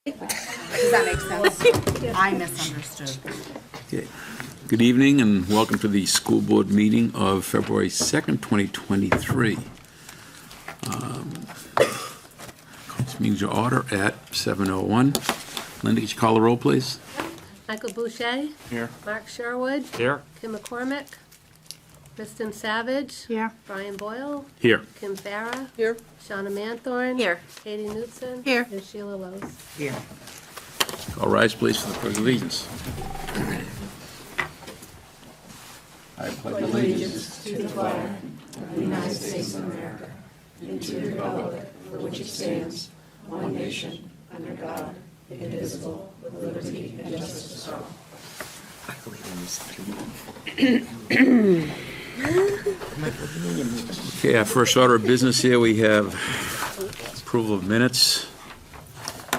Does that make sense? I misunderstood. Okay. Good evening and welcome to the school board meeting of February 2nd, 2023. This meeting's to order at 7:01. Linda, could you call the roll, please? Michael Boucher. Here. Mark Sherwood. Here. Kim McCormick. Kristen Savage. Here. Brian Boyle. Here. Kim Farah. Here. Shauna Manthorn. Here. Katie Knutson. Here. And Sheila Lowe's. Here. All rise, please, for the pledge of allegiance. I pledge allegiance to the flag of the United States of America and to the republic for which it stands, one nation, under God, indivisible, with liberty and justice for all. Okay, our first order of business here, we have approval of minutes,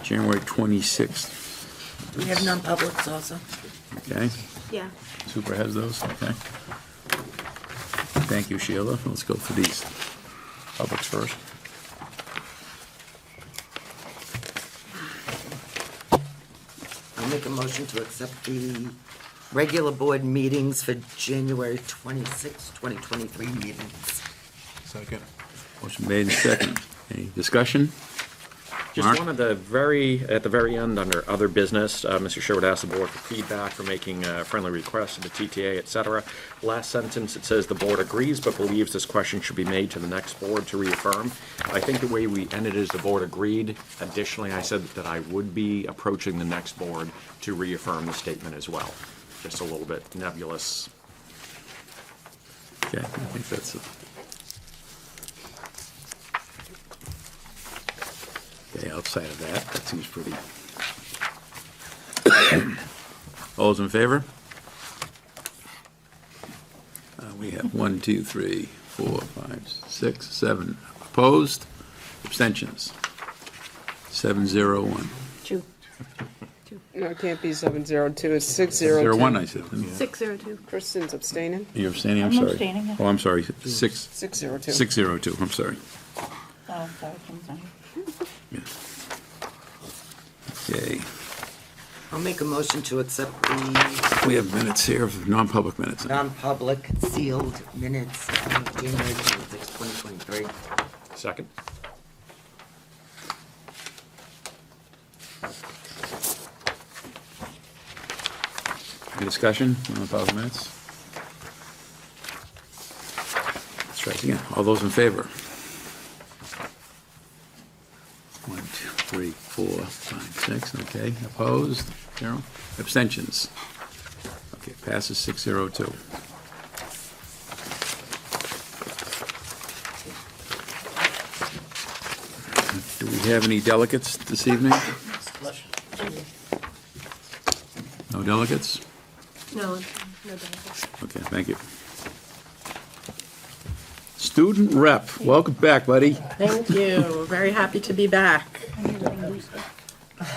January 26th. We have non-publics also. Okay, Yeah. Super has those, okay. Thank you, Sheila. Let's go for these publics first. I'll make a motion to accept the regular board meetings for January 26, 2023 meetings. Second. Motion made and second. Any discussion? Just Mark? one at the very end, under other business, Mr. Sherwood asked the board for feedback for making friendly requests to the TTA, et cetera. Last sentence, it says the board agrees but believes this question should be made to the next board to reaffirm. I think the way we ended is the board agreed. Additionally, I said that I would be approaching the next board to reaffirm the statement as well. Just a little bit nebulous. Okay, I think that's it. Okay, outside of that seems pretty. All those in favor? We have 1, 2, 3, 4, 5, 6, 7 opposed. Abstentions. 701. No, it can't be 702, it's 602. 01, I said. 602. Kristen's abstaining. You're abstaining, I'm sorry. abstaining, yeah. Oh, I'm sorry, 602. 602, I'm sorry. Oh, sorry, Kim's on. Okay, I'll make a motion to accept the we have minutes here, non-public minutes. non-public sealed minutes of January 26, 2023. Second. Any discussion on the public minutes? Let's try it again. All those in favor? 1, 2, 3, 4, 5, 6, okay. Opposed? 0. Abstentions? Okay, passes 602. Do we have any delegates this evening? No delegates? No, no delegates. Okay, thank you. Student rep, welcome back, buddy. Thank you. Very happy to be back.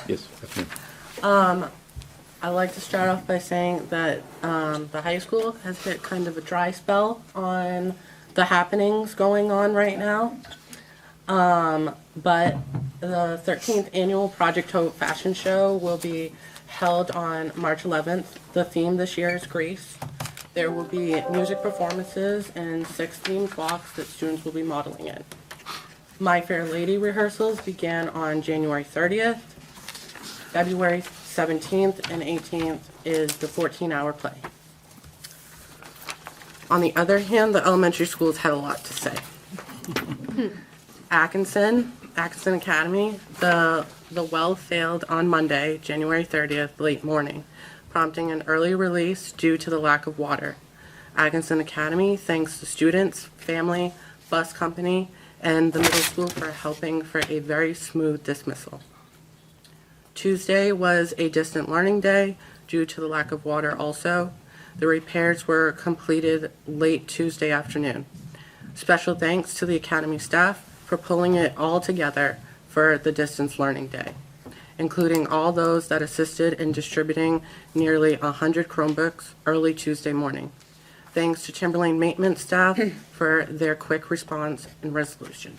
Yes. I'd like to start off by saying that the high school has hit kind of a dry spell on the happenings going on right now. But the 13th annual Project Hope fashion show will be held on March 11th. The theme this year is Greece. There will be music performances and 6 themed walks that students will be modeling in. My Fair Lady rehearsals began on January 30th. February 17th and 18th is the 14-hour play. On the other hand, the elementary schools had a lot to say. Atkinson Academy, the well failed on Monday, January 30th, late morning, prompting an early release due to the lack of water. Atkinson Academy thanks the students, family, bus company, and the middle school for helping for a very smooth dismissal. Tuesday was a distant learning day due to the lack of water also. The repairs were completed late Tuesday afternoon. Special thanks to the Academy staff for pulling it all together for the distance learning day, including all those that assisted in distributing nearly 100 Chromebooks early Tuesday morning. Thanks to Timberlane maintenance staff for their quick response and resolution.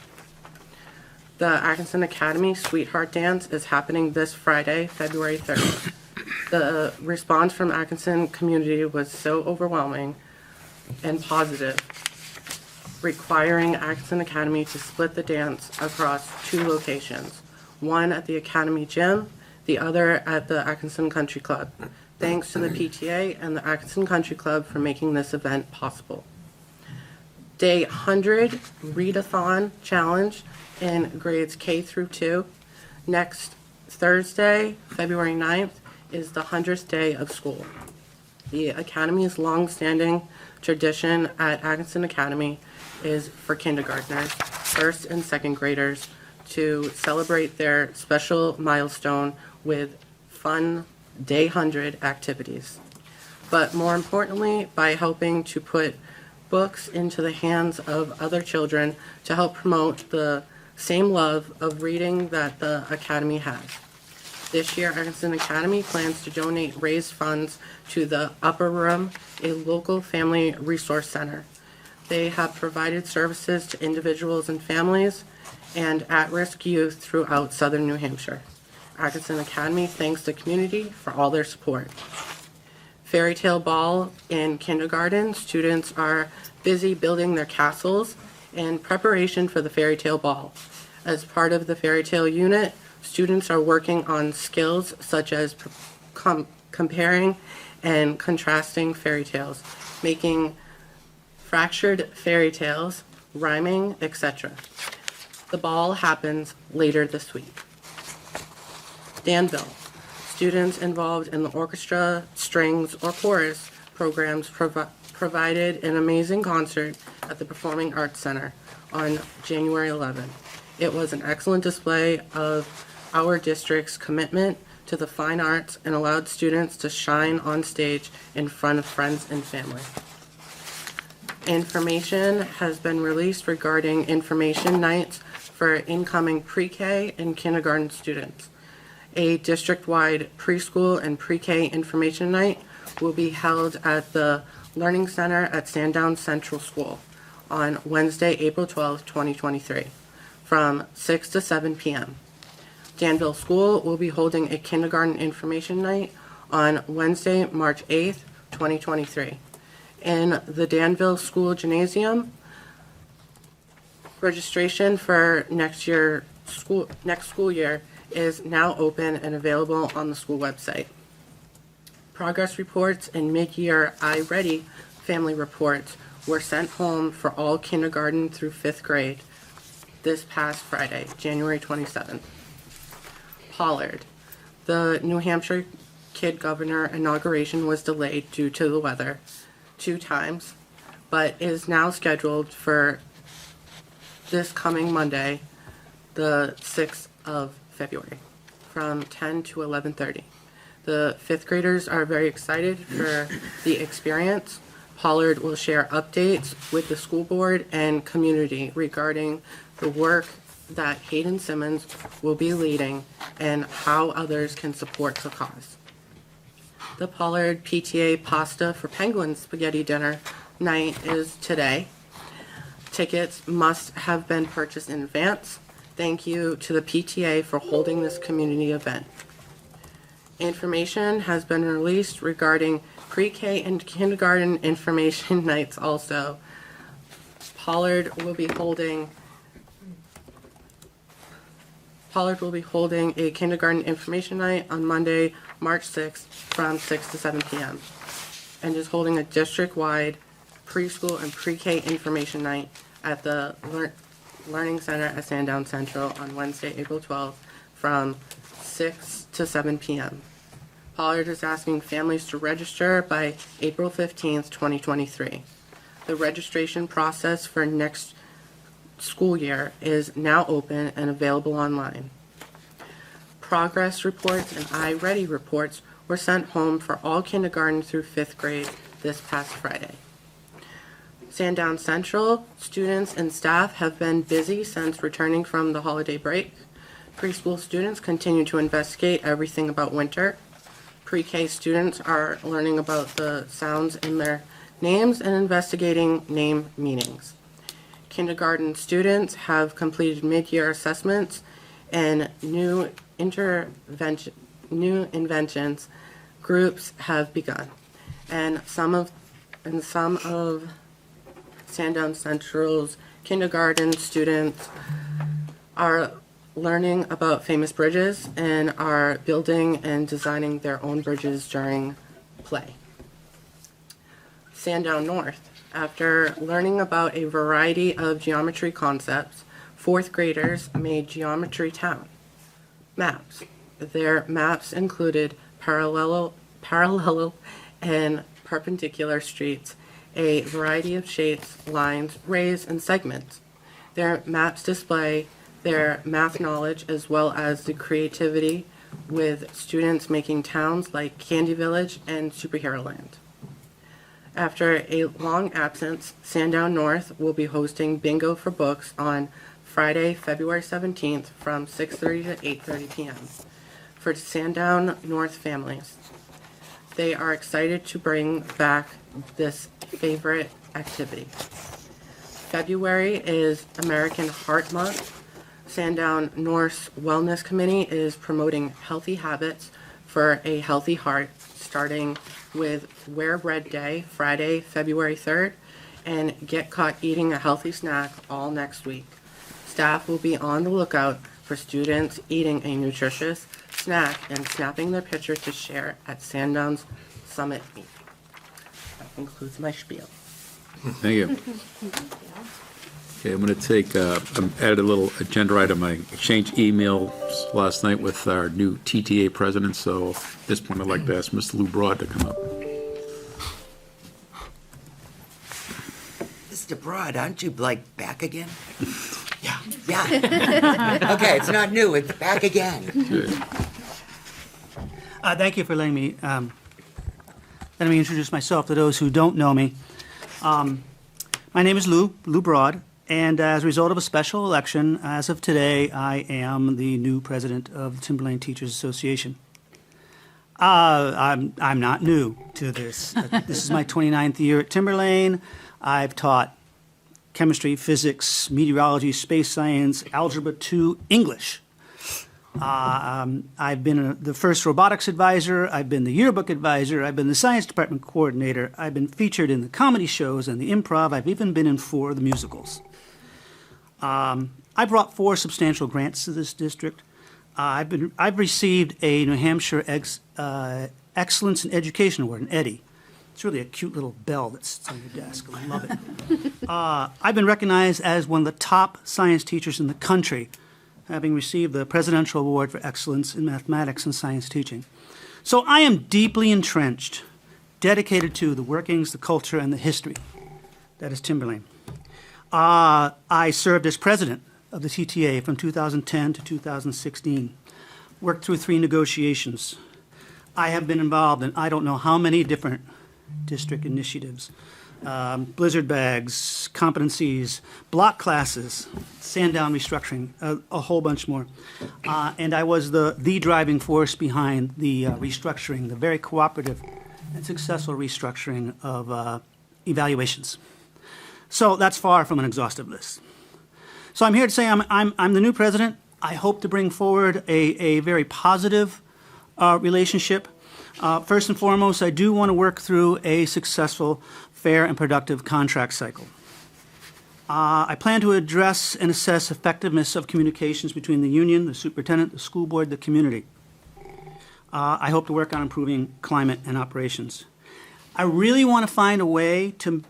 The Atkinson Academy Sweetheart Dance is happening this Friday, February 3rd. The response from Atkinson community was so overwhelming and positive, requiring Atkinson Academy to split the dance across 2 locations, one at the Academy Gym, the other at the Atkinson Country Club. Thanks to the PTA and the Atkinson Country Club for making this event possible. Day 100 Readathon Challenge in grades K through 2. Next Thursday, February 9th, is the 100th day of school. The Academy's long-standing tradition at Atkinson Academy is for kindergartners, first and second graders, to celebrate their special milestone with fun Day 100 activities. But more importantly, by helping to put books into the hands of other children to help promote the same love of reading that the Academy has. This year, Atkinson Academy plans to raise funds to the Upper Room, a local family resource center. They have provided services to individuals and families and at-risk youth throughout southern New Hampshire. Atkinson Academy thanks the community for all their support. Fairy Tale Ball in kindergarten, students are busy building their castles in preparation for the Fairy Tale Ball. As part of the Fairy Tale unit, students are working on skills such as comparing and contrasting fairy tales, making fractured fairy tales, rhyming, etc. The ball happens later this week. Danville. Students involved in the orchestra, strings, or chorus programs provided an amazing concert at the Performing Arts Center on January 11th. It was an excellent display of our district's commitment to the fine arts and allowed students to shine on stage in front of friends and family. Information has been released regarding information nights for incoming pre-K and kindergarten students. A district-wide preschool and pre-K information night will be held at the Learning Center at Sandown Central School on Wednesday, April 12, 2023, from 6 to 7 p.m. Danville School will be holding a kindergarten information night on Wednesday, March 8th, 2023. In the Danville School Gymnasium, registration for next school year is now open and available on the school website. Progress reports and mid-year iReady family reports were sent home for all kindergarten through 5th grade this past Friday, January 27th. Pollard. The New Hampshire Kid Governor inauguration was delayed due to the weather 2 times, but is now scheduled for this coming Monday, the 6th of February, from 10 to 11:30. The 5th graders are very excited for the experience. Pollard will share updates with the school board and community regarding the work that Hayden Simmons will be leading and how others can support the cause. The Pollard PTA Pasta for Penguins Spaghetti Dinner night is today. Tickets must have been purchased in advance. Thank you to the PTA for holding this community event. Information has been released regarding pre-K and kindergarten information nights also. Pollard will be holding a kindergarten information night on Monday, March 6th from 6 to 7 p.m. and is holding a district-wide preschool and pre-K information night at the Learning Center at Sandown Central on Wednesday, April 12th from 6 to 7 p.m. Pollard is asking families to register by April 15th, 2023. The registration process for next school year is now open and available online. Progress reports and iReady reports were sent home for all kindergarten through 5th grade this past Friday. Sandown Central students and staff have been busy since returning from the holiday break. Preschool students continue to investigate everything about winter. Pre-K students are learning about the sounds in their names and investigating name meanings. kindergarten students have completed mid-year assessments, and new inventions groups have begun. And some of Sandown Central's kindergarten students are learning about famous bridges and are building and designing their own bridges during play. Sandown North, after learning about a variety of geometry concepts, fourth graders made Geometry Town maps. Their maps included parallel and perpendicular streets, a variety of shapes, lines, rays, and segments. Their maps display their math knowledge as well as the creativity with students making towns like Candy Village and Superhero Land. After a long absence, Sandown North will be hosting Bingo for Books on Friday, February 17th from 6:30 to 8:30 p.m. for Sandown North families. They are excited to bring back this favorite activity. February is American Heart Month. Sandown North's Wellness Committee is promoting healthy habits for a healthy heart, starting with Wear Red Day, Friday, February 3rd, and Get Caught Eating a Healthy Snack all next week. Staff will be on the lookout for students eating a nutritious snack and snapping their picture to share at Sandown's Summit Meeting. That concludes my spiel. Thank you. Okay, I'm going to take, added a little agenda item. I exchanged emails last night with our new TTA president, so at this point I'd like to ask Mr. Lou Broad to come up. Mr. Broad, aren't you like back again? Yeah. Okay, it's not new, it's back again. Good. Thank you for letting me introduce myself to those who don't know me. My name is Lou Broad, and as a result of a special election, as of today, I am the new president of the Timberlane Teachers Association. I'm not new to this. This is my 29th year at Timberlane. I've taught chemistry, physics, meteorology, space science, algebra 2, English. I've been the first robotics advisor, I've been the yearbook advisor, I've been the science department coordinator, I've been featured in the comedy shows and the improv, I've even been in 4 of the musicals. I brought 4 substantial grants to this district. I've received a New Hampshire Excellence in Education Award, an Eddie. It's really a cute little bell that sits on your desk. I love it. I've been recognized as one of the top science teachers in the country, having received the Presidential Award for Excellence in Mathematics and Science Teaching. So I am deeply entrenched, dedicated to the workings, the culture, and the history that is Timberlane. I served as president of the TTA from 2010 to 2016, worked through 3 negotiations. I have been involved in I don't know how many different district initiatives, blizzard bags, competencies, block classes, Sandown restructuring, a whole bunch more. And I was the driving force behind the restructuring, the very cooperative and successful restructuring of evaluations. So that's far from an exhaustive list. So I'm here to say I'm the new president. I hope to bring forward a very positive relationship. First and foremost, I do want to work through a successful, fair, and productive contract cycle. I plan to address and assess effectiveness of communications between the union, the superintendent, the school board, the community. I hope to work on improving climate and operations. I really want to find a way to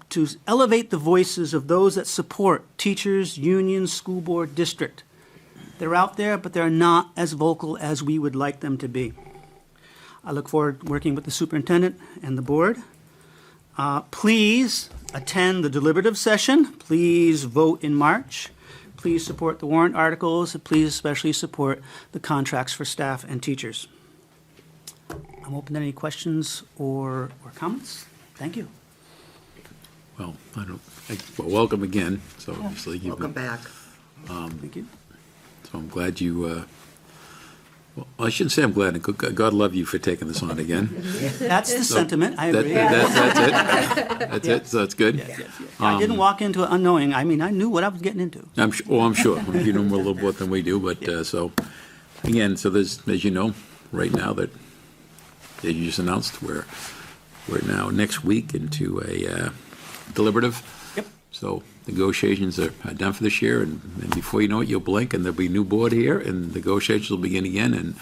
elevate the voices of those that support teachers, unions, school board, district. They're out there, but they're not as vocal as we would like them to be. I look forward to working with the superintendent and the board. Please attend the deliberative session. Please vote in March. Please support the warrant articles. Please especially support the contracts for staff and teachers. I'm open to any questions or comments. Thank you. Well, welcome again. So obviously you've Welcome been, back. Thank you. so I'm glad you Well, I shouldn't say I'm glad. God love you for taking this on again. That's the sentiment, I agree. That's it. That's it, so that's good. I didn't walk into it unknowing, I mean, I knew what I was getting into. I'm sure. You know more a little bit than we do, but, so, again, so there's, as you know, right now that you just announced, we're now next week into a deliberative. Yep. So negotiations are done for this year, and before you know it, you'll blink, and there'll be a new board here, and negotiations will begin again, and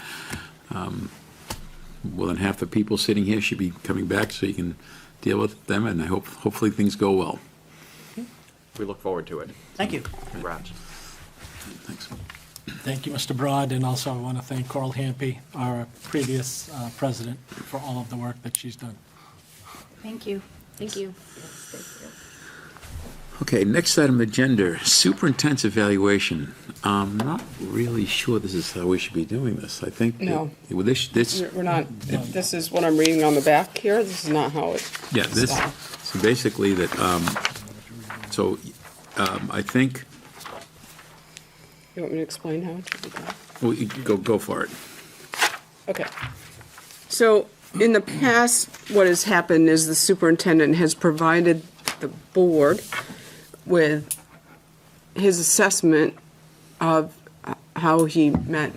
more than half the people sitting here should be coming back, so you can deal with them, and hopefully things go well. We look forward to it. Thank you. Congrats. Thanks. Thank you, Mr. Broad, and also I want to thank Coral Hampy, our previous president, for all of the work that she's done. Thank you. Thank you. Okay, next item on the agenda, superintendent's evaluation. I'm not really sure this is how we should be doing this. I think. No. With this, We're not, this is what I'm reading on the back here, this is not how it. yeah, this, so basically that, I think, You want me to explain how it should be done? well, you go for it. Okay. So in the past, what has happened is the superintendent has provided the board with his assessment of how he met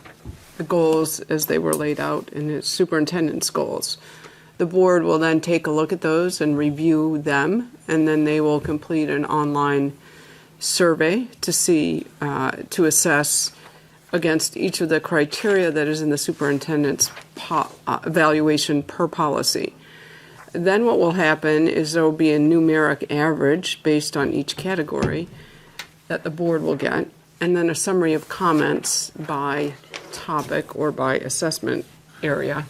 the goals as they were laid out in his superintendent's goals. The board will then take a look at those and review them, and then they will complete an online survey to see, to assess against each of the criteria that is in the superintendent's evaluation per policy. Then what will happen is there will be a numeric average based on each category that the board will get, and then a summary of comments by topic or by assessment area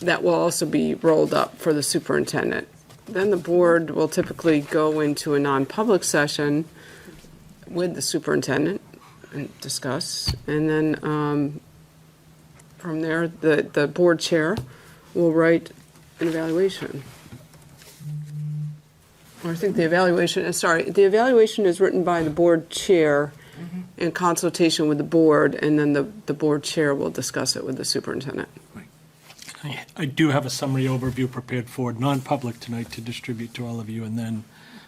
that will also be rolled up for the superintendent. Then the board will typically go into a non-public session with the superintendent and discuss, and then from there, the board chair will write an evaluation. Or I think the evaluation is written by the board chair in consultation with the board, and then the board chair will discuss it with the superintendent. I do have a summary overview prepared for non-public tonight to distribute to all of you, and then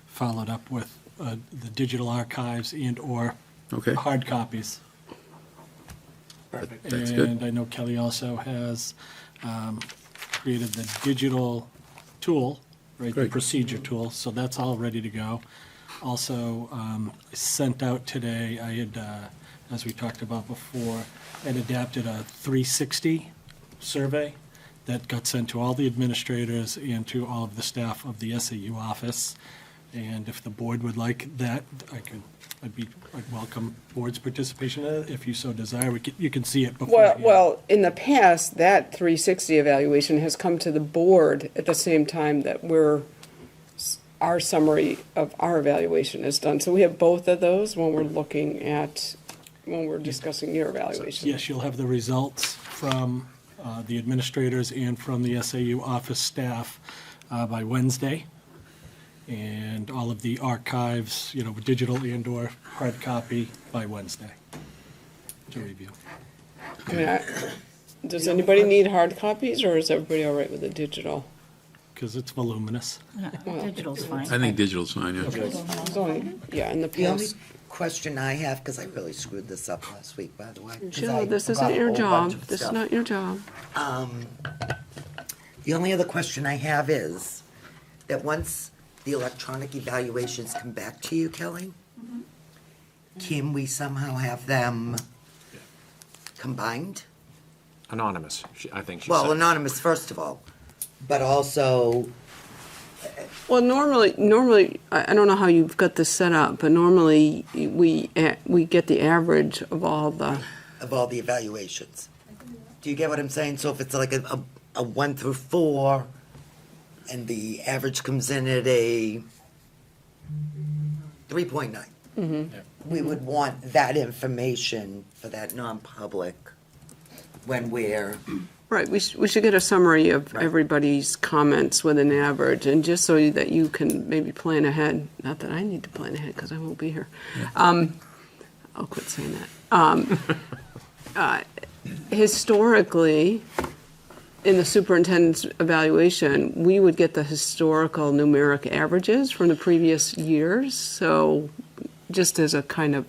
followed up with the digital archives and/or Okay. hard copies. That's good. And I know Kelly also has created the digital tool, right, the Great. procedure tool, so that's all ready to go. Also, I sent out today, I had, as we talked about before, I'd adapted a 360 survey that got sent to all the administrators and to all of the staff of the SAU office. And if the board would like that, I'd welcome board's participation in it, if you so desire. You can see it before. Well, in the past, that 360 evaluation has come to the board at the same time that our summary of our evaluation is done. So we have both of those when we're discussing your evaluation. Yes, you'll have the results from the administrators and from the SAU office staff by Wednesday. And all of the archives, digital and/or hard copy by Wednesday to review. I mean, does anybody need hard copies, or is everybody all right with the digital? Because it's voluminous. Digital's fine. I think digital's fine, yeah. Yeah, in the The only past. question I have, because I really screwed this up last week, by the way. 'cause Jill, I this forgot isn't a your whole job. bunch of This is stuff. not your job. The only other question I have is that once the electronic evaluations come back to you, Kelly, can we somehow have them combined? Anonymous, I think she Well, said. anonymous, first of all, but also, Well, normally, I don't know how you've got this set up, but normally we get the average of all the. of all the evaluations. Do you get what I'm saying? So if it's like a 1 through 4, and the average comes in at a 3.9. We would want that information for that non-public when we're, Right, we should get a summary of Right. everybody's comments with an average, and just so that you can maybe plan ahead. Not that I need to plan ahead, because I won't be here. I'll quit saying that. historically, in the superintendent's evaluation, we would get the historical numeric averages from the previous years. So just as a kind of,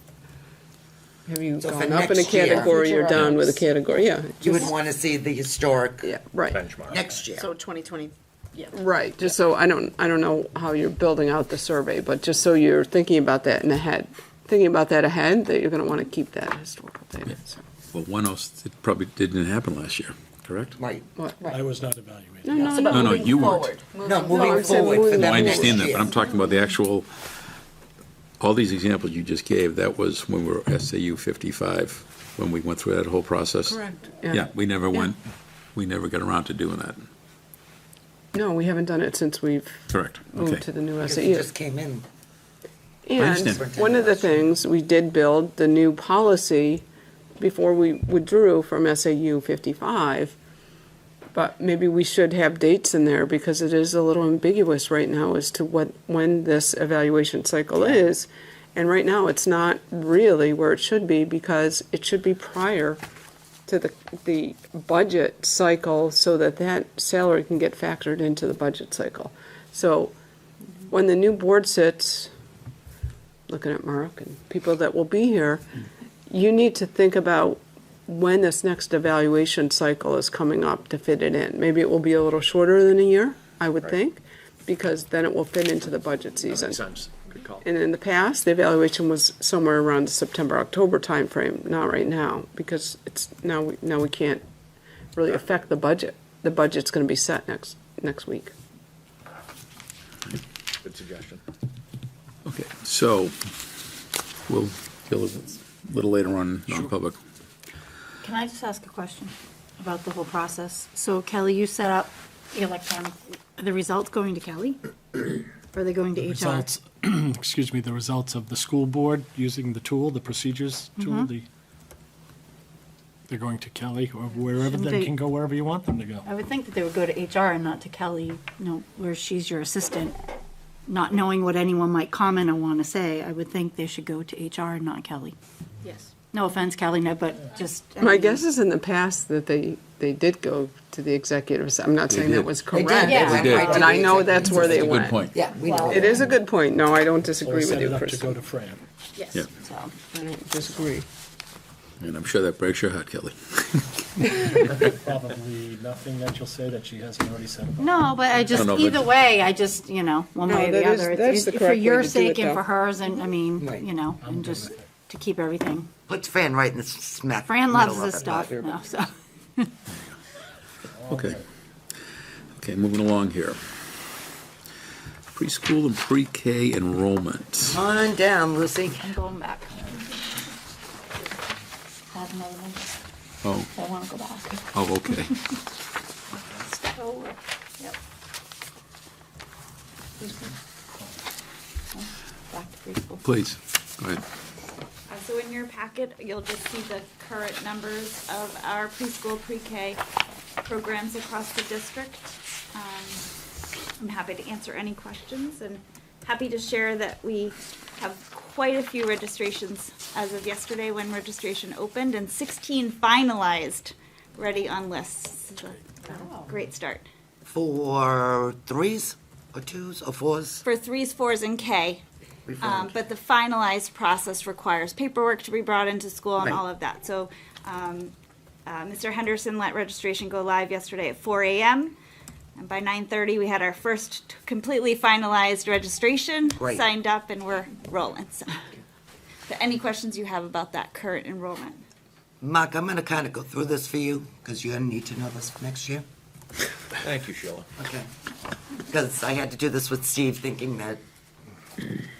have you So for gone up in a next year- category or down with a category? Yeah. You would just- want to see the historic Yeah, right. Benchmark. next year. So 2020, yeah. Right, just so, I don't know how you're building out the survey, but just so you're thinking about that ahead, that you're gonna wanna keep that historical data, so. Well, one else, it probably didn't happen last year, correct? Right. I was not evaluated. No, you weren't. No, moving I said forward for moving them No, I next understand that, year. but I'm talking about the actual, all these examples you just gave, that was when we were SAU 55, when we went through that whole process. Correct. Yeah, we never got around to doing that. No, we haven't done it since we've Correct, moved okay. to the new Because it SAU. just came in. And understand. one of the things, we did build the new policy before we withdrew from SAU 55, but maybe we should have dates in there because it is a little ambiguous right now as to when this evaluation cycle is. And right now, it's not really where it should be because it should be prior to the budget cycle so that salary can get factored into the budget cycle. So when the new board sits, looking at Mark and people that will be here, you need to think about when this next evaluation cycle is coming up to fit it in. Maybe it will be a little shorter than a year, I would think, because then it will fit into the budget season. Makes sense. Good call. And in the past, the evaluation was somewhere around the September, October timeframe, not right now, because it's, now we can't really affect the budget. The budget's gonna be set next week. Good suggestion. Okay, so we'll deal with it a little later on, non-public. Can I just ask a question about the whole process? So Kelly, you set up the electronic, are the results going to Kelly? Or are they going to HR? Results, excuse me, the results of the school board using the tool, the procedures tool, they're going to Kelly or wherever, Shouldn't they they- can go wherever you want them to go. I would think that they would go to HR and not to Kelly, where she's your assistant. Not knowing what anyone might comment or want to say, I would think they should go to HR and not Kelly. Yes. No offense, Kelly, no, but just. I My mean, guess is in the past that they did go to the executives. I'm not saying that did. was They did, correct. they went did. right to But the I know executive. that's where they Good went. point. Yeah, we know. It is a good point. No, I don't So disagree we with set you, it up to go Kristen. to Fran. Yes. Yeah. So, I don't disagree. And I'm sure that breaks your heart, Kelly. Probably nothing that you'll say that she hasn't already said about. no, but I just, No, no, but- either way, I just, one No, way or the that is- other. that's It's the for correct way your to do sake it, and though. for hers, and, I mean, Right. and just to keep everything. Puts Fran right in the smack Fran middle loves of this it, stuff, but- no, so. Okay. Okay, moving along here. Preschool and pre-K enrollment. Come on down, Lucy. I'm going back. I have another one, Oh, so I want to go back. oh, okay. Step over. Yep. Back to preschool. Please, go ahead. So in your packet, you'll just see the current numbers of our preschool, pre-K programs across the district. I'm happy to answer any questions and happy to share that we have quite a few registrations as of yesterday when registration opened and 16 finalized, ready on lists. This is a great start. For threes or twos or fours? For threes, fours, and K. Reformed. But the finalized process requires paperwork to be brought into school and Right. all of that. So Mr. Henderson let registration go live yesterday at 4 a.m. And by 9:30, we had our first completely finalized registration, Great. signed up, and we're rolling. So any questions you have about that current enrollment? Mark, I'm going to kind of go through this for you because you're going to need to know this for next year. Thank you, Sheila. Okay. Because I had to do this with Steve thinking that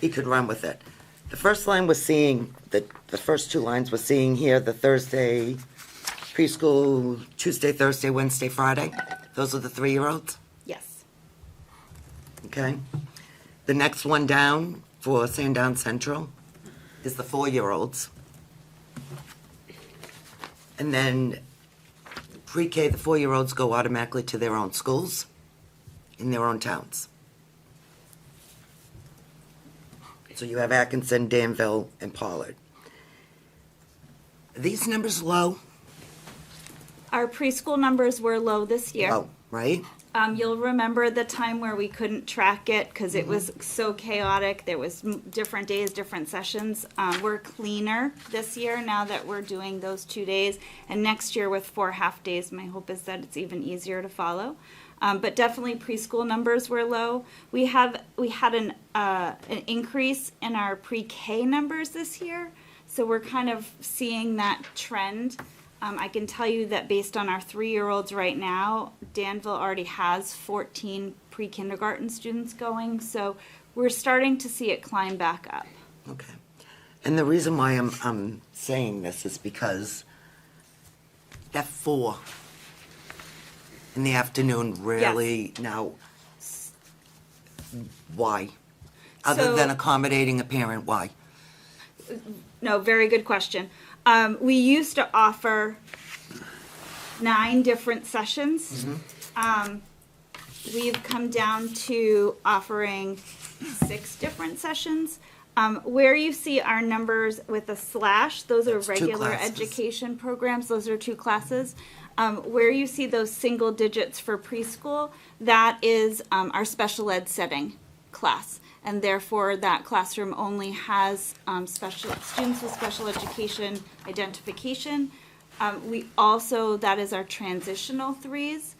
he could run with it. The first line was seeing, the first two lines was seeing here, the Thursday preschool, Tuesday, Thursday, Wednesday, Friday. Those are the 3-year-olds, Yes. okay? The next one down for Sandown Central is the 4-year-olds. And then pre-K, the 4-year-olds go automatically to their own schools in their own towns. So you have Atkinson, Danville, and Pollard. Are these numbers low? Our preschool numbers were low this year. Oh, right? You'll remember the time where we couldn't track it because it was so chaotic. There was different days, different sessions. We're cleaner this year now that we're doing those 2 days. And next year with 4 half days, my hope is that it's even easier to follow. But definitely preschool numbers were low. We had an increase in our pre-K numbers this year. So we're kind of seeing that trend. I can tell you that based on our 3-year-olds right now, Danville already has 14 pre-kindergarten students going, so we're starting to see it climb back up. Okay. And the reason why I'm saying this is because that 4 in the afternoon really, now, why? Other than accommodating a parent, why? No, very good question. We used to offer 9 different sessions. We've come down to offering 6 different sessions. Where you see our numbers with a slash, those are That's 2 regular classes. education programs. Those are 2 classes. Where you see those single digits for preschool, that is our special ed setting class. And therefore, that classroom only has students with special education identification. We also, that is our transitional 3s.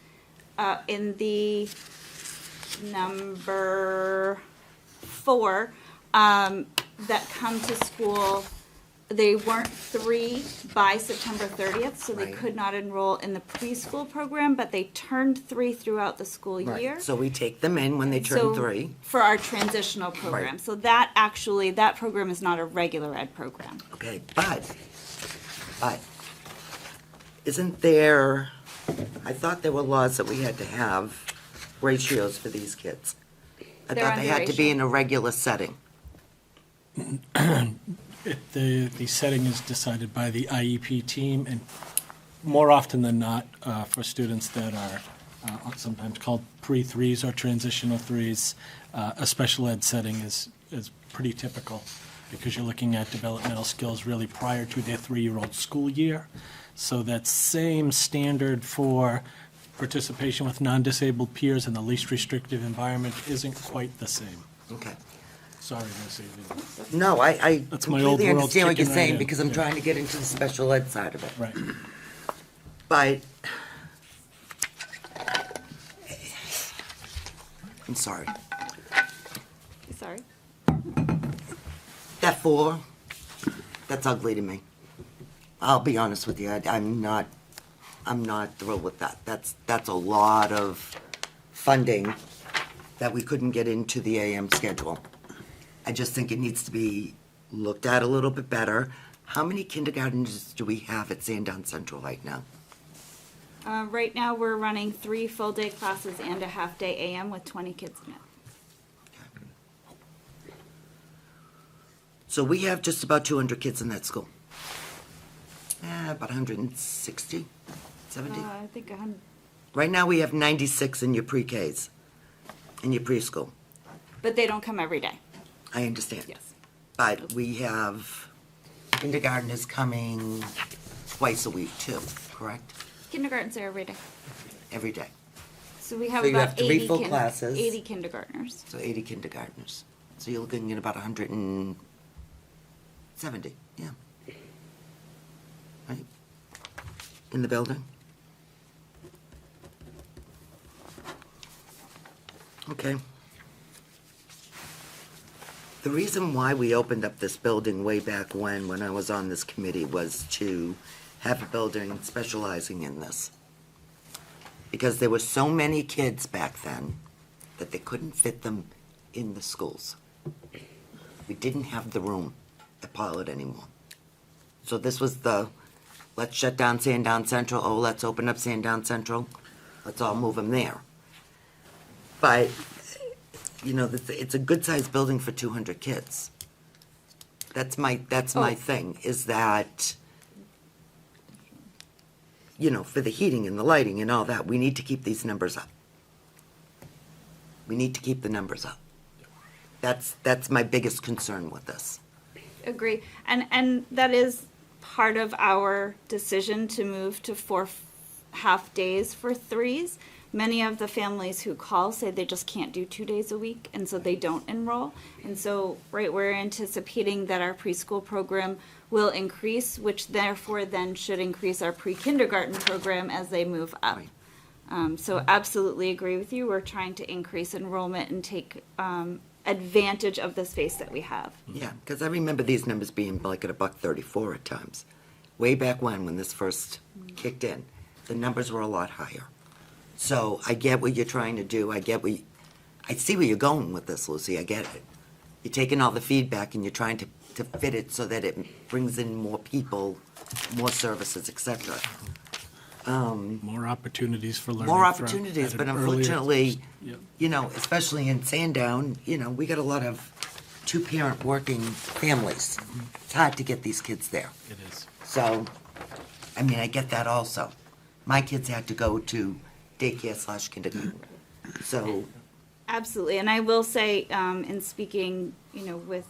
In the number 4 that come to school, they weren't 3 by September 30th, so they Right. could not enroll in the preschool program, but they turned 3 throughout the school year. Right. So we take them in when they turn So, 3. for our transitional program. Right. So that actually, that program is not a regular ed program. Okay, but, isn't there, I thought there were laws that we had to have ratios for these kids. I They're thought they under had to be in a regular setting. The setting is decided by the IEP team, and more often than not, for students that are sometimes called pre-3s or transitional 3s, a special ed setting is pretty typical, because you're looking at developmental skills really prior to their 3-year-old school year. So that same standard for participation with non-disabled peers in the least restrictive environment isn't quite the same. Okay. Sorry, Miss Evie. No, I That's my old completely world understand what you're kicking right saying, in. because I'm Yeah. trying to get into the special ed side of it. Right. But, I'm sorry. Sorry. That 4, that's ugly to me. I'll be honest with you, I'm not thrilled with that. That's a lot of funding that we couldn't get into the AM schedule. I just think it needs to be looked at a little bit better. How many kindergartens do we have at Sandown Central right now? Right now, we're running 3 full-day classes and a half-day AM with 20 kids in it. So we have just about 200 kids in that school. About 160, 70. I think 100. Right now, we have 96 in your pre-Ks, in your preschool. But they don't come every day. I understand. Yes. But we have kindergarten is coming twice a week too, correct? Kindergarten's there every day. Every day. So we have So you about have 3 80 full classes. 80 kindergartners. So 80 kindergartners. So you're looking at about 170, yeah. Right? In the building? Okay. The reason why we opened up this building way back when I was on this committee, was to have a building specializing in this. Because there were so many kids back then that they couldn't fit them in the schools. We didn't have the room at Pollard anymore. So this was the, let's shut down Sandown Central, oh, let's open up Sandown Central, let's all move them there. But, you know, it's a good-sized building for 200 kids. That's my thing, is that, you know, for the heating and the lighting and all that, we need to keep these numbers up. We need to keep the numbers up. That's my biggest concern with this. Agree. And that is part of our decision to move to 4 half days for threes. Many of the families who call say they just can't do 2 days a week, and so they don't enroll. And so, right, we're anticipating that our preschool program will increase, which therefore then should increase our pre-kindergarten program as they move up. So absolutely agree with you. We're trying to increase enrollment and take advantage of the space that we have. Yeah, because I remember these numbers being like at $1.34 at times. Way back when this first kicked in, the numbers were a lot higher. So I get what you're trying to do. I see where you're going with this, Lucy. I get it. You're taking all the feedback and you're trying to fit it so that it brings in more people, more services, etc. More opportunities for learning. More from- opportunities, at but an earlier- unfortunately, Yep. you know, especially in Sandown, you know, we got a lot of two-parent working families. It's hard to get these kids there. It is. So, I mean, I get that also. My kids had to go to daycare/kindergarten. So, Absolutely, and I will say, in speaking, with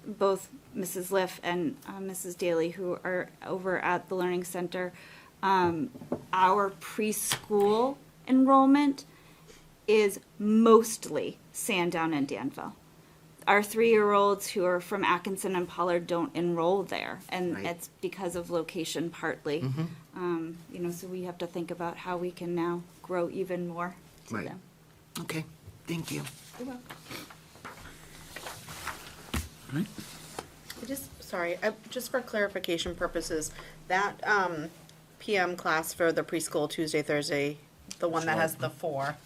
both Mrs. Liff and Mrs. Daly, who are over at the Learning Center, our preschool enrollment is mostly Sandown and Danville. Our 3-year-olds who are from Atkinson and Pollard don't enroll there, and Right. it's because of location partly. So we have to think about how we can now grow even more to Right. them. okay, thank you. Right? Just for clarification purposes, that PM class for the preschool Tuesday, Thursday, the one that has the 4,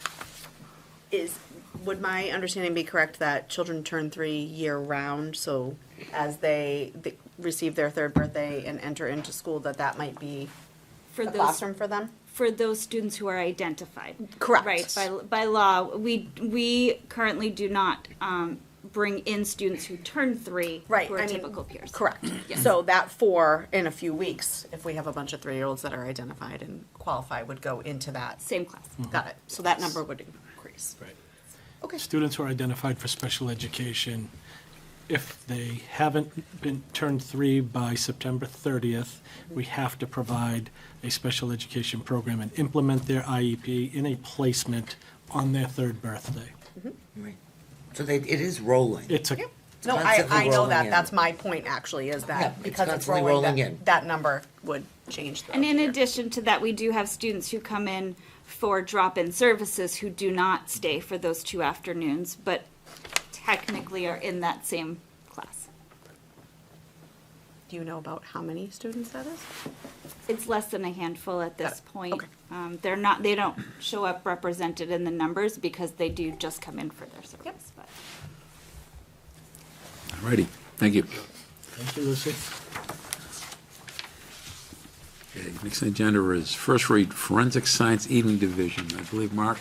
would my understanding be correct that children turn 3 year-round, so as they receive their 3rd birthday and enter into school, that might be For a those classroom for them? for those students who are identified. Correct. Right, by law, we currently do not bring in students who turn 3 Right, who are I mean, typical peers. Correct. Yes. So that 4 in a few weeks, if we have a bunch of 3-year-olds that are identified and qualify, would go into that. Same class. Got it. So that number would increase. Right. Okay. Students who are identified for special education, if they haven't been turned 3 by September 30th, we have to provide a special education program and implement their IEP in a placement on their 3rd birthday. Right. So it is rolling. It's a, No, constantly I know rolling that. in. That's my point, actually, is Yeah, that it's because it's constantly rolling, rolling in. that number would change. And in addition to that, we do have students who come in for drop-in services who do not stay for those 2 afternoons, but technically are in that same class. Do you know about how many students that is? It's less than a handful at this Got it. point. Okay. They don't show up represented in the numbers because they do just come in for their service. But All righty, thank you. thank you, Lucy. Okay, next on the agenda is first read Forensic Science Evening Division. I believe, Mark?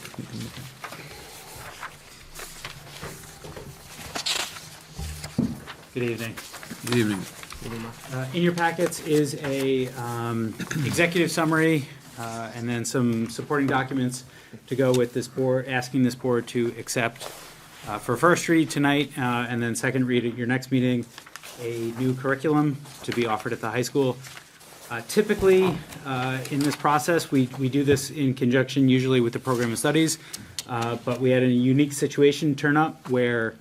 Good evening. Good evening. In your packets is a executive summary and then some supporting documents to go with this board, asking this board to accept for first read tonight and then second read at your next meeting, a new curriculum to be offered at the high school. Typically, in this process, we do this in conjunction usually with the program of studies, but we had a unique situation turn up where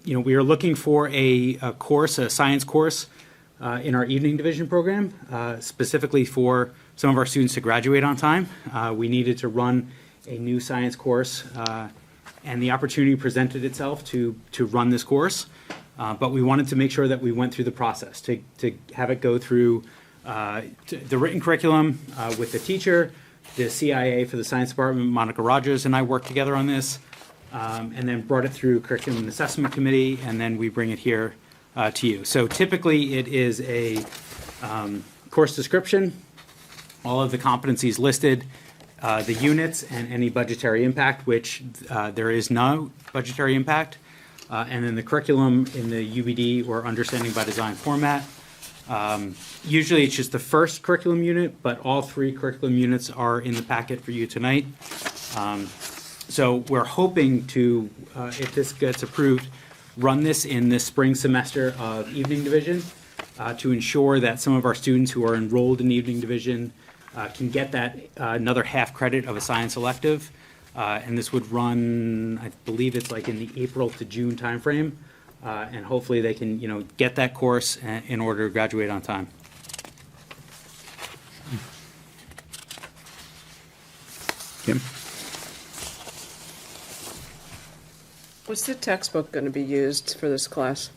we are looking for a course, a science course, in our evening division program, specifically for some of our students to graduate on time. We needed to run a new science course, and the opportunity presented itself to run this course. But we wanted to make sure that we went through the process, to have it go through the written curriculum with the teacher, the CIA for the science department, Monica Rogers and I worked together on this, and then brought it through curriculum and assessment committee, and then we bring it here to you. So typically it is a course description, all of the competencies listed, the units and any budgetary impact, which there is no budgetary impact, and then the curriculum in the UBD or understanding by design format. Usually it's just the first curriculum unit, but all 3 curriculum units are in the packet for you tonight. So we're hoping to, if this gets approved, run this in this spring semester of evening division to ensure that some of our students who are enrolled in evening division can get that another half credit of a science elective. And this would run, I believe it's like in the April to June timeframe. And hopefully they can, get that course in order to graduate on time. Kim? What's the textbook going to be used for this class?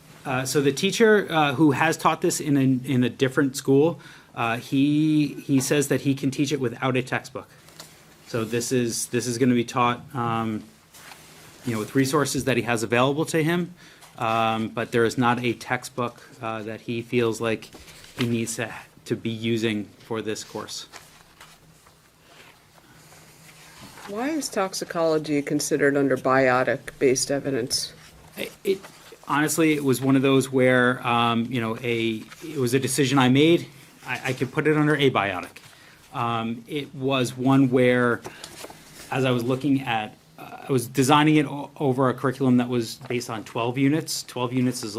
So the teacher who has taught this in a different school, he says that he can teach it without a textbook. So this is going to be taught, with resources that he has available to him, but there is not a textbook that he feels like he needs to be using for this course. Why is toxicology considered under biotic-based evidence? Honestly, it was one of those where, it was a decision I made. I could put it under abiotic. It was one where, as I was looking at, I was designing it over a curriculum that was based on 12 units. 12 units is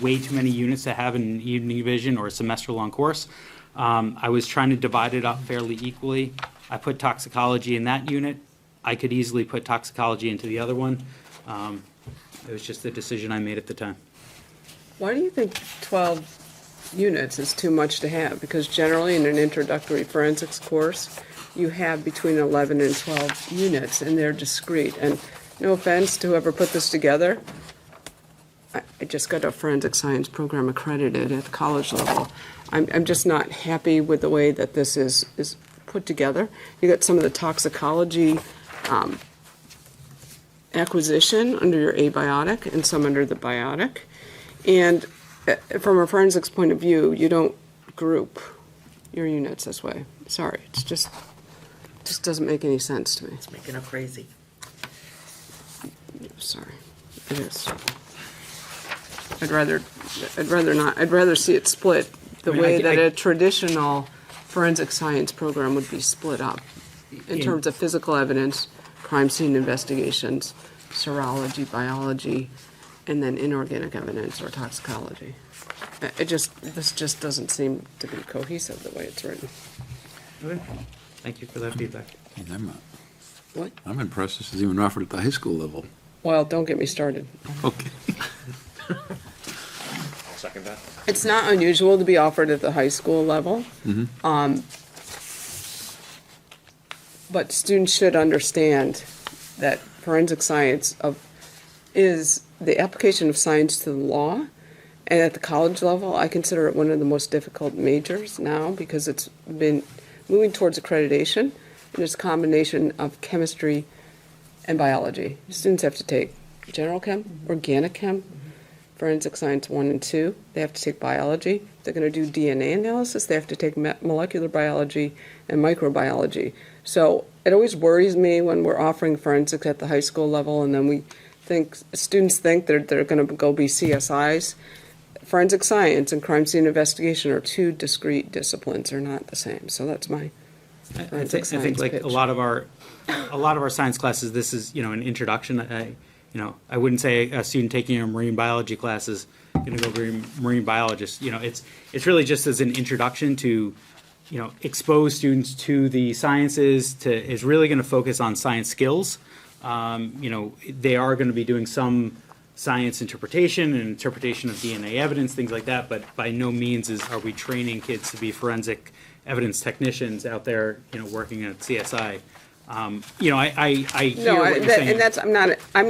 way too many units to have in an evening division or a semester-long course. I was trying to divide it up fairly equally. I put toxicology in that unit. I could easily put toxicology into the other one. It was just the decision I made at the time. Why do you think 12 units is too much to have? Because generally in an introductory forensics course, you have between 11 and 12 units, and they're discrete. And no offense to whoever put this together, I just got a forensic science program accredited at the college level. I'm just not happy with the way that this is put together. You got some of the toxicology acquisition under your abiotic and some under the biotic. And from a forensics point of view, you don't group your units this way. Sorry, it's just doesn't make any sense to me. It's making it crazy. Sorry, it is. I'd rather not. I'd rather see it split the way that a traditional forensic science program would be split up in terms of physical evidence, crime scene investigations, serology, biology, and then inorganic evidence or toxicology. This just doesn't seem to be cohesive the way it's written. Okay. Thank you for that feedback. What? I'm impressed this is even offered at the high school level. Well, don't get me started. Okay. I'll second that. It's not unusual to be offered at the high school level. But students should understand that forensic science is the application of science to the law. And at the college level, I consider it one of the most difficult majors now because it's been moving towards accreditation. And it's a combination of chemistry and biology. Students have to take general chem, organic chem, forensic science 1 and 2. They have to take biology. If they're going to do DNA analysis, they have to take molecular biology and microbiology. So it always worries me when we're offering forensics at the high school level and then students think they're going to go be CSIs. Forensic science and crime scene investigation are two discrete disciplines. They're not the same. So that's my I think like pitch. a lot of our science classes, this is an introduction. I wouldn't say a student taking a marine biology class is going to go be a marine biologist. It's really just as an introduction to expose students to the sciences. Is really going to focus on science skills. They are going to be doing some science interpretation and interpretation of DNA evidence, things like that. But by no means are we training kids to be forensic evidence technicians out there, working at CSI. I hear what you're saying. And that's I'm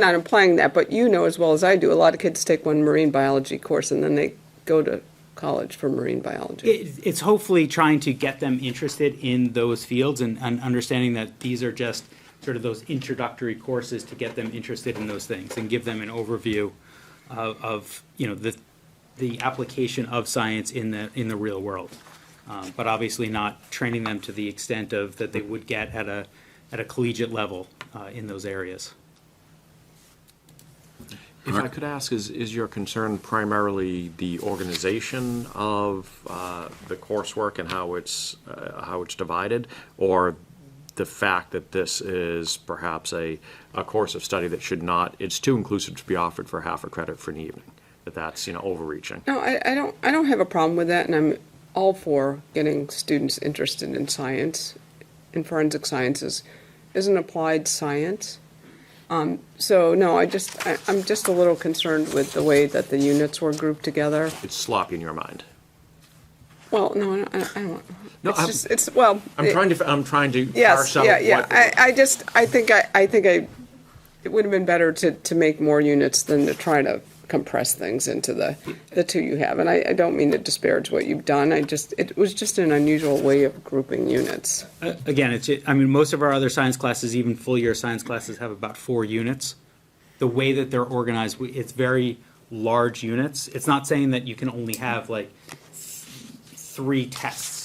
not implying that, but as well as I do, a lot of kids take one marine biology course and then they go to college for marine biology. It's hopefully trying to get them interested in those fields and understanding that these are just sort of those introductory courses to get them interested in those things and give them an overview of the application of science in the real world. But obviously not training them to the extent of that they would get at a collegiate level in those areas. If I could ask, is your concern primarily the organization of the coursework and how it's divided, or the fact that this is perhaps a course of study that it's too inclusive to be offered for half a credit for an evening? That's overreaching. No, I don't have a problem with that, and all for getting students interested in science, in forensic sciences, is an applied science. So no, I'm just a little concerned with the way that the units were grouped together. It's sloppy in your mind. Well, no, I don't. No, It's just, it's, well. I'm trying to Yes, parse out yeah. what. I think it would have been better to make more units than to try to compress things into the two you have. And I don't mean to disparage what you've done. It was just an unusual way of grouping units. Again, most of our other science classes, even full-year science classes, have about 4 units. The way that they're organized, it's very large units. It's not saying that you can only have like 3 tests.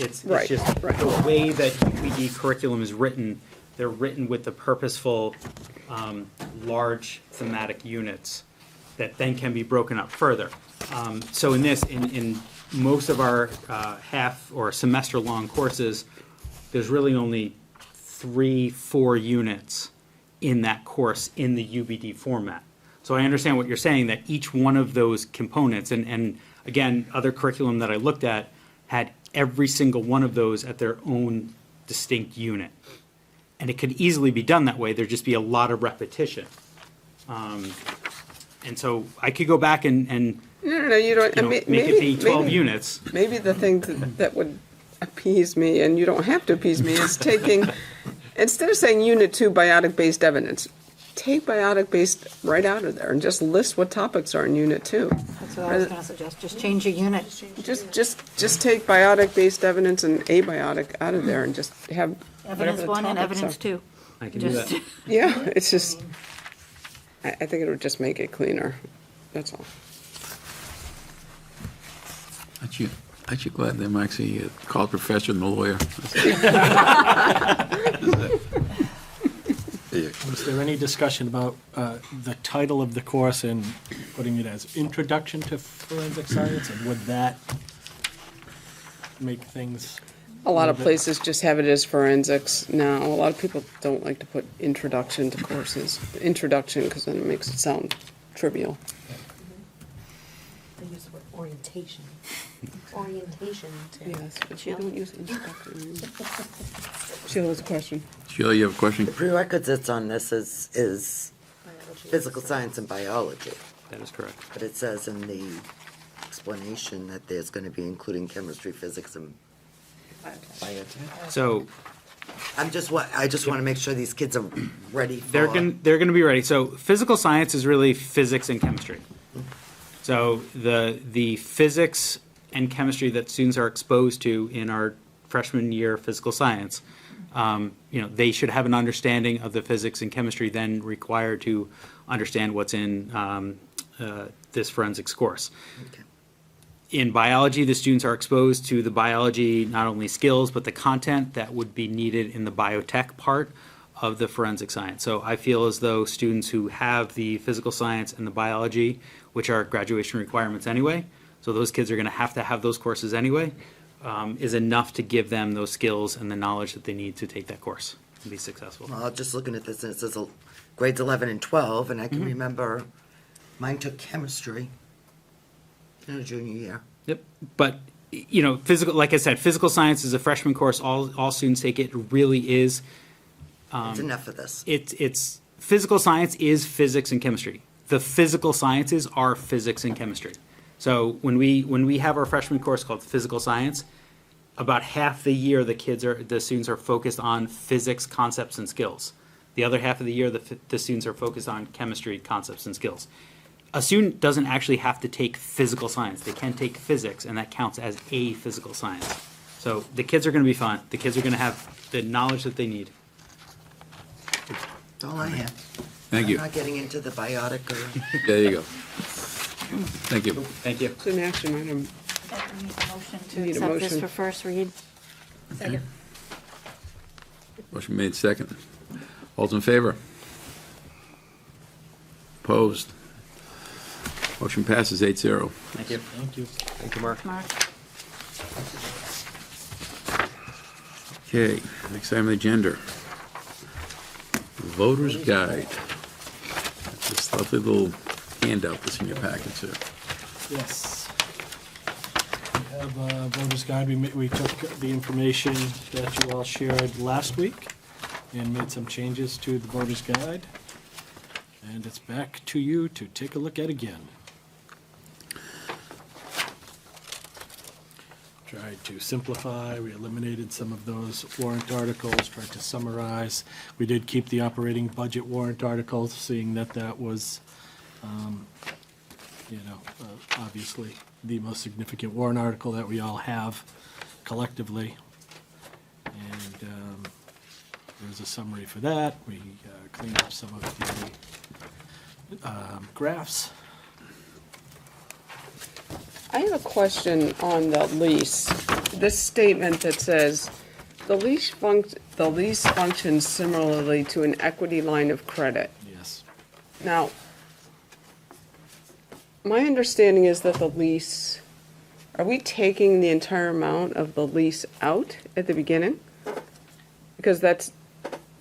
It's Right, just right. the way that UPD curriculum is written. They're written with the purposeful, large thematic units that then can be broken up further. So in most of our half or semester-long courses, there's really only 3-4 units in that course in the UBD format. So I understand what you're saying, that each one of those components, and again, other curriculum that I looked at had every single one of those at their own distinct unit. And it could easily be done that way, there'd just be a lot of repetition. And so I could go back and No, you don't. make it be 12 units. Maybe the thing that would appease me, and you don't have to appease me, is taking, instead of saying Unit 2 biotic-based evidence, take biotic-based right out of there and just list what topics are in Unit 2. That's what I was gonna suggest, just change your unit. Just take biotic-based evidence and abiotic out of there and just have whatever Evidence the 1 and topics evidence are. 2. I can do Just- that. Yeah, it's just, I think it would just make it cleaner, that's all. Aren't you glad them actually called professor and the lawyer? Was there any discussion about the title of the course and putting it as Introduction to Forensic Science? And would that make things? A lot of places just have it as forensics now. A lot of people don't like to put introduction to courses. Introduction, because then it makes it sound trivial. They use the word orientation. Orientation. Yes, but you don't use introduction. Sheila has a question. Sheila, you have a question? Prerequisites on this is physical science and biology, That is correct. but it says in the explanation that there's going to be including chemistry, physics, and biotech. So I just want to make sure these kids are ready for. they're gonna be ready. So physical science is really physics and chemistry. So the physics and chemistry that students are exposed to in our freshman year physical science, they should have an understanding of the physics and chemistry then required to understand what's in this forensics course. Okay. In biology, the students are exposed to the biology, not only skills, but the content that would be needed in the biotech part of the forensic science. So I feel as though students who have the physical science and the biology, which are graduation requirements anyway, so those kids are going to have those courses anyway, is enough to give them those skills and the knowledge that they need to take that course and be successful. Well, I'm just looking at this, and it says grades 11 and 12, and I can remember mine took chemistry in a junior year. Yep, but, physical, like I said, physical science is a freshman course, all students take it, really is. It's enough of this. It's physical science is physics and chemistry. The physical sciences are physics and chemistry. So when we have our freshman course called physical science, about half the year the students are focused on physics concepts and skills. The other half of the year the students are focused on chemistry concepts and skills. A student doesn't actually have to take physical science. They can take physics, and that counts as a physical science. So the kids are going to be fine. The kids are going to have the knowledge that they need. That's all I have. Thank you. I'm not getting into the biotic or. There you go. Thank you. Thank you. It's an action item. We need a motion to Need a accept this motion. for first read. Second. Motion made second. All's in favor? Opposed? Motion passes 8-0. Thank you. Thank you. Thank you, Mark. Mark. Okay, next item on the agenda. Voter's Guide. This lovely little handout that's in your packets here. Yes. We have a voter's guide. We took the information that you all shared last week and made some changes to the voter's guide. And it's back to you to take a look at again. Tried to simplify, we eliminated some of those warrant articles, tried to summarize. We did keep the operating budget warrant articles, seeing that that was, obviously the most significant warrant article that we all have collectively. And there's a summary for that. We cleaned up some of the graphs. I have a question on the lease. This statement that says, the lease functions similarly to an equity line of credit. Yes. Now, my understanding is that the lease, are we taking the entire amount of the lease out at the beginning? Because that's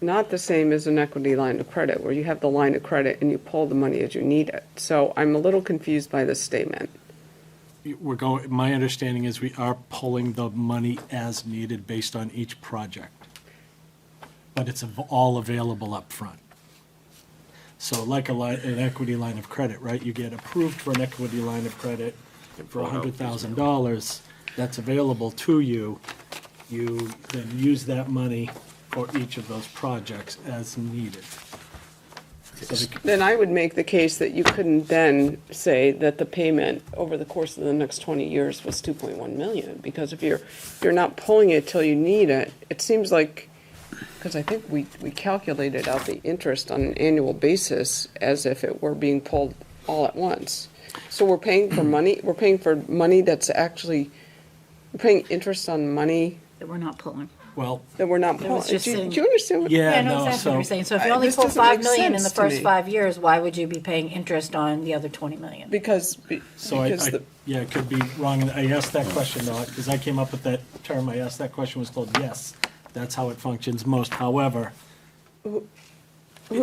not the same as an equity line of credit, where you have the line of credit and you pull the money as you need it. So I'm a little confused by this statement. My understanding is we are pulling the money as needed based on each project. But it's all available up front. So like an equity line of credit, right? You get approved for an equity line of credit for $100,000. That's available to you. You then use that money for each of those projects as needed. Then I would make the case that you couldn't then say that the payment over the course of the next 20 years was 2.1 million, because if you're not pulling it till you need it, it seems like, because I think we calculated out the interest on an annual basis as if it were being pulled all at once. So we're paying for money that's actually, we're paying interest on money That we're not pulling. Well, that we're not That pulling. was just Do sitting- you understand what? yeah, I know no, exactly what you're so, saying. So if you only this pull doesn't 5 make million in sense the to first me. 5 years, why would you be paying interest on the other 20 million? Because so I, the, yeah, it could be wrong. And I asked that question though, because I came up with that term. I asked that question, was told, yes, that's how it functions most. However, who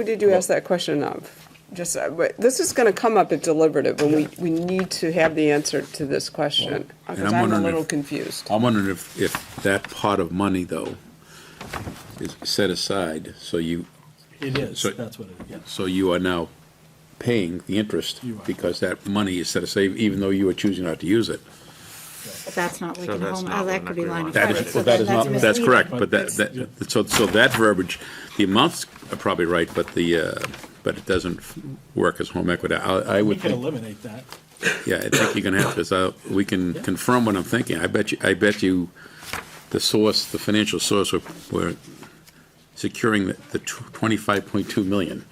did you ask that question of? Just, but this is gonna come up at deliberative, and we need to have the answer to this question, And because I'm I'm a wondering little if- confused. I'm wondering if that pot of money, though, is set aside, so you, it is, So- that's what it is, yes. so you are now paying the interest You are. because that money is set aside, even though you are choosing not to use it. But that's not like So an that's home not what an equity line of That credit. is, So well, that then is not, that's misleading. correct, but so that verbiage, the amounts are probably right, but but it doesn't work as home equity. I We would could think, eliminate that. yeah, I think you're gonna have to, so we can confirm what I'm thinking. I bet you the source, the financial source, we're securing the 25.2 million.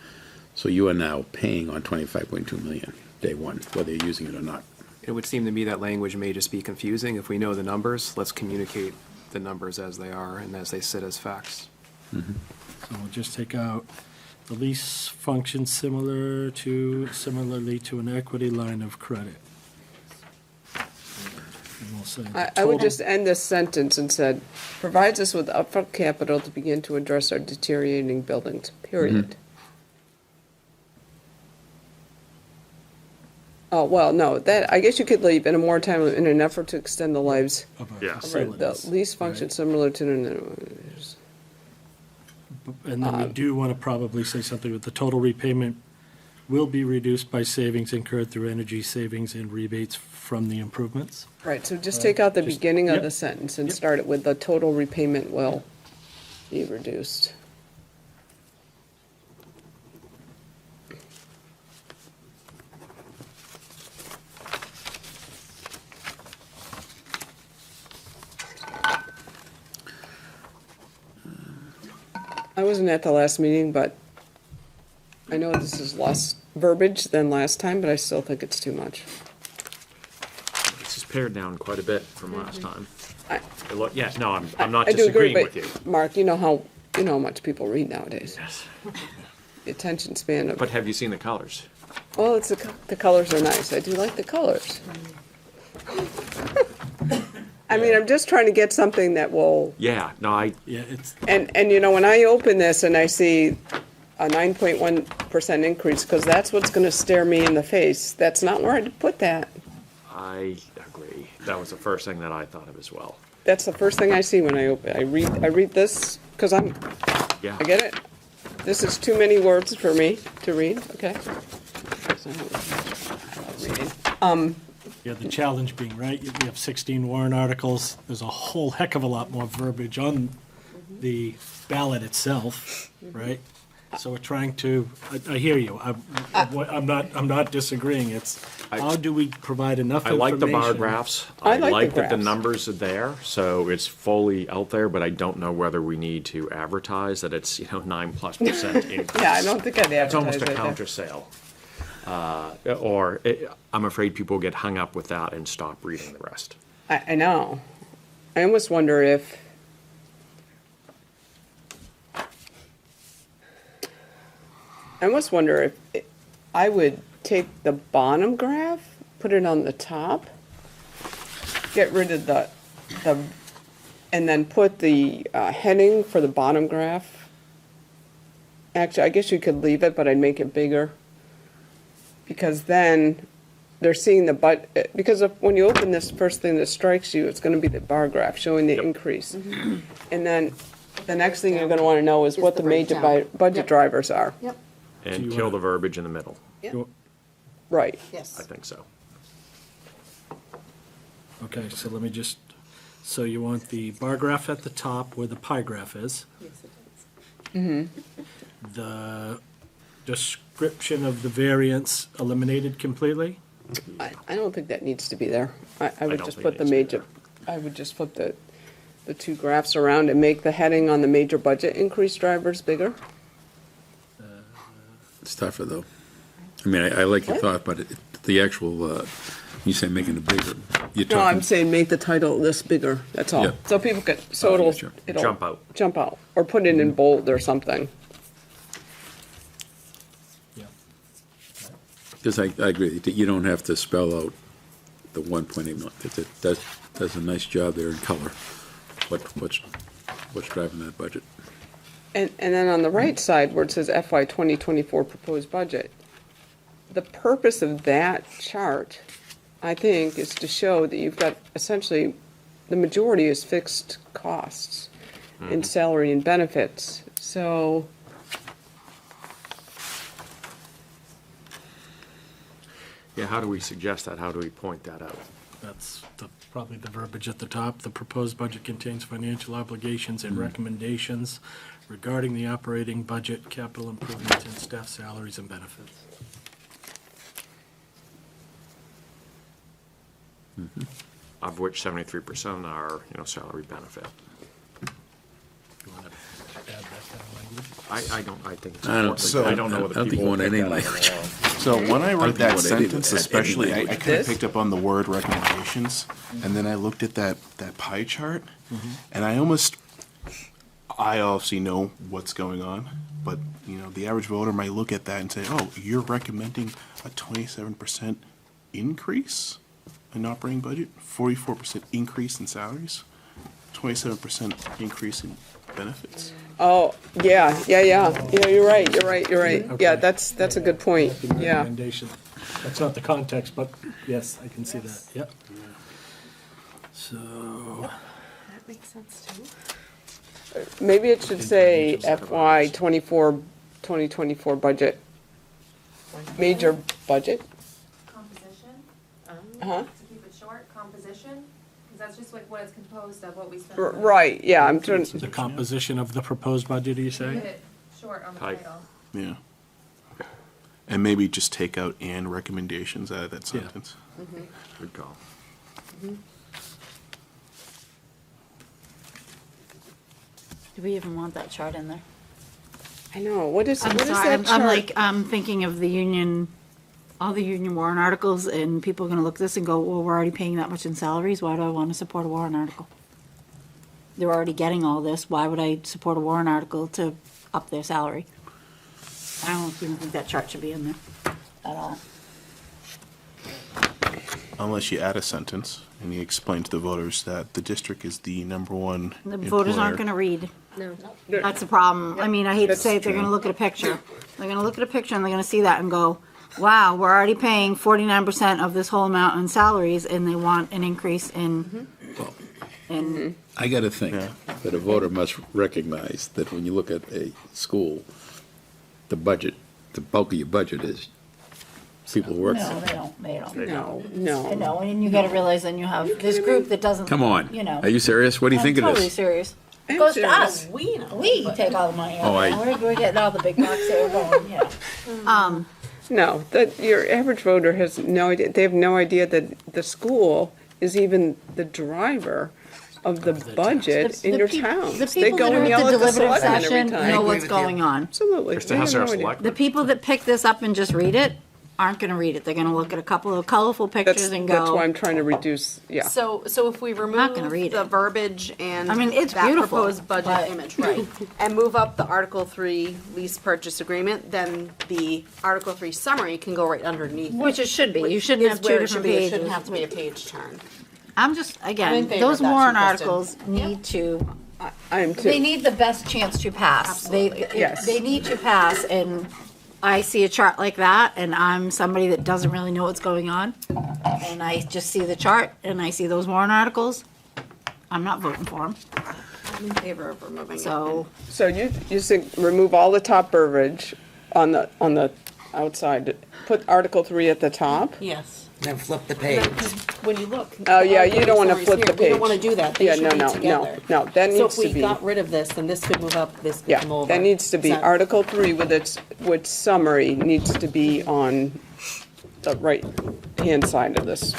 So you are now paying on 25.2 million, day one, whether you're using it or not. It would seem to me that language may just be confusing. If we know the numbers, let's communicate the numbers as they are and as they sit as facts. So we'll just take out, the lease functions similarly to an equity line of credit. And we'll say the I would total- just end this sentence and said, provides us with upfront capital to begin to address our deteriorating buildings, period. Oh, well, no, that, I guess you could leave in a more time, in an effort to extend the lives of our Yeah. of facilities, the lease function right? similar to, And then we do want to probably say something with the total repayment will be reduced by savings incurred through energy savings and rebates from the improvements. right, so just take out the Just- beginning of yep. the sentence and Yep. start it with the total repayment will be reduced. I wasn't at the last meeting, but I know this is less verbiage than last time, but I still think it's too much. This is pared down quite a bit from last time. I- Yeah, no, I'm not I do agree, disagreeing with you. but Mark, you know how much people read nowadays. Yes. The attention span of, But have you seen the colors? well, it's the colors are nice. I do like the colors. I mean, I'm just trying to get something that will, Yeah, no, Yeah, it's, and when I open this and I see a 9.1% increase, because that's what's gonna stare me in the face, that's not where I'd put that. I agree. That was the first thing that I thought of as well. That's the first thing I see when I open. I read this because I Yeah. get it. This is too many words for me to read. Okay. Reading. Yeah, the challenge being, right, we have 16 warrant articles, there's a whole heck of a lot more verbiage on the ballot itself, right? So we're trying to, I hear you, I'm not disagreeing, it's, how do we provide enough I information? like the bar graphs. I like the like that the graphs. numbers are there, so it's fully out there, but I don't know whether we need to advertise that it's, 9+% increase. Yeah, I don't think I'd It's almost advertise a it. counter sale. I'm afraid people get hung up with that and stop reading the rest. I know. I almost wonder if. I would take the bottom graph, put it on the top, get rid of the, and then put the heading for the bottom graph. Actually, I guess you could leave it, but I'd make it bigger. Because then they're seeing because when you open this, first thing that strikes you, it's going to be the bar graph showing the increase. And then the next thing you're going to want to know is what the major budget drivers are. Yep. And you kill wanna- the verbiage in the middle. Right. Yes. I think so. Okay, so let me just, so you want the bar graph at the top where the pie graph is? The description of the variance eliminated completely? I don't think that needs to be there. I would don't just think put it the needs to be major, I would just flip the two graphs around and make the heading on the major budget increase drivers bigger. It's tougher, though. I mean, I like your thought, but the actual, you say making it bigger, you're No, I'm talking, saying make the title list bigger, that's all. Yeah. So people could, Sure. it'll. Jump out. Jump out, or put it in bold or something. Yeah. because I agree, that you don't have to spell out the 1.8 million. It does a nice job there in color, what's driving that budget. And then on the right side, where it says FY 2024 proposed budget, the purpose of that chart, I think, is to show that you've got essentially, the majority is fixed costs in salary and benefits. So, Yeah, how do we suggest that? How do we point that out? That's probably the verbiage at the top. The proposed budget contains financial obligations and recommendations regarding the operating budget, capital improvements, and staff salaries and benefits. Of which 73% are, salary benefit. You want to add that kind of language? I think it's I don't important. think- I don't know I whether don't think people you will want take any that language. along. So when I read think that what I did sentence was add especially, I language. kind of This? picked up on the word recommendations, and then I looked at that pie chart, and I obviously know what's going on, but, the average voter might look at that and say, oh, you're recommending a 27% increase in operating budget, 44% increase in salaries, 27% increase in benefits. oh, yeah, you're right. Yeah, that's a good point, Good yeah. recommendation. That's not the context, but yes, I can see that, yep. So, That makes sense too. Maybe it should say FY 2024 budget, major budget, Composition, huh? to keep it short, composition, because that's just like what it's composed of, what we spent. Right, yeah, I'm trying, the composition of the proposed budget, are you Keep saying? it short on the Type. title. Yeah. And maybe just take out and recommendations out of that Yeah. sentence. Good call. Do we even want that chart in there? I know, what is I'm that sorry, I'm chart? like, I'm thinking of the union, all the union warrant articles, and people are gonna look at this and go, well, we're already paying that much in salaries, why do I wanna support a warrant article? They're already getting all this, why would I support a warrant article to up their salary? I don't even think that chart should be in there at all. Unless you add a sentence and you explain to the voters that the district is the number one The voters aren't employer. gonna read. No. That's the problem. I mean, I hate to That's say it, they're gonna look at a picture. They're gonna look at a picture and they're gonna see that and go, wow, we're already paying 49% of this whole amount in salaries, and they want an increase in, in, I got to think that a voter must recognize that when you look at a school, the budget, the bulk of your budget is people who work. no, they don't. No. I know, and you gotta realize then you have this group that doesn't. Come on. You know. Are you serious? What do you I'm think it totally is? serious. I'm Goes to serious. us. We know. We take all the money out. Oh, We're getting all the big bucks that are going, yeah. No, that your average voter has no idea, they have no idea that the school is even the driver of the budget in your towns. The They people go that are and at yell the at the deliberative selectmen every session time. know agree what's with you. going on. Absolutely. There's the They have House no of idea. Select. The people that pick this up and just read it aren't gonna read it. They're gonna look at a couple of colorful pictures and That's why go, I'm trying to reduce, yeah. So if we remove not gonna read the it. verbiage and I mean, it's that beautiful, proposed budget but- image, right, and move up the Article 3 lease purchase agreement, then the Article 3 summary can go right underneath. which it should be. You shouldn't Is have two where it should different be. It pages. shouldn't have to be a page turn. I'm just, I'm again, in favor those of that warrant too, Kristen. articles need to, I am they too. need the best chance to pass. Absolutely. Yes. They need to pass, and I see a chart like that, and I'm somebody that doesn't really know what's going on, and I just see the chart, and I see those warrant articles, I'm not voting for them, I'm in favor of removing it. so. So you think remove all the top verbiage on the outside, put Article 3 at the top? Yes. Then flip the page. When you look. Oh, yeah, the you don't wanna summary's flip here. the We don't page. wanna do that. They Yeah, should no, be no, no, together. no, that So needs if to we be, got rid of this, then this could move up, this could yeah, come over. that needs to be, Is that- Article 3 with summary needs to be on the right-hand side of this.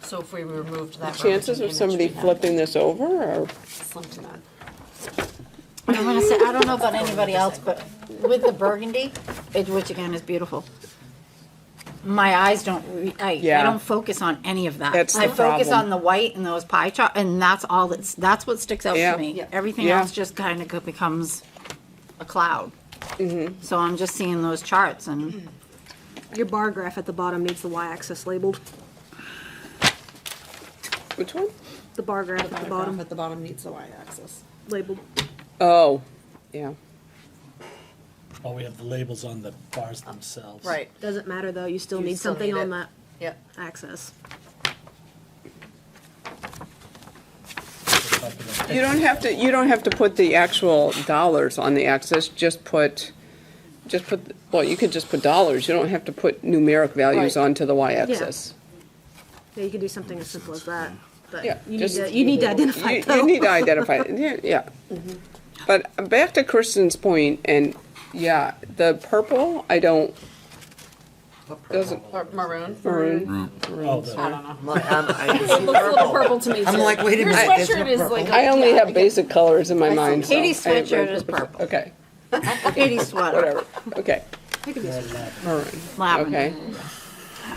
So if we removed that. Chances of somebody flipping this over are, Slim to none. I'm gonna say, I don't know about anybody else, but with the burgundy, which again is beautiful, my eyes don't, I Yeah. don't focus on any of that. That's the I focus problem. on the white and those pie chart, and that's all that's what sticks out Yeah. to me. Yeah. Everything Yeah. else just kind of becomes a cloud. So I'm just seeing those charts, and Your bar graph at the bottom needs the y-axis labeled. which one? The bar graph at the bottom At the bottom needs the y-axis. labeled. Oh, yeah. Oh, we have the labels on the bars themselves. Right. Doesn't matter though, you still You need still something need on it. that Yep. axis. You don't have to put the actual dollars on the axis, just put, well, you could just put dollars, you don't have to put numeric values Right. onto the y-axis. Yeah, you could do something as simple as that, but Yeah, you just- need to identify You it though. need to identify, it. Yeah. But back to Kristen's point, and, yeah, the purple, I don't, doesn't, Or maroon? maroon. Oh, the- I don't know. I It looks a little purple to me too. I'm like, wait a Your minute, there's no sweatshirt is purple. like. I only have basic colors in my mind, so. Katie's I have sweatshirt red is purple. Okay, 80 sweater, whatever, okay, maroon, lavender. okay.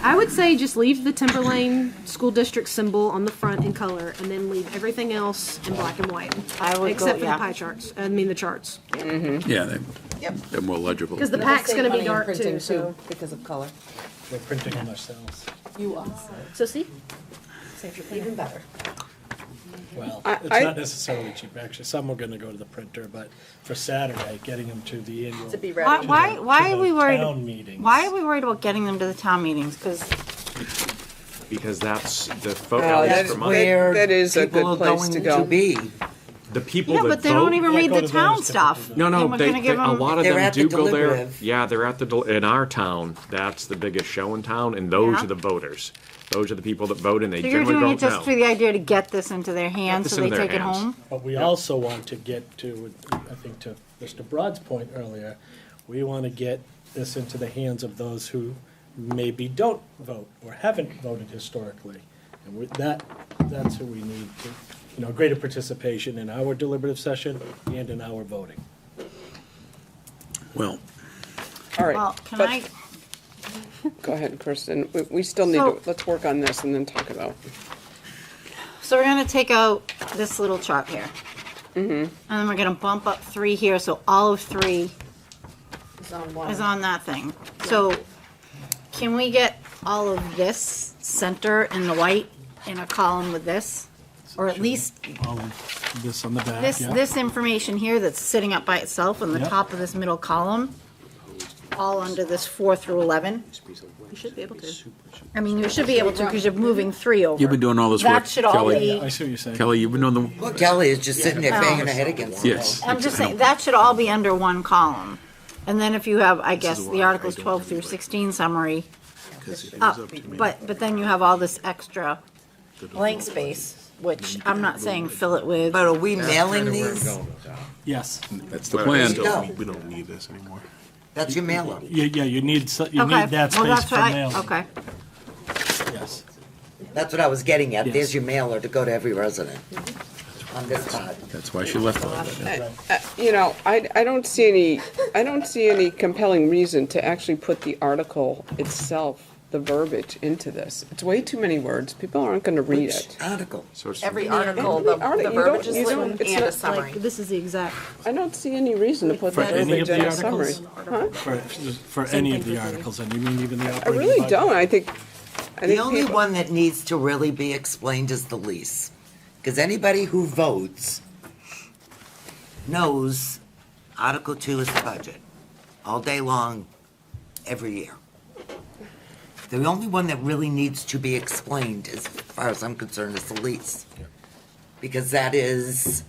I would say just leave the Timberlane school district symbol on the front in color and then leave everything else in black and white. I would Except go, for yeah. the pie charts, the charts. Yeah, Yep. they're more legible. Because the It'll pack's save gonna money be in dark printing, too, so. Because of color. We're printing them ourselves. You are. So see? Even better. Well, I- it's not necessarily cheap, actually. Some are gonna go to the printer, but for Saturday, getting them to the annual. To be Why, ready. why are we worried? Town meetings. Why are we worried about getting them to the town meetings? Because Because that's the Oh, focus That's for money. where that is a people good are place to going go. to be. The people yeah, that but they don't vote- even Yeah, read go the to those town typically. stuff. No, no, And we're they, gonna give a them- lot of They're them at the do go there. deliberative. Yeah, they're at the, in our town, that's the biggest show in town, and those Yeah. are the voters. Those are the people that vote, and they So you're generally doing it vote just no. for the idea to get this into their hands this so they into their take it hands. home? But we also want to get to, I think to Mr. Broad's point earlier, we want to get this into the hands of those who maybe don't vote or haven't voted historically. And with that's who we need to, greater participation in our deliberative session and in our voting. Well, All right. Well, can but- I, Go ahead, Kristen. We still need So- to, let's work on this and then talk about. so we're gonna take out this little chart here. And then we're gonna bump up 3 here, so all of 3 It's on one. is on that thing. So can we get all of this center in the white in a column with this? Or at least All of this on the back, this, yeah. this information here that's sitting up by itself on the Yep. top of this middle column? all under this 4 through 11? You should be able to. I mean, you should be able to, because you're moving 3 over. You've been doing all this work, That should all Kelly. be, I see what you're saying. Kelly, you've been doing the, Well, Kelly is just sitting there banging her head against the wall. yes. I'm just saying, that should all be under one column. And then if you have, I guess, the Articles 12 through 16 summary up, but then you have all this extra blank space, which I'm not saying fill it with. But are we mailing these? Yes. That's the plan. We don't need this anymore. That's your mailer. Yeah, you need, you Okay, need that well, space that's for what I, mailing. okay. Yes. That's what I was getting at. Yes. There's your mailer to go to every resident on this card. That's why she left all that. You know, I don't see any compelling reason to actually put the article itself, the verbiage, into this. It's way too many words. People aren't gonna read it. Article. Every article, Every article, the you verbiage don't- is you don't- written it's and a not summary. Like, this is the exact. I don't see any reason to put For that any of verbiage in the a summary. articles? Huh? For any of the articles, and you mean even the I operating really budget? don't. I think The only one that needs to really be explained is the lease. Because anybody who votes knows Article 2 is the budget, all day long, every year. The only one that really needs to be explained, as far as I'm concerned, is the lease. Because that is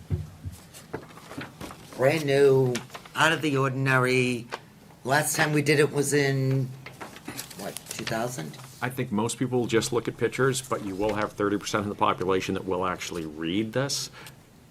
brand new, out of the ordinary. Last time we did it was in, what, 2000? I think most people just look at pictures, but you will have 30% of the population that will actually read this.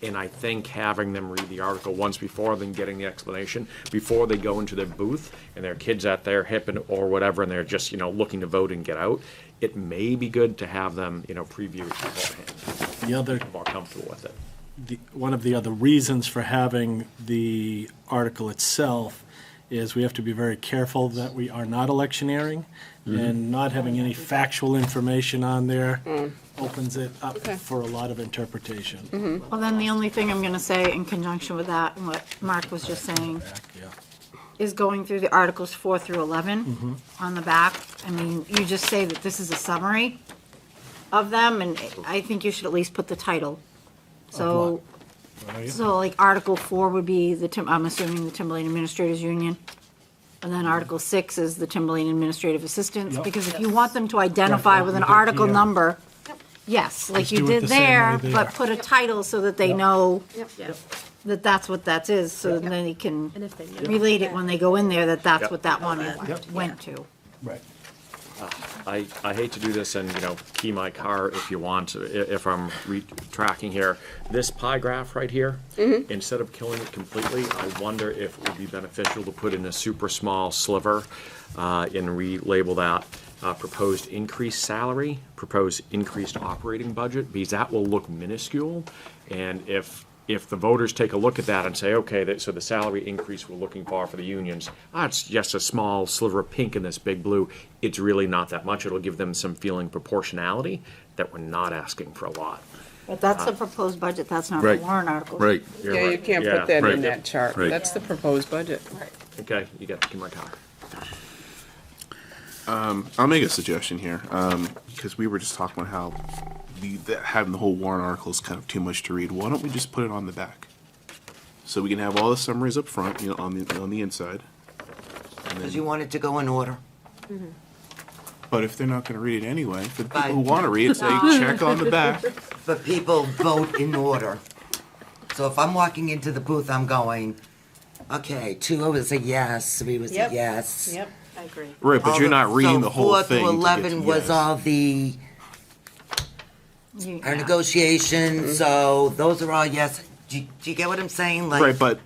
And I think having them read the article once before, then getting the explanation, before they go into their booth and their kid's at their hip and, or whatever, and they're just, looking to vote and get out, it may be good to have them, preview it beforehand. The other, More comfortable with it. one of the other reasons for having the article itself is we have to be very careful that we are not electioneering, and not having any factual information on there opens it up for a lot of interpretation. Well, then the only thing I'm gonna say in conjunction with that, and what Mark was just saying, Yeah. is going through the Articles 4 through 11 on the back. I mean, you just say that this is a summary of them, and I think you should at least put the title. So, like Article 4 would be I'm assuming the Timberlane Administrators Union. And then Article 6 is the Timberlane Administrative Assistants, Yep. because if you want them to identify Right, with an we did article here. number, yes, like Just you do it did the same there, way there. but put a title so that they know Yep. that that's what that is, so then they can And if they know. relate it when they go in there, that that's Yep. what that one Yep. went to. Right. I hate to do this and, key my car if you want, if I'm tracking here. This pie graph right here, instead of killing it completely, I wonder if it would be beneficial to put in a super small sliver and relabel that proposed increased salary, proposed increased operating budget, because that will look minuscule. And if the voters take a look at that and say, okay, so the salary increase we're looking for the unions, it's just a small sliver of pink in this big blue, it's really not that much. It'll give them some feeling proportionality that we're not asking for a lot. But that's the proposed budget, that's not the Right. warrant article. Right. You're Yeah, you right. can't Yeah, put that right. in that chart. Right. That's the proposed budget. Okay, you got to key my car. I'll make a suggestion here, because we were just talking about how having the whole warrant article is kind of too much to read. Why don't we just put it on the back? So we can have all the summaries up front, on the inside. And Because then, you want it to go in order. but if they're not gonna read it anyway, for the Fine. people who wanna read it, say, check on the back. But people vote in order. So if I'm walking into the booth, I'm going, okay, 2 was a yes, 3 was a Yep. yes. Yep, I agree. Right, but you're not reading the whole So 4 thing. through to get 11 to was yes. all the, You- our yeah. negotiations, so those are all yes. Do you get what I'm saying? Like, Right, but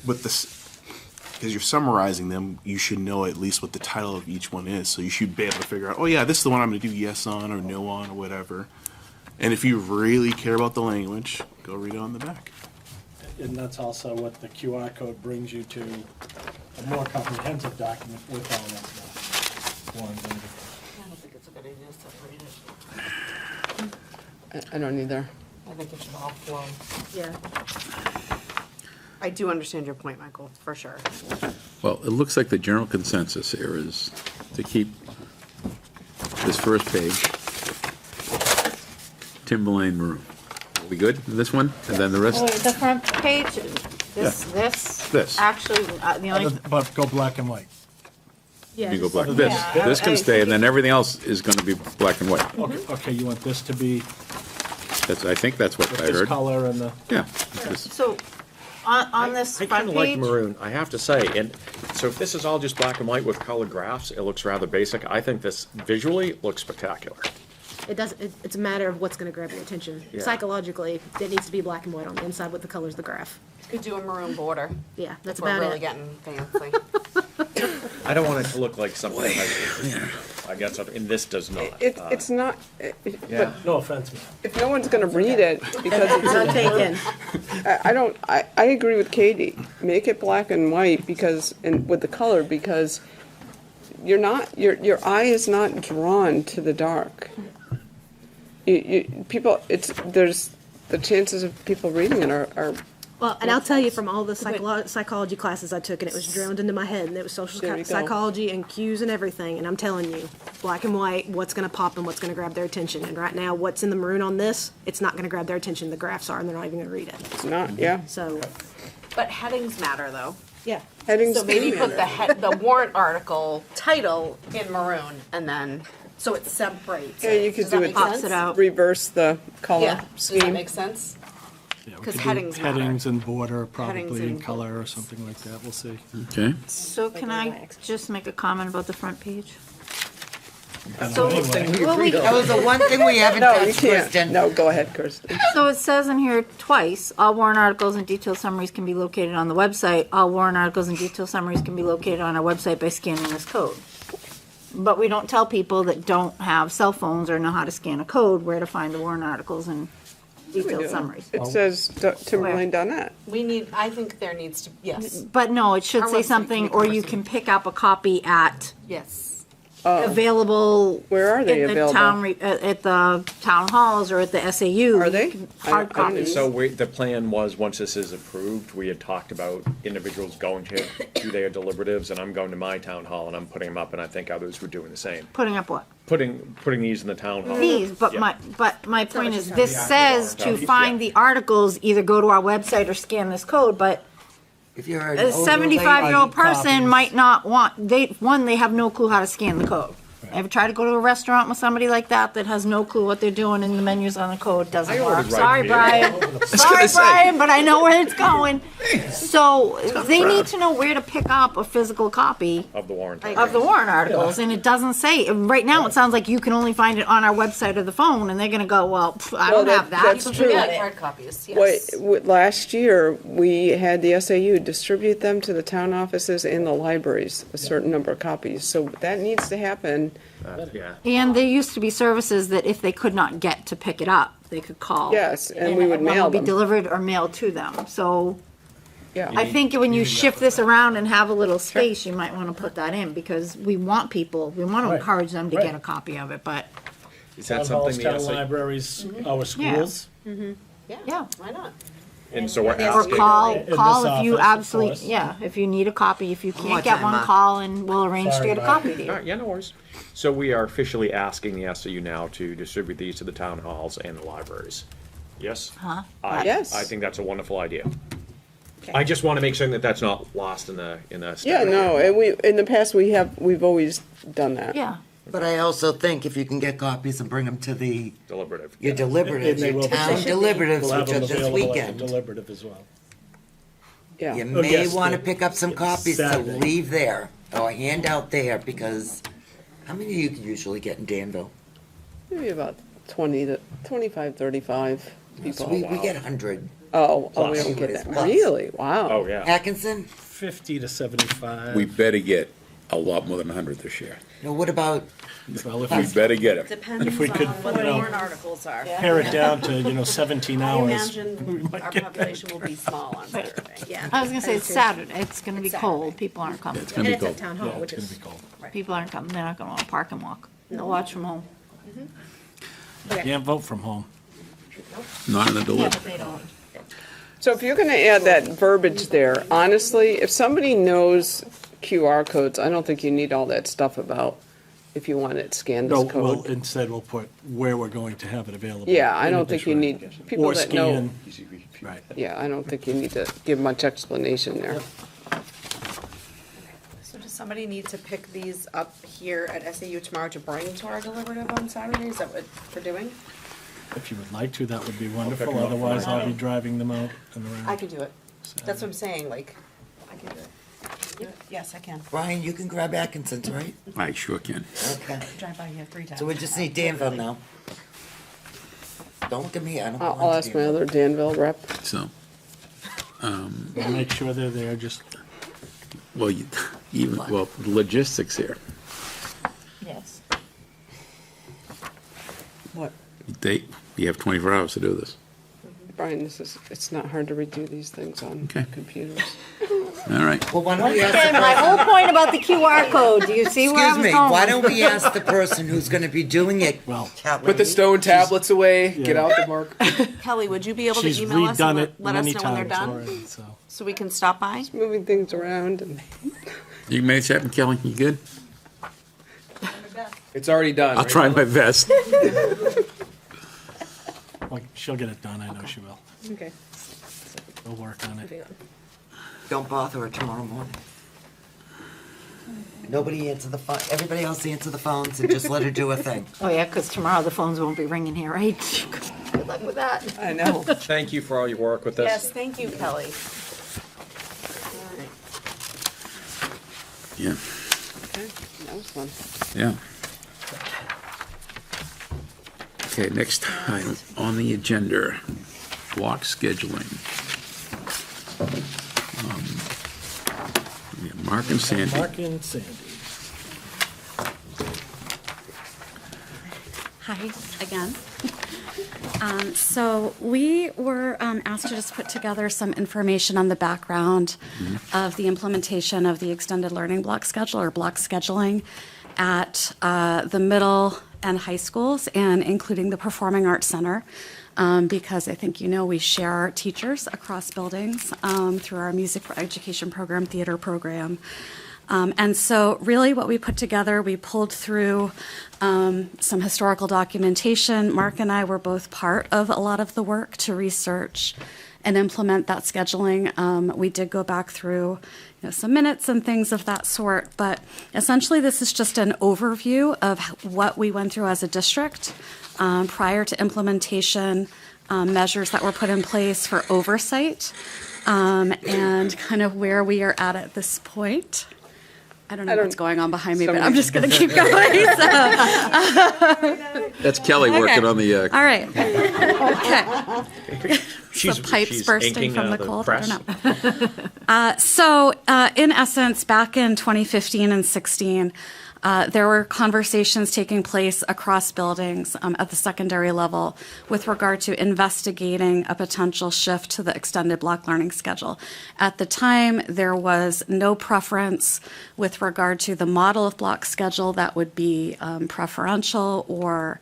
with this, because you're summarizing them, you should know at least what the title of each one is. So you should be able to figure out, oh yeah, this is the one I'm gonna do yes on or no on or whatever. And if you really care about the language, go read it on the back. And that's also what the QR code brings you to, a more comprehensive document with all of the ones. I don't think it's a good idea to separate it. I don't either. I think it should all flow. Yeah. I do understand your point, Michael, for sure. Well, it looks like the general consensus here is to keep this first page, Timberlane maroon. Are we good with this one? And then the rest? Oh, wait, the front page, this, This. actually, the only, But go black and white. Yeah, You go just black. like- This, Yeah. this can stay, and then everything else is gonna be black and white. Okay, you want this to be That's, I think that's what I this heard. color and the, Yeah. This- So, on this I kind front of like page, maroon, I have to say, and so if this is all just black and white with colored graphs, it looks rather basic. I think this visually looks spectacular. It does, it's a matter of what's gonna grab your attention. Yeah. Psychologically, it needs to be black and white on the inside with the colors of the graph. Could do a maroon border. Yeah, that's If we're about really it. getting fancy. I don't want it to look like something I guess, and this does not. It's not, Yeah. no offense, man. if no one's gonna read it, because it's Not taken. I agree with Katie. Make it black and white because, and with the color, because you're not, your eye is not drawn to the dark. People, there's, the chances of people reading it are Well, and I'll tell you from all the psychology classes I took, and it was drilled into my head, and it was social There you go. psychology and cues and everything, and I'm telling you, black and white, what's gonna pop and what's gonna grab their attention, and right now, what's in the maroon on this, it's not gonna grab their attention, the graphs are, and they're not even gonna read it, it's not, yeah. so, But headings matter, though. yeah. Headings So maybe do put matter. the warrant article title in maroon, and then, so it separates. Yeah, you could Does do that it, make Pops sense? it out. reverse the color Yeah, does that scheme. make sense? Yeah, we 'Cause could do headings matter. Headings and border, Headings probably in and color or something like that, we'll see. Okay. so can I just make a comment about the front page? So, Well, we, That was the one thing we haven't No, you touched, can't. Kristen. No, go ahead, Kirsten. so it says in here twice, all warrant articles and detailed summaries can be located on the website. All warrant articles and detailed summaries can be located on our website by scanning this code. But we don't tell people that don't have cell phones or know how to scan a code where to find the warrant articles and detailed summaries. It says Timberlane.net. We need, I think there needs to, yes, But no, it should Our say website something, can be or you can pick up a copy at yes. available. Where are they in the available? town at the town halls or at the SAU. Are they? Hard I don't copies. So the plan was, once this is approved, we had talked about individuals going to do their deliberatives, and I'm going to my town hall and I'm putting them up, and I think others were doing the same. Putting up what? Putting these in the town hall. These, but Yeah. my point is, this says to find the articles, either go to our website or scan this code, but If you're an a older 75-year-old lady- person might not want, they have no clue how to scan the code. Ever try to go to a restaurant with somebody like that has no clue what they're doing and the menus on the code doesn't work? Sorry, Brian. Sorry, Brian, but I know where it's going. So they need to know where to pick up a physical copy Of the warrant. of the warrant articles, and it doesn't say, right now, it sounds like you can only find it on our website or the phone, and they're gonna go, well, I Well, don't have that. that's so true. forget Yeah, it. hard copies, Wait, yes. last year, we had the SAU distribute them to the town offices and the libraries, a certain number of copies. So that needs to happen. Yeah. And there used to be services that if they could not get to pick it up, they could call. Yes, and we would one mail be them. delivered or mailed to them, so. Yeah. I think when you shift this around and have a little space, you might want to put that in, because we want to Right. encourage them to Right. get a copy of it, but, Is town that halls, something the town libraries, our schools. yeah. Why not? And so we're Or asking. call In this if you office, of absolutely, course. yeah, if you need a copy, if you more can't get time, one, Mark. call and we'll arrange to Sorry, get a Mark. copy to All you. right, yeah, no worries. So we are officially asking the SAU now to distribute these to the town halls and the libraries. Yes? Huh? Yes. I think that's a wonderful idea. I just want to make sure that that's not lost in the Yeah, no, and in the past, we've always done that. Yeah, But I also think if you can get copies and bring them to the, deliberative. your deliberatives, And they your will be- town deliberatives, We'll have which are them this available at the weekend, deliberative as well. Yeah. you Oh, may yes, want to the- pick up some copies to Saturday. leave there or hand out there, because how many do you usually get in Danville? Maybe about 25, 35 So people. we get 100. Oh, we Plus. don't get that. Plus. Really? Wow. Oh, yeah. Atkinson? 50 to 75. We better get a lot more than 100 this year. No, what about, Well, if We we better get it. Depends If we could, on what the you know, warrant articles are. pare it down to, 17 I hours. imagine our population will be small on Saturday. Yeah. I was gonna say, it's Saturday, it's gonna be cold, people aren't coming, It's gonna And be it's at cold. town hall, Yeah, which it's is, gonna be cold. people aren't coming, they're not gonna wanna park and walk, they'll watch from home. Can't vote from home. Not in the Yeah, delivery. but they don't. So if you're gonna add that verbiage there, honestly, if somebody knows QR codes, I don't think you need all that stuff about if you want it scanned No, this well, code. instead we'll put where we're going to have it available. Yeah, I in don't think you addition. need, people Or that know, scan, right. yeah, I don't think you need to give much explanation there. So just some somebody need to pick these up here at SAU tomorrow to bring to our deliberative on Saturday? Is that what we're doing? If you would like to, that would be wonderful. Otherwise, I'll be driving them out and around. I can do it. That's what I'm saying, like, I can do it. Yes, I can. Brian, you can grab Atkinson's, right? I sure can. Okay. Drive by here 3 times. So we just need Danville now. Don't look at me, I don't belong I'll to ask my Danville. other Danville rep. So, We'll make sure they're there, just well, logistics here. Yes. What? You have 24 hours to do this. Brian, it's not hard to redo these things on Okay. computers. All right. Well, why don't we ask Again, the my whole person, point about the QR code, do you see where I excuse was me, going? why don't we ask the person who's gonna be doing it? Well, Kelly? Put the stone tablets away, get Yeah. out the mark. Kelly, would you be able to she's email us and redone it let us many know when they're times done? already, so. So we can stop by? Moving things around and. You can make this happen, Kelly? You good? It's already done. I'll right? try my best. Well, she'll get it done, I know she will. Okay. We'll work on it. Don't bother her tomorrow morning. Nobody answer the phone, everybody else answer the phones and just let her do her thing. Oh, yeah, because tomorrow the phones won't be ringing here, right? Good luck with that. I know. Thank you for all your work with this. Yes, thank you, Kelly. Yeah, Okay, that was fun. yeah. Okay, next item on the agenda, block scheduling. We have Mark and Sandy. Mark and Sandy. Hi, again. So we were asked to just put together some information on the background of the implementation of the extended learning block schedule or block scheduling at the middle and high schools, and including the Performing Arts Center, because I think you know we share our teachers across buildings through our music education program, theater program. And so really what we put together, we pulled through some historical documentation. Mark and I were both part of a lot of the work to research and implement that scheduling. We did go back through some minutes and things of that sort, but essentially this is just an overview of what we went through as a district prior to implementation, measures that were put in place for oversight, and kind of where we are at this point. I don't know what's going on behind me, but I'm just going to keep going. That's Kelly working on the. All right. Okay. She's, the pipes she's bursting inking, from the the cold. press. I don't know. So, in essence, back in 2015 and 16, there were conversations taking place across buildings at the secondary level with regard to investigating a potential shift to the extended block learning schedule. At the time, there was no preference with regard to the model of block schedule that would be preferential or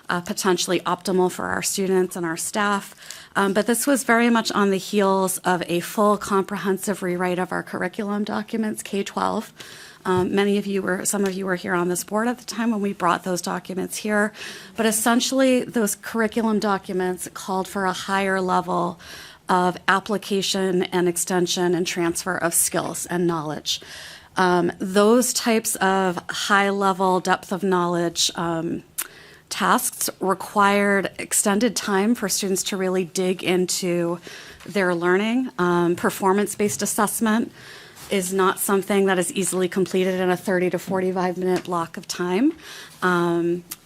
potentially optimal for our students and our staff. But this was very much on the heels of a full comprehensive rewrite of our curriculum documents, K-12. Some of you were here on this board at the time when we brought those documents here. But essentially, those curriculum documents called for a higher level of application and extension and transfer of skills and knowledge. Those types of high-level depth of knowledge tasks required extended time for students to really dig into their learning. Performance-based assessment is not something that is easily completed in a 30 to 45-minute block of time,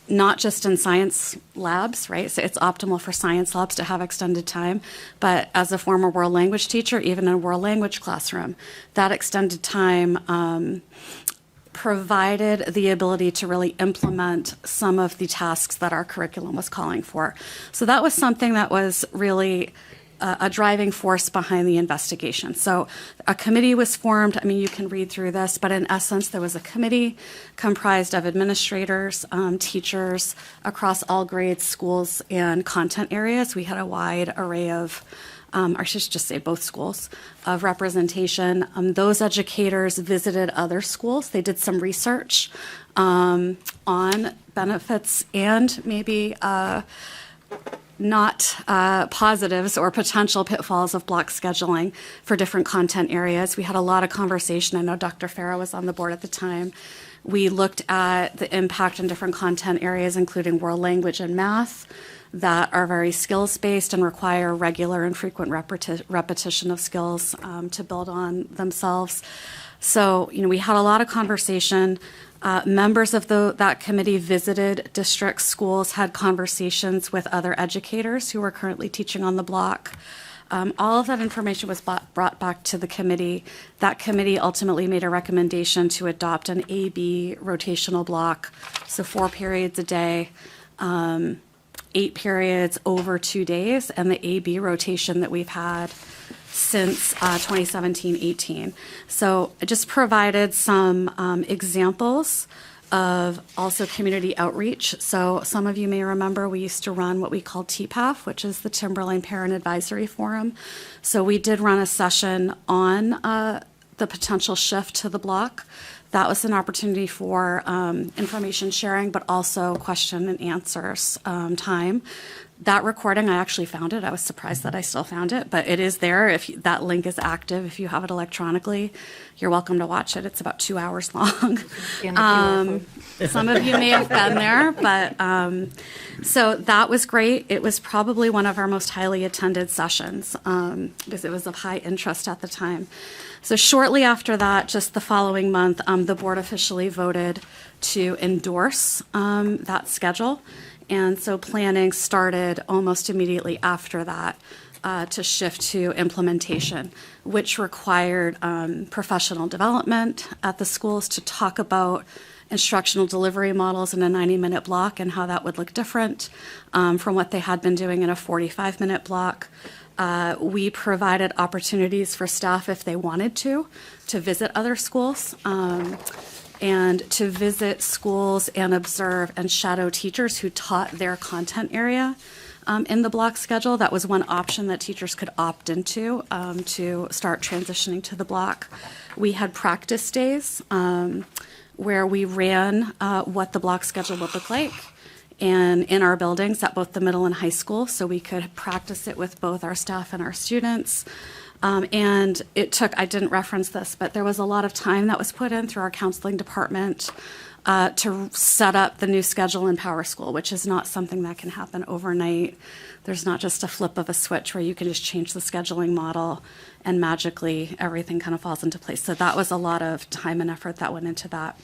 not just in science labs, right? So it's optimal for science labs to have extended time, but as a former world language teacher, even in a world language classroom, that extended time provided the ability to really implement some of the tasks that our curriculum was calling for. So that was something that was really a driving force behind the investigation. So a committee was formed. I mean, you can read through this, but in essence, there was a committee comprised of administrators, teachers across all grades, schools, and content areas. We had a wide array of, or I should just say both schools, of representation. Those educators visited other schools. They did some research on benefits and maybe not positives or potential pitfalls of block scheduling for different content areas. We had a lot of conversation. I know Dr. Farah was on the board at the time. We looked at the impact in different content areas, including world language and math, that are very skills-based and require regular and frequent repetition of skills to build on themselves. So, we had a lot of conversation. Members of that committee visited district schools, had conversations with other educators who were currently teaching on the block. All of that information was brought back to the committee. That committee ultimately made a recommendation to adopt an A-B rotational block, so 4 periods a day, 8 periods over 2 days, and the A-B rotation that we've had since 2017-18. So I just provided some examples of also community outreach. So some of you may remember we used to run what we call TPAF, which is the Timberline Parent Advisory Forum. So we did run a session on the potential shift to the block. That was an opportunity for information sharing, but also question and answers time. That recording, I actually found it. I was surprised that I still found it, but it is there. If that link is active, if you have it electronically, you're welcome to watch it. It's about 2 hours long. Some of you may have been there, but so that was great. It was probably one of our most highly attended sessions because it was of high interest at the time. So shortly after that, just the following month, the board officially voted to endorse that schedule. And so planning started almost immediately after that to shift to implementation, which required professional development at the schools to talk about instructional delivery models in a 90-minute block and how that would look different from what they had been doing in a 45-minute block. We provided opportunities for staff, if they wanted to visit other schools. And to visit schools and observe and shadow teachers who taught their content area in the block schedule. That was one option that teachers could opt into to start transitioning to the block. We had practice days where we ran what the block schedule would look like and in our buildings at both the middle and high school, so we could practice it with both our staff and our students. And it took, I didn't reference this, but there was a lot of time that was put in through our counseling department to set up the new schedule in Power School, which is not something that can happen overnight. There's not just a flip of a switch where you can just change the scheduling model and magically everything kind of falls into place. So that was a lot of time and effort that went into that.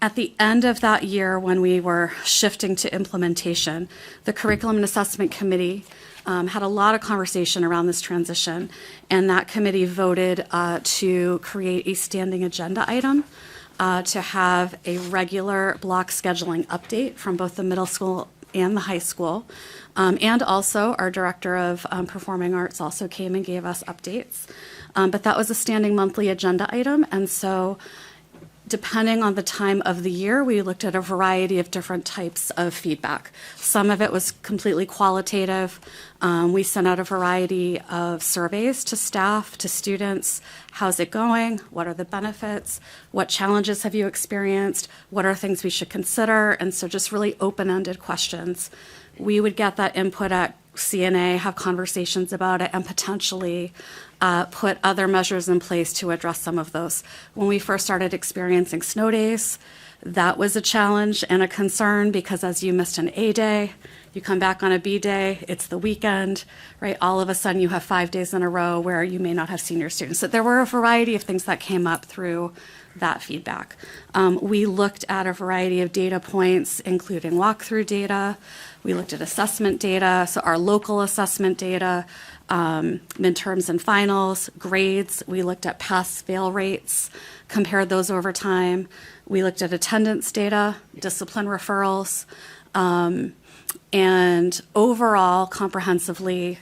At the end of that year, when we were shifting to implementation, the Curriculum and Assessment Committee had a lot of conversation around this transition, and that committee voted to create a standing agenda item to have a regular block scheduling update from both the middle school and the high school. And also, our director of performing arts also came and gave us updates. But that was a standing monthly agenda item, and so depending on the time of the year, we looked at a variety of different types of feedback. Some of it was completely qualitative. We sent out a variety of surveys to staff, to students. How's it going? What are the benefits? What challenges have you experienced? What are things we should consider? And so just really open-ended questions. We would get that input at CNA, have conversations about it, and potentially put other measures in place to address some of those. When we first started experiencing snow days, that was a challenge and a concern because as you missed an A day, you come back on a B day, it's the weekend, right? All of a sudden you have 5 days in a row where you may not have seen your students. So there were a variety of things that came up through that feedback. We looked at a variety of data points, including walkthrough data. We looked at assessment data, so our local assessment data, midterms and finals, grades. We looked at pass-fail rates, compared those over time. We looked at attendance data, discipline referrals, and overall, comprehensively,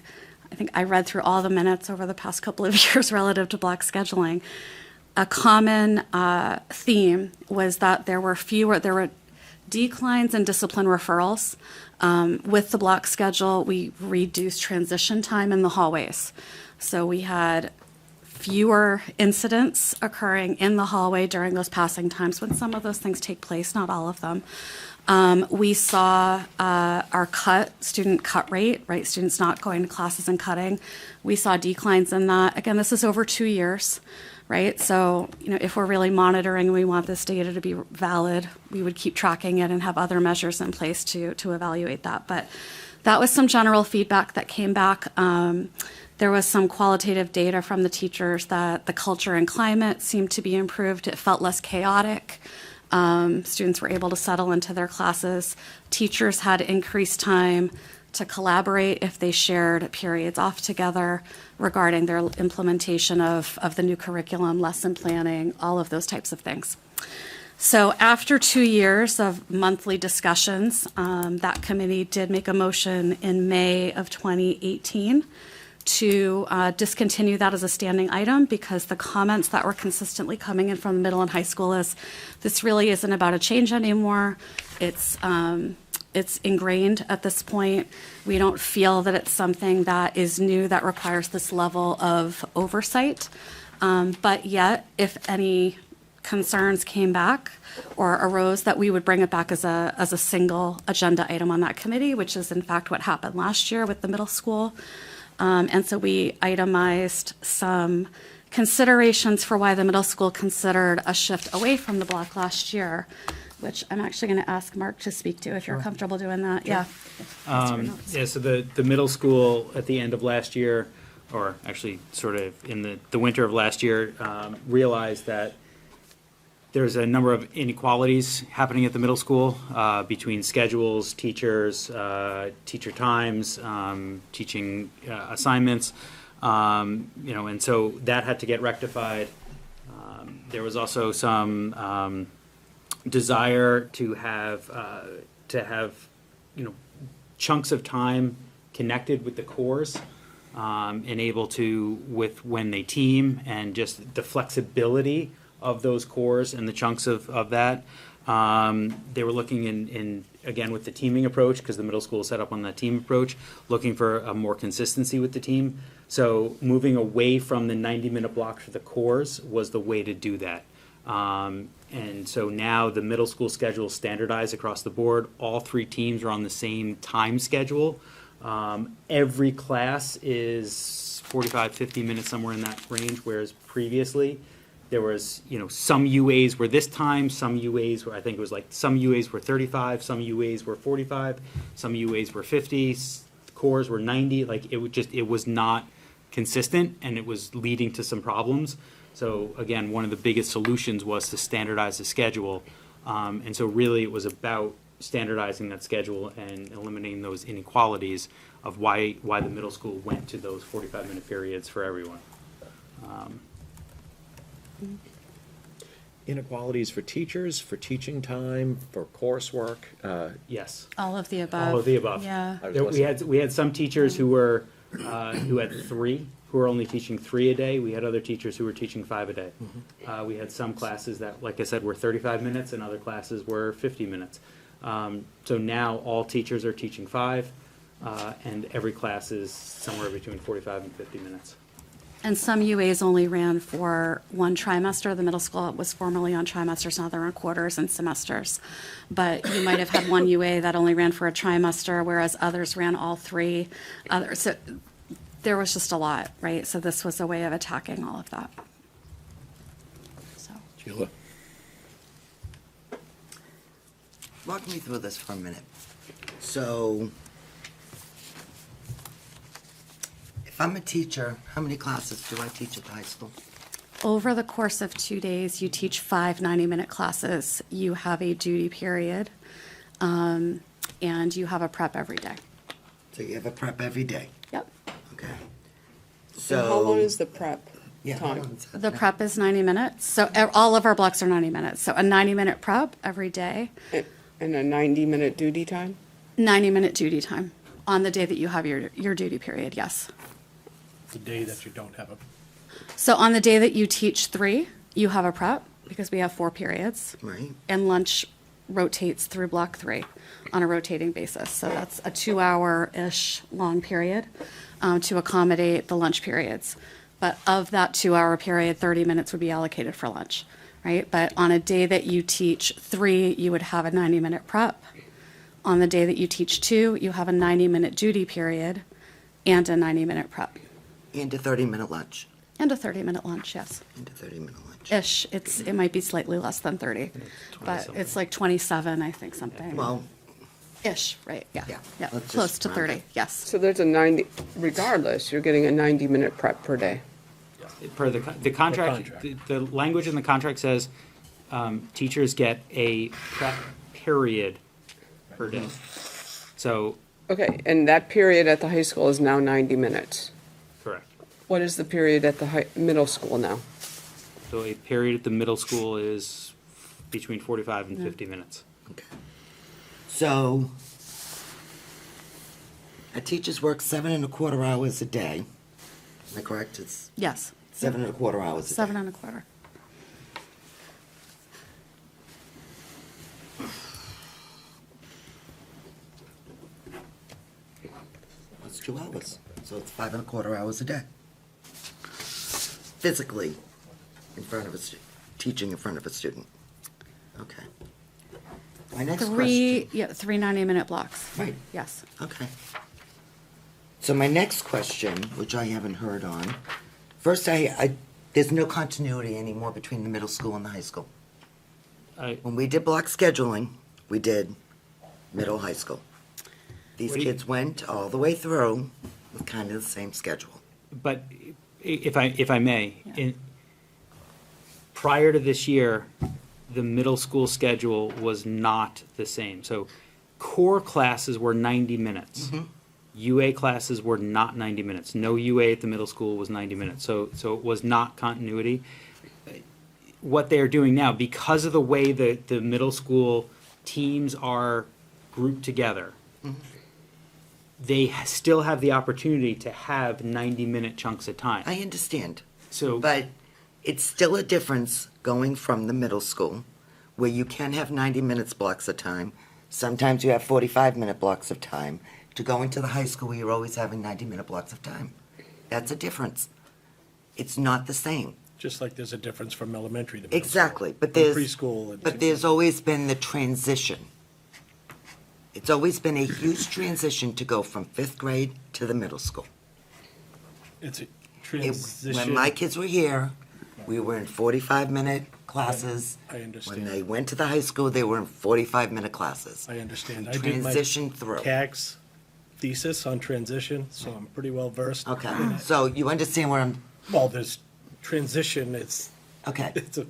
I think I read through all the minutes over the past couple of years relative to block scheduling. A common theme was that there were declines in discipline referrals. With the block schedule, we reduced transition time in the hallways. So we had fewer incidents occurring in the hallway during those passing times when some of those things take place, not all of them. We saw our student cut rate, right? Students not going to classes and cutting. We saw declines in that. Again, this is over 2 years, right? So, if we're really monitoring and we want this data to be valid, we would keep tracking it and have other measures in place to evaluate that. But that was some general feedback that came back. There was some qualitative data from the teachers that the culture and climate seemed to be improved. It felt less chaotic. Students were able to settle into their classes. Teachers had increased time to collaborate if they shared periods off together regarding their implementation of the new curriculum, lesson planning, all of those types of things. So after 2 years of monthly discussions, that committee did make a motion in May of 2018 to discontinue that as a standing item because the comments that were consistently coming in from the middle and high school is this really isn't about a change anymore. It's ingrained at this point. We don't feel that it's something that is new that requires this level of oversight. But yet, if any concerns came back or arose, that we would bring it back as a single agenda item on that committee, which is in fact what happened last year with the middle school. And so we itemized some considerations for why the middle school considered a shift away from the block last year, which I'm actually going to ask Mark to speak to if you're comfortable doing that. Yeah. So the middle school at the end of last year, or actually sort of in the winter of last year, realized that there's a number of inequalities happening at the middle school between schedules, teachers, teacher times, teaching assignments, and so that had to get rectified. There was also some desire to have chunks of time connected with the cores and able to with when they team and just the flexibility of those cores and the chunks of that. They were looking in again with the teaming approach because the middle school is set up on that team approach, looking for a more consistency with the team. So moving away from the 90-minute block for the cores was the way to do that. And so now the middle school schedule is standardized across the board. All 3 teams are on the same time schedule. Every class is 45, 50 minutes, somewhere in that range, whereas previously there was, some UAs were this time, some UAs were, I think it was like some UAs were 35, some UAs were 45, some UAs were 50, cores were 90. Like it was not consistent and it was leading to some problems. So again, one of the biggest solutions was to standardize the schedule. And so really it was about standardizing that schedule and eliminating those inequalities of why the middle school went to those 45-minute periods for everyone. Inequalities for teachers, for teaching time, for coursework? Yes. All of the above. All of the above. Yeah. We had some teachers who had 3, who were only teaching 3 a day. We had other teachers who were teaching 5 a day. We had some classes that, like I said, were 35 minutes and other classes were 50 minutes. So now all teachers are teaching 5 and every class is somewhere between 45 and 50 minutes. And some UAs only ran for 1 trimester. The middle school was formerly on trimesters, now they're on quarters and semesters. But you might have had 1 UA that only ran for a trimester, whereas others ran all 3. So there was just a lot, right? So this was a way of attacking all of that. So. Sheila? Walk me through this for a minute. So, if I'm a teacher, how many classes do I teach at the high school? Over the course of 2 days, you teach 5 90-minute classes. You have a duty period, and you have a prep every day. So you have a prep every day? Yep. Okay. So how long is the prep Yeah, time? The prep is 90 minutes. So all of our blocks are 90 minutes. So a 90-minute prep every day. And a 90-minute duty time? 90-minute duty time on the day that you have your duty period, yes. The day that you don't have a. So on the day that you teach 3, you have a prep because we have 4 periods. Right. And lunch rotates through block 3 on a rotating basis. So that's a 2-hour-ish long period to accommodate the lunch periods. But of that 2-hour period, 30 minutes would be allocated for lunch, right? But on a day that you teach 3, you would have a 90-minute prep on the day that you teach 2, you have a 90-minute duty period and a 90-minute prep. And a 30-minute lunch. And a 30-minute lunch, yes. And a 30-minute lunch. Ish. It might be slightly less than 30, but it's like 27, I think, something. Well, Ish, right, yeah. Yeah, Yeah, let's close just to round 30, up. yes. So there's a 90, regardless, you're getting a 90-minute prep per day. Per the contract, the language in the contract says teachers get a prep period per day. So, Okay, and that period at the high school is now 90 minutes. correct. What is the period at the middle school now? So a period at the middle school is between 45 and 50 minutes. okay. So, a teacher's work 7.25 hours a day. Am I correct? It's Yes, 7.25 hours a day. 7.25. That's 2 hours. So it's 5.25 hours a day. Physically, in front of a teaching in front of a student. Okay. My next question. 3 90-minute blocks. Right. Yes. Okay. So my next question, which I haven't heard on, first there's no continuity anymore between the middle school and the high school. When we did block scheduling, we did middle high school. These kids went all the way through with kind of the same schedule. But if I may, prior to this year, the middle school schedule was not the same. So core classes were 90 minutes. UA classes were not 90 minutes. No UA at the middle school was 90 minutes. So it was not continuity. What they are doing now, because of the way the middle school teams are grouped together, they still have the opportunity to have 90-minute chunks of time. I understand. So, But it's still a difference going from the middle school, where you can have 90 minutes blocks of time, sometimes you have 45-minute blocks of time, to going to the high school where you're always having 90-minute blocks of time. That's a difference. It's not the same. Just like there's a difference from elementary to middle school. Exactly, but From there's, preschool and but there's always been the transition. It's always been a huge transition to go from 5th grade to the middle school. It's a When transition. my kids were here, we were in 45-minute classes. I understand. When they went to the high school, they were in 45-minute classes. I understand. We I did my transitioned through. CAGS thesis on transition, so I'm pretty well versed. Okay, so you understand where I'm, Well, there's transition, okay. it's a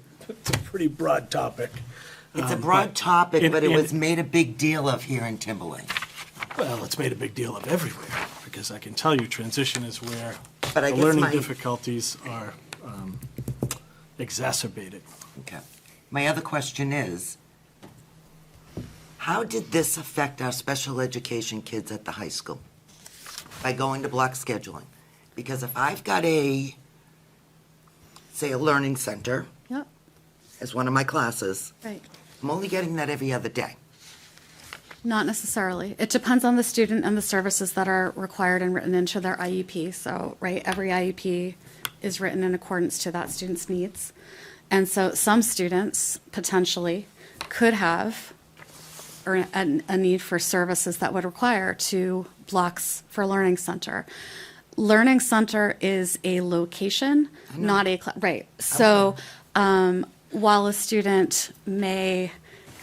pretty broad topic. It's a Um, broad but- topic, and- but it and- was made a big deal of here in Timberlake. Well, it's made a big deal of everywhere, because I can tell you, transition is where But I the guess learning my- difficulties are exacerbated. Okay. My other question is, how did this affect our special education kids at the high school by going to block scheduling? Because if I've got say a learning center Yep, as one of my classes, right. I'm only getting that every other day. Not necessarily. It depends on the student and the services that are required and written into their IEP. So, right, every IEP is written in accordance to that student's needs. And so some students potentially could have a need for services that would require 2 blocks for Learning Center. Learning Center is a location, not a, right. So while a student may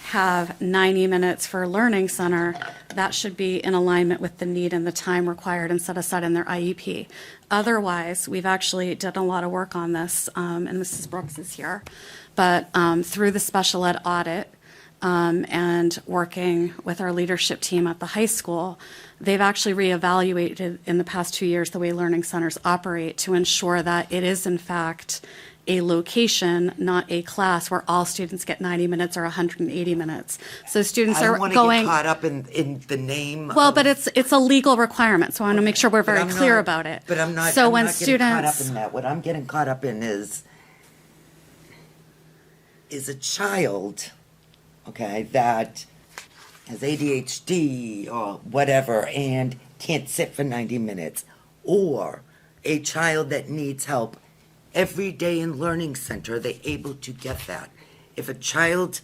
have 90 minutes for Learning Center, that should be in alignment with the need and the time required and set aside in their IEP. Otherwise, we've actually done a lot of work on this, and Mrs. Brooks is here, but through the special ed audit and working with our leadership team at the high school, they've actually reevaluated in the past 2 years the way learning centers operate to ensure that it is in fact a location, not a class where all students get 90 minutes or 180 minutes. So students I are don't want to going. get caught up in the name. Well, of- but it's a legal requirement, so I want to make sure we're very I'm clear not- about it. But I'm not. So I'm when not getting caught up students, in that. What I'm getting caught up in is a child, okay, that has ADHD or whatever and can't sit for 90 minutes, or a child that needs help every day in Learning Center, they're able to get that. If a child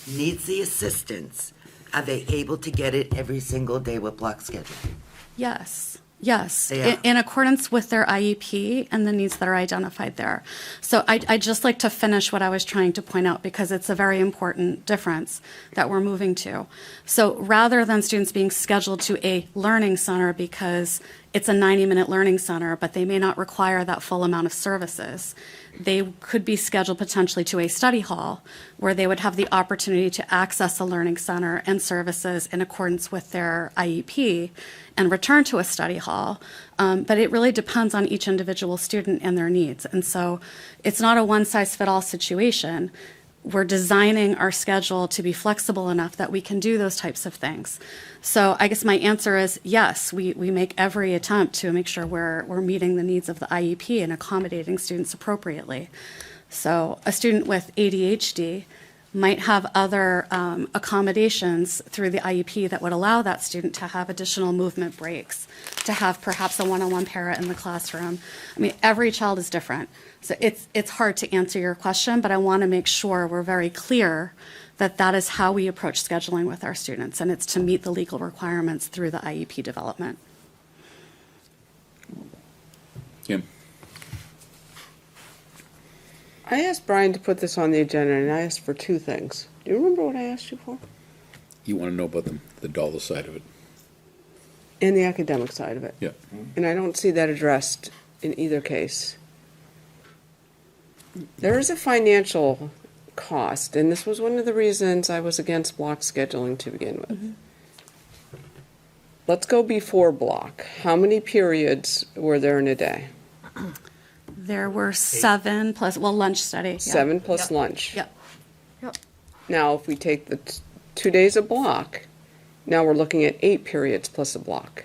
needs the assistance Are they able to get it every single day with block scheduling? Yes, yes, They are. in accordance with their IEP and the needs that are identified there. So I'd just like to finish what I was trying to point out because it's a very important difference that we're moving to. So rather than students being scheduled to a learning center because it's a 90-minute learning center, but they may not require that full amount of services, they could be scheduled potentially to a study hall where they would have the opportunity to access a learning center and services in accordance with their IEP and return to a study hall. But it really depends on each individual student and their needs. And so it's not a one-size-fits-all situation. We're designing our schedule to be flexible enough that we can do those types of things. So I guess my answer is yes, we make every attempt to make sure we're meeting the needs of the IEP and accommodating students appropriately. So a student with ADHD might have other accommodations through the IEP that would allow that student to have additional movement breaks, to have perhaps a one-on-one para in the classroom. I mean, every child is different. So it's hard to answer your question, but I want to make sure we're very clear that that is how we approach scheduling with our students, and it's to meet the legal requirements through the IEP development. Kim? I asked Brian to put this on the agenda, and I asked for two things. Do you remember what I asked you for? You want to know about the dollar side of it? And the academic side of it. Yeah. And I don't see that addressed in either case. There is a financial cost, and this was one of the reasons I was against block scheduling to begin with. Mm-hmm. Let's go before block. How many periods were there in a day? There were 7 plus, well, lunch study. Yeah. 7 plus lunch. Yep. Yep. Now, if we take the 2 days a block, now we're looking at 8 periods plus a block,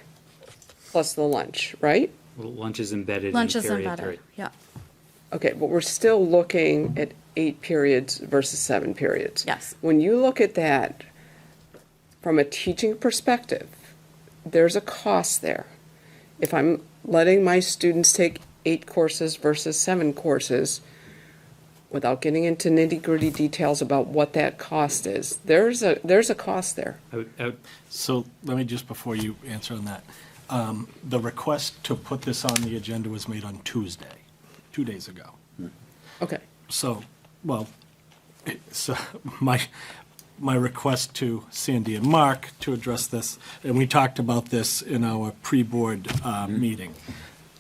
plus the lunch, right? Well, lunch is embedded Lunch in is period embedded, 3. yeah. Okay, but we're still looking at 8 periods versus 7 periods. Yes. When you look at that from a teaching perspective, there's a cost there. If I'm letting my students take 8 courses versus 7 courses, without getting into nitty-gritty details about what that cost is, there's a cost there. So let me just, before you answer on that, the request to put this on the agenda was made on Tuesday, 2 days ago. Okay. So, well, so my request to Sandy and Mark to address this, and we talked about this in our pre-board meeting.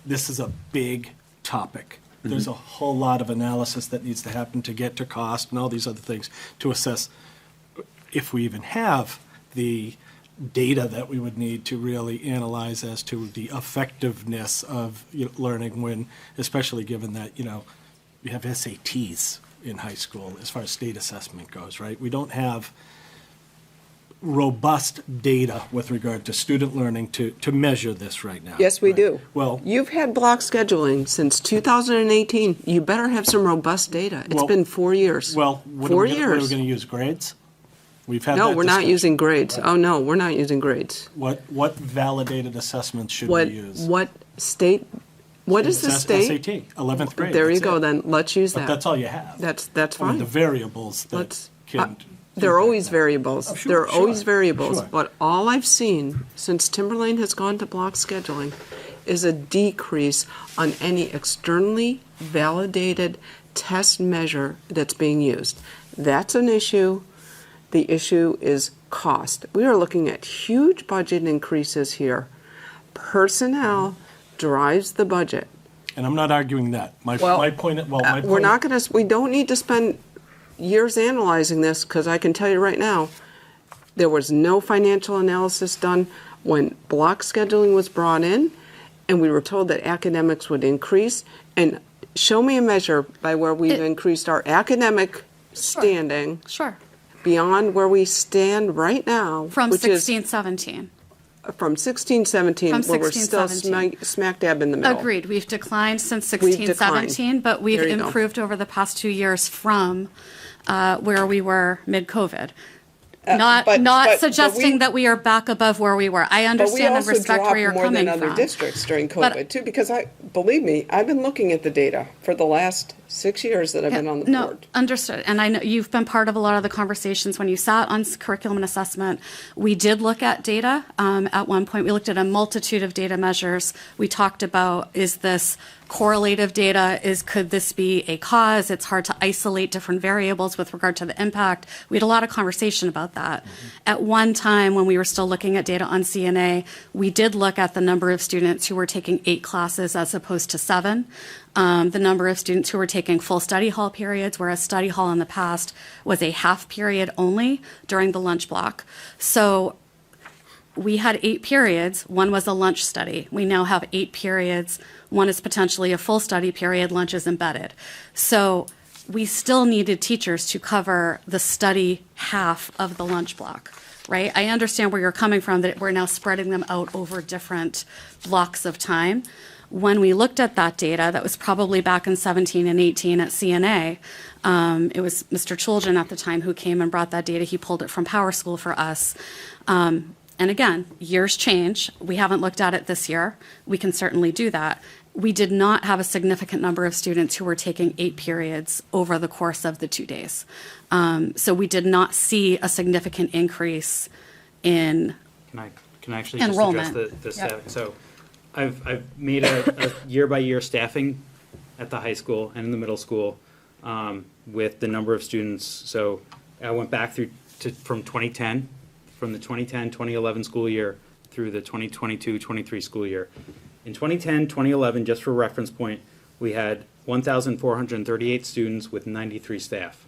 This is a big topic. There's a whole lot of analysis that needs to happen to get to cost and all these other things to assess if we even have the data that we would need to really analyze as to the effectiveness of learning when, especially given that, we have SATs in high school as far as state assessment goes, right? We don't have robust data with regard to student learning to measure this right now. Yes, we do. Well, You've had block scheduling since 2018. You better have some robust data. It's Well- been 4 years. well, what are 4 we gonna- what are we years. going to use, grades? We've had No, that we're not discussion. using grades. Oh, no, we're not using grades. What validated assessments should What, we use? what state, what is the It's state? SAT, 11th grade. There you that's go, it. then, let's use But that. that's all you have. That's I mean, fine. the variables that Let's, can. there are always variables. Oh, sure, There are always sure, variables. sure. But all I've seen since Timberlane has gone to block scheduling is a decrease on any externally validated test measure that's being used. That's an issue. The issue is cost. We are looking at huge budget increases here. Personnel drives the budget. And I'm not arguing that. My point, We're not going to, we don't need to spend years analyzing this, because I can tell you right now, there was no financial analysis done when block scheduling was brought in, and we were told that academics would increase. And show me a measure by where we've increased our academic standing. Sure. Beyond where we stand right now. From which is 16, 17. From 16, 17, From where we're 16, still 17. smack dab in the middle. Agreed. We've declined since We've 16, declined. 17, but we've There you go. improved over the past 2 years from where we were mid-COVID. Not suggesting that we are back above where we were. I understand and respect where you're coming from. But we also dropped more than other districts during But- COVID too, because believe me, I've been looking at the data for the last 6 years that I've been on the No, board. understood. And I know you've been part of a lot of the conversations when you sat on curriculum and assessment. We did look at data. At one point, we looked at a multitude of data measures. We talked about, is this correlative data? Could this be a cause? It's hard to isolate different variables with regard to the impact. We had a lot of conversation about that. At one time, when we were still looking at data on CNA, we did look at the number of students who were taking 8 classes as opposed to 7. The number of students who were taking full study hall periods, whereas study hall in the past was a half period only during the lunch block. So we had 8 periods. One was a lunch study. We now have 8 periods. One is potentially a full study period. Lunch is embedded. So we still needed teachers to cover the study half of the lunch block, right? I understand where you're coming from, that we're now spreading them out over different blocks of time. When we looked at that data, that was probably back in 17 and 18 at CNA. It was Mr. Chuljan at the time who came and brought that data. He pulled it from Power School for us. And again, years change. We haven't looked at it this year. We can certainly do that. We did not have a significant number of students who were taking 8 periods over the course of the 2 days. So we did not see a significant increase in Can I actually just enrollment. address the Yep. staffing? So I've made a year-by-year staffing at the high school and in the middle school with the number of students. So I went back from 2010, from the 2010-2011 school year through the 2022-23 school year. In 2010-2011, just for reference point, we had 1,438 students with 93 staff.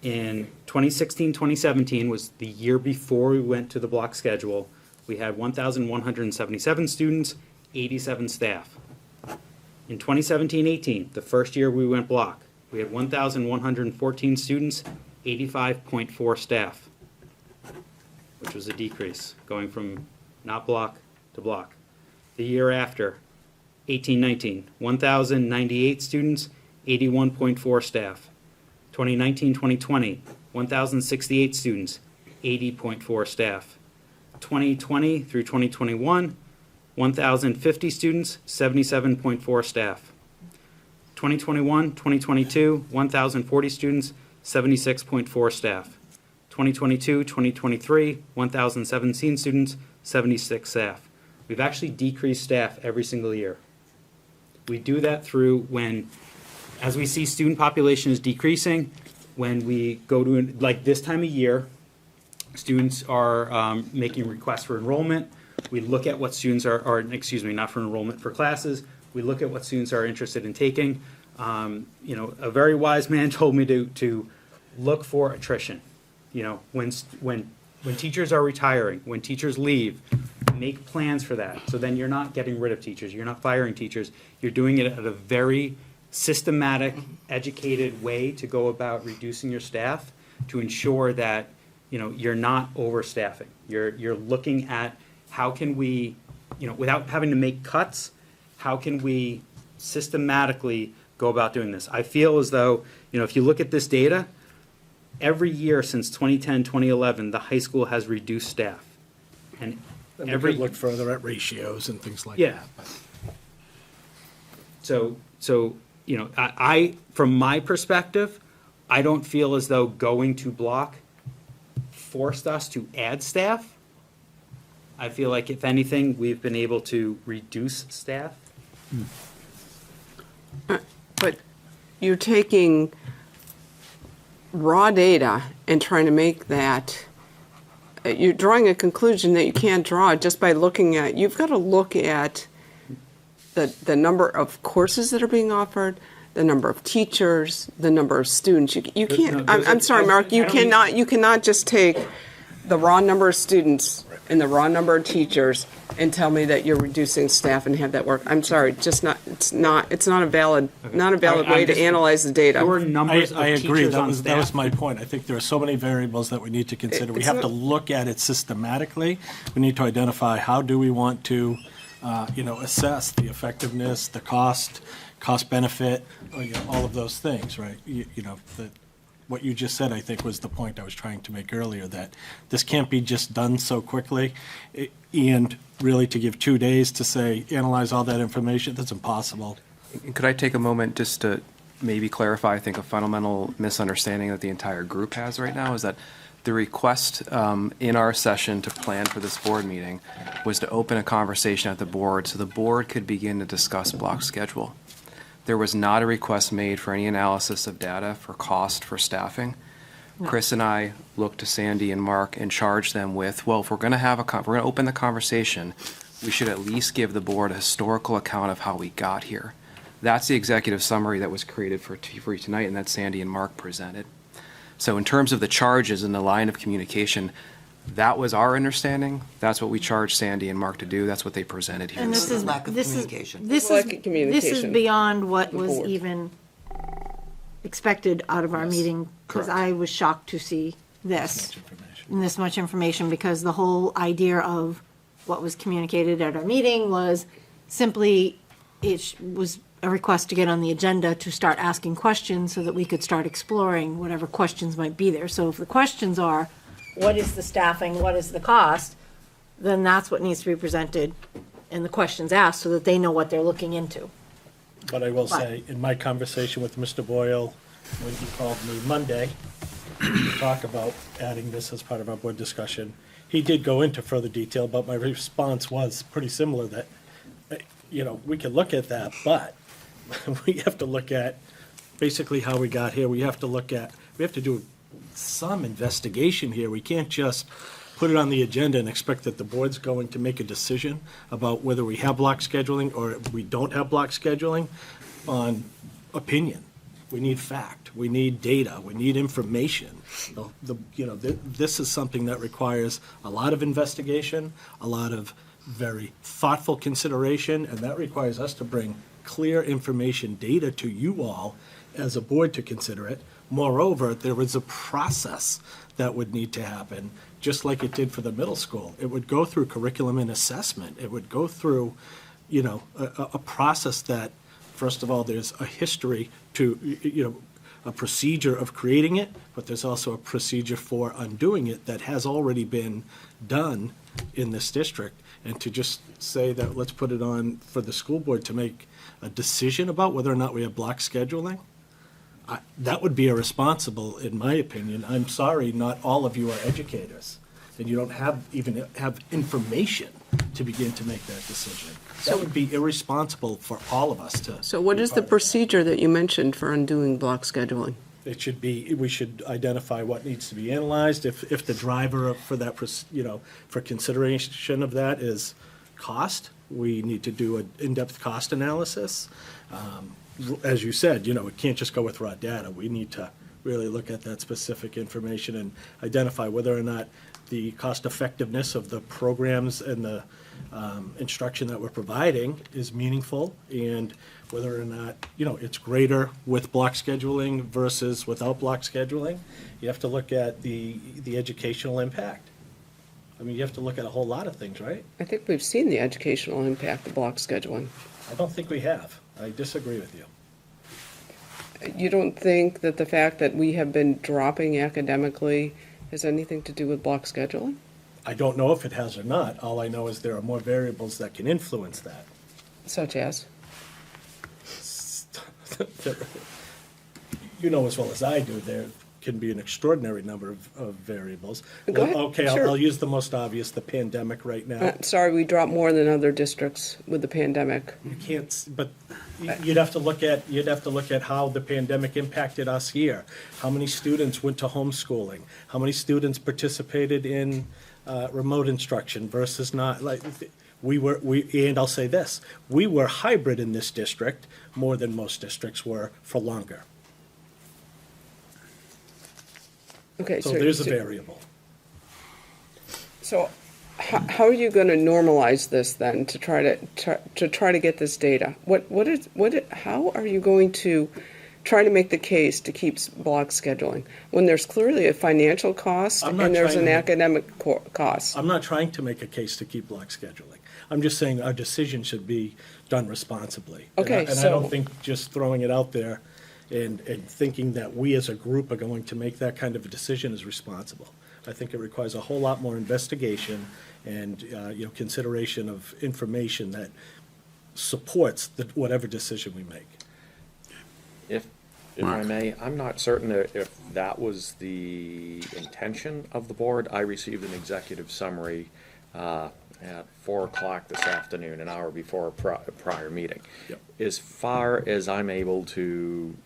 In 2016-2017 was the year before we went to the block schedule. We had 1,177 students, 87 staff. In 2017-18, the first year we went block, we had 1,114 students, 85.4 staff, which was a decrease, going from not block to block. The year after, 18-19, 1,098 students, 81.4 staff. 2019-2020, 1,068 students, 80.4 staff. 2020 through 2021, 1,050 students, 77.4 staff. 2021-2022, 1,040 students, 76.4 staff. 2022-2023, 1,017 students, 76 staff. We've actually decreased staff every single year. We do that through as we see student population is decreasing, when we go to, like this time of year, students are making requests for enrollment. We look at what students not for enrollment, for classes. We look at what students are interested in taking. A very wise man told me to look for attrition. When teachers are retiring, when teachers leave, make plans for that. So then you're not getting rid of teachers. You're not firing teachers. You're doing it at a very systematic, educated way to go about reducing your staff to ensure that you're not overstaffing. You're looking at how can we, without having to make cuts, how can we systematically go about doing this? I feel as though, if you look at this data, every year since 2010, 2011, the high school has reduced staff. And we could look further at ratios and things like Yeah. that. but- So I from my perspective, I don't feel as though going to block forced us to add staff. I feel like if anything, we've been able to reduce staff. But you're taking raw data and trying to make that, you're drawing a conclusion that you can't draw just by looking at, you've got to look at the number of courses that are being offered, the number of teachers, the number of students. You can't, I'm sorry, Mark, you cannot just take the raw number of students and the raw number of teachers and tell me that you're reducing staff and have that work. I'm sorry, it's not a valid way to analyze the data. Your numbers I of agree. teachers on That was staff. my point. I think there are so many variables that we need to consider. We It's have not- to look at it systematically. We need to identify how do we want to, assess the effectiveness, the cost benefit, all of those things, right? what you just said, I think, was the point I was trying to make earlier, that this can't be just done so quickly. And really to give 2 days to say, analyze all that information, that's impossible. Could I take a moment just to maybe clarify, I think, a fundamental misunderstanding that the entire group has right now is that the request in our session to plan for this board meeting was to open a conversation at the board so the board could begin to discuss block schedule. There was not a request made for any analysis of data for cost for staffing. Chris and I looked to Sandy and Mark and charged them with, well, if we're going to have we're going to open the conversation, we should at least give the board a historical account of how we got here. That's the executive summary that was created for you tonight, and that Sandy and Mark presented. So in terms of the charges and the line of communication, that was our understanding. That's what we charged Sandy and Mark to do. That's what they presented here. And this is, Lack of this is, communication. this Lack is, of communication. this is beyond what The was board. even expected out of our meeting, because correct. I was shocked to see this, and this much information, because the whole idea of what was communicated at our meeting was simply, was a request to get on the agenda to start asking questions so that we could start exploring whatever questions might be there. So if the questions are, what is the staffing, what is the cost, then that's what needs to be presented and the questions asked so that they know what they're looking into. But I will say, in my conversation with Mr. Boyle, when he called me Monday to talk about adding this as part of our board discussion, he did go into further detail, but my response was pretty similar, that, we can look at that, but we have to look at basically how we got here. We have to do some investigation here. We can't just put it on the agenda and expect that the board's going to make a decision about whether we have block scheduling or we don't have block scheduling on opinion. We need fact. We need data. We need information. This is something that requires a lot of investigation, a lot of very thoughtful consideration, and that requires us to bring clear information, data to you all as a board to consider it. Moreover, there was a process that would need to happen, just like it did for the middle school. It would go through curriculum and assessment. It would go through, a process that, first of all, there's a history to, a procedure of creating it, but there's also a procedure for undoing it that has already been done in this district. And to just say that let's put it on for the school board to make a decision about whether or not we have block scheduling, that would be irresponsible, in my opinion. I'm sorry, not all of you are educators, and you don't even have information to begin to make that decision. That would be irresponsible for all of us to. So what be is the part of that. procedure that you mentioned for undoing block scheduling? It should be, we should identify what needs to be analyzed. If the driver for that, for consideration of that is cost, we need to do an in-depth cost analysis. As you said, it can't just go with raw data. We need to really look at that specific information and identify whether or not the cost effectiveness of the programs and the instruction that we're providing is meaningful, and whether or not, it's greater with block scheduling versus without block scheduling. You have to look at the educational impact. I mean, you have to look at a whole lot of things, right? I think we've seen the educational impact of block scheduling. I don't think we have. I disagree with you. You don't think that the fact that we have been dropping academically has anything to do with block scheduling? I don't know if it has or not. All I know is there are more variables that can influence that. Such as? You know as well as I do, there can be an extraordinary number of variables. Go ahead. Okay, Sure. I'll use the most obvious, the pandemic right now. Sorry, we dropped more than other districts with the pandemic. You can't, but you'd have to look at how the pandemic impacted us here. How many students went to homeschooling? How many students participated in remote instruction versus not? Like, and I'll say this, we were hybrid in this district more than most districts were for longer. Okay, So there's a variable. So how are you going to normalize this then to try to get this data? How are you going to try to make the case to keep block scheduling when there's clearly a financial cost and there's an academic cost? I'm not trying to make a case to keep block scheduling. I'm just saying our decision should be done responsibly. Okay, and I don't think just throwing it out there, and thinking that we as a group are going to make that kind of a decision is responsible. I think it requires a whole lot more investigation and, consideration of information that supports whatever decision we make. If I may, I'm not certain if that was the intention of the board. I received an executive summary at 4 o'clock this afternoon, an hour before a prior meeting. Yep. As far as I'm able to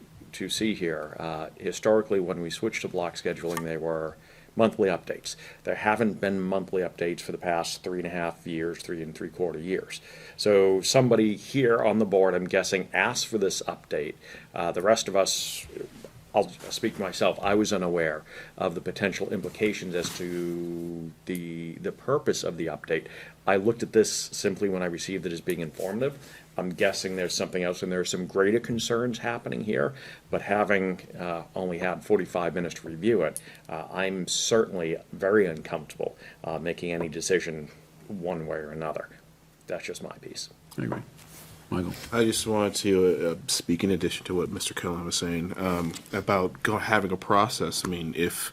see here, historically, when we switched to block scheduling, they were monthly updates. There haven't been monthly updates for the past 3.5 years, 3 3/4 years. So somebody here on the board, I'm guessing, asked for this update. The rest of us, I'll speak for myself, I was unaware of the potential implications as to the purpose of the update. I looked at this simply when I received it as being informative. I'm guessing there's something else, and there are some greater concerns happening here, but having only had 45 minutes to review it, I'm certainly very uncomfortable making any decision one way or another. That's just my piece. I agree. Michael? I just wanted to speak in addition to what Mr. Cullen was saying about having a process. I mean, if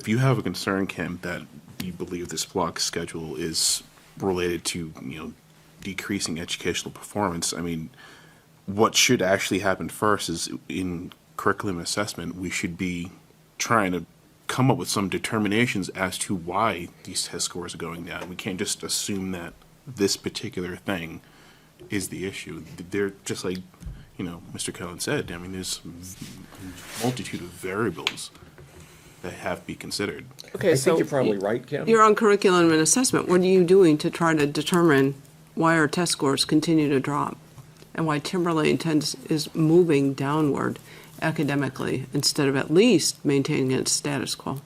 you have a concern, Kim, that you believe this block schedule is related to, decreasing educational performance, I mean, what should actually happen first is in curriculum assessment, we should be trying to come up with some determinations as to why these test scores are going down. We can't just assume that this particular thing is the issue. They're just like, Mr. Cullen said, I mean, there's a multitude of variables that have to be considered. Okay, I think you're probably right, Kim. You're on curriculum and assessment. What are you doing to try to determine why our test scores continue to drop and why Timberlane is moving downward academically instead of at least maintaining its status quo?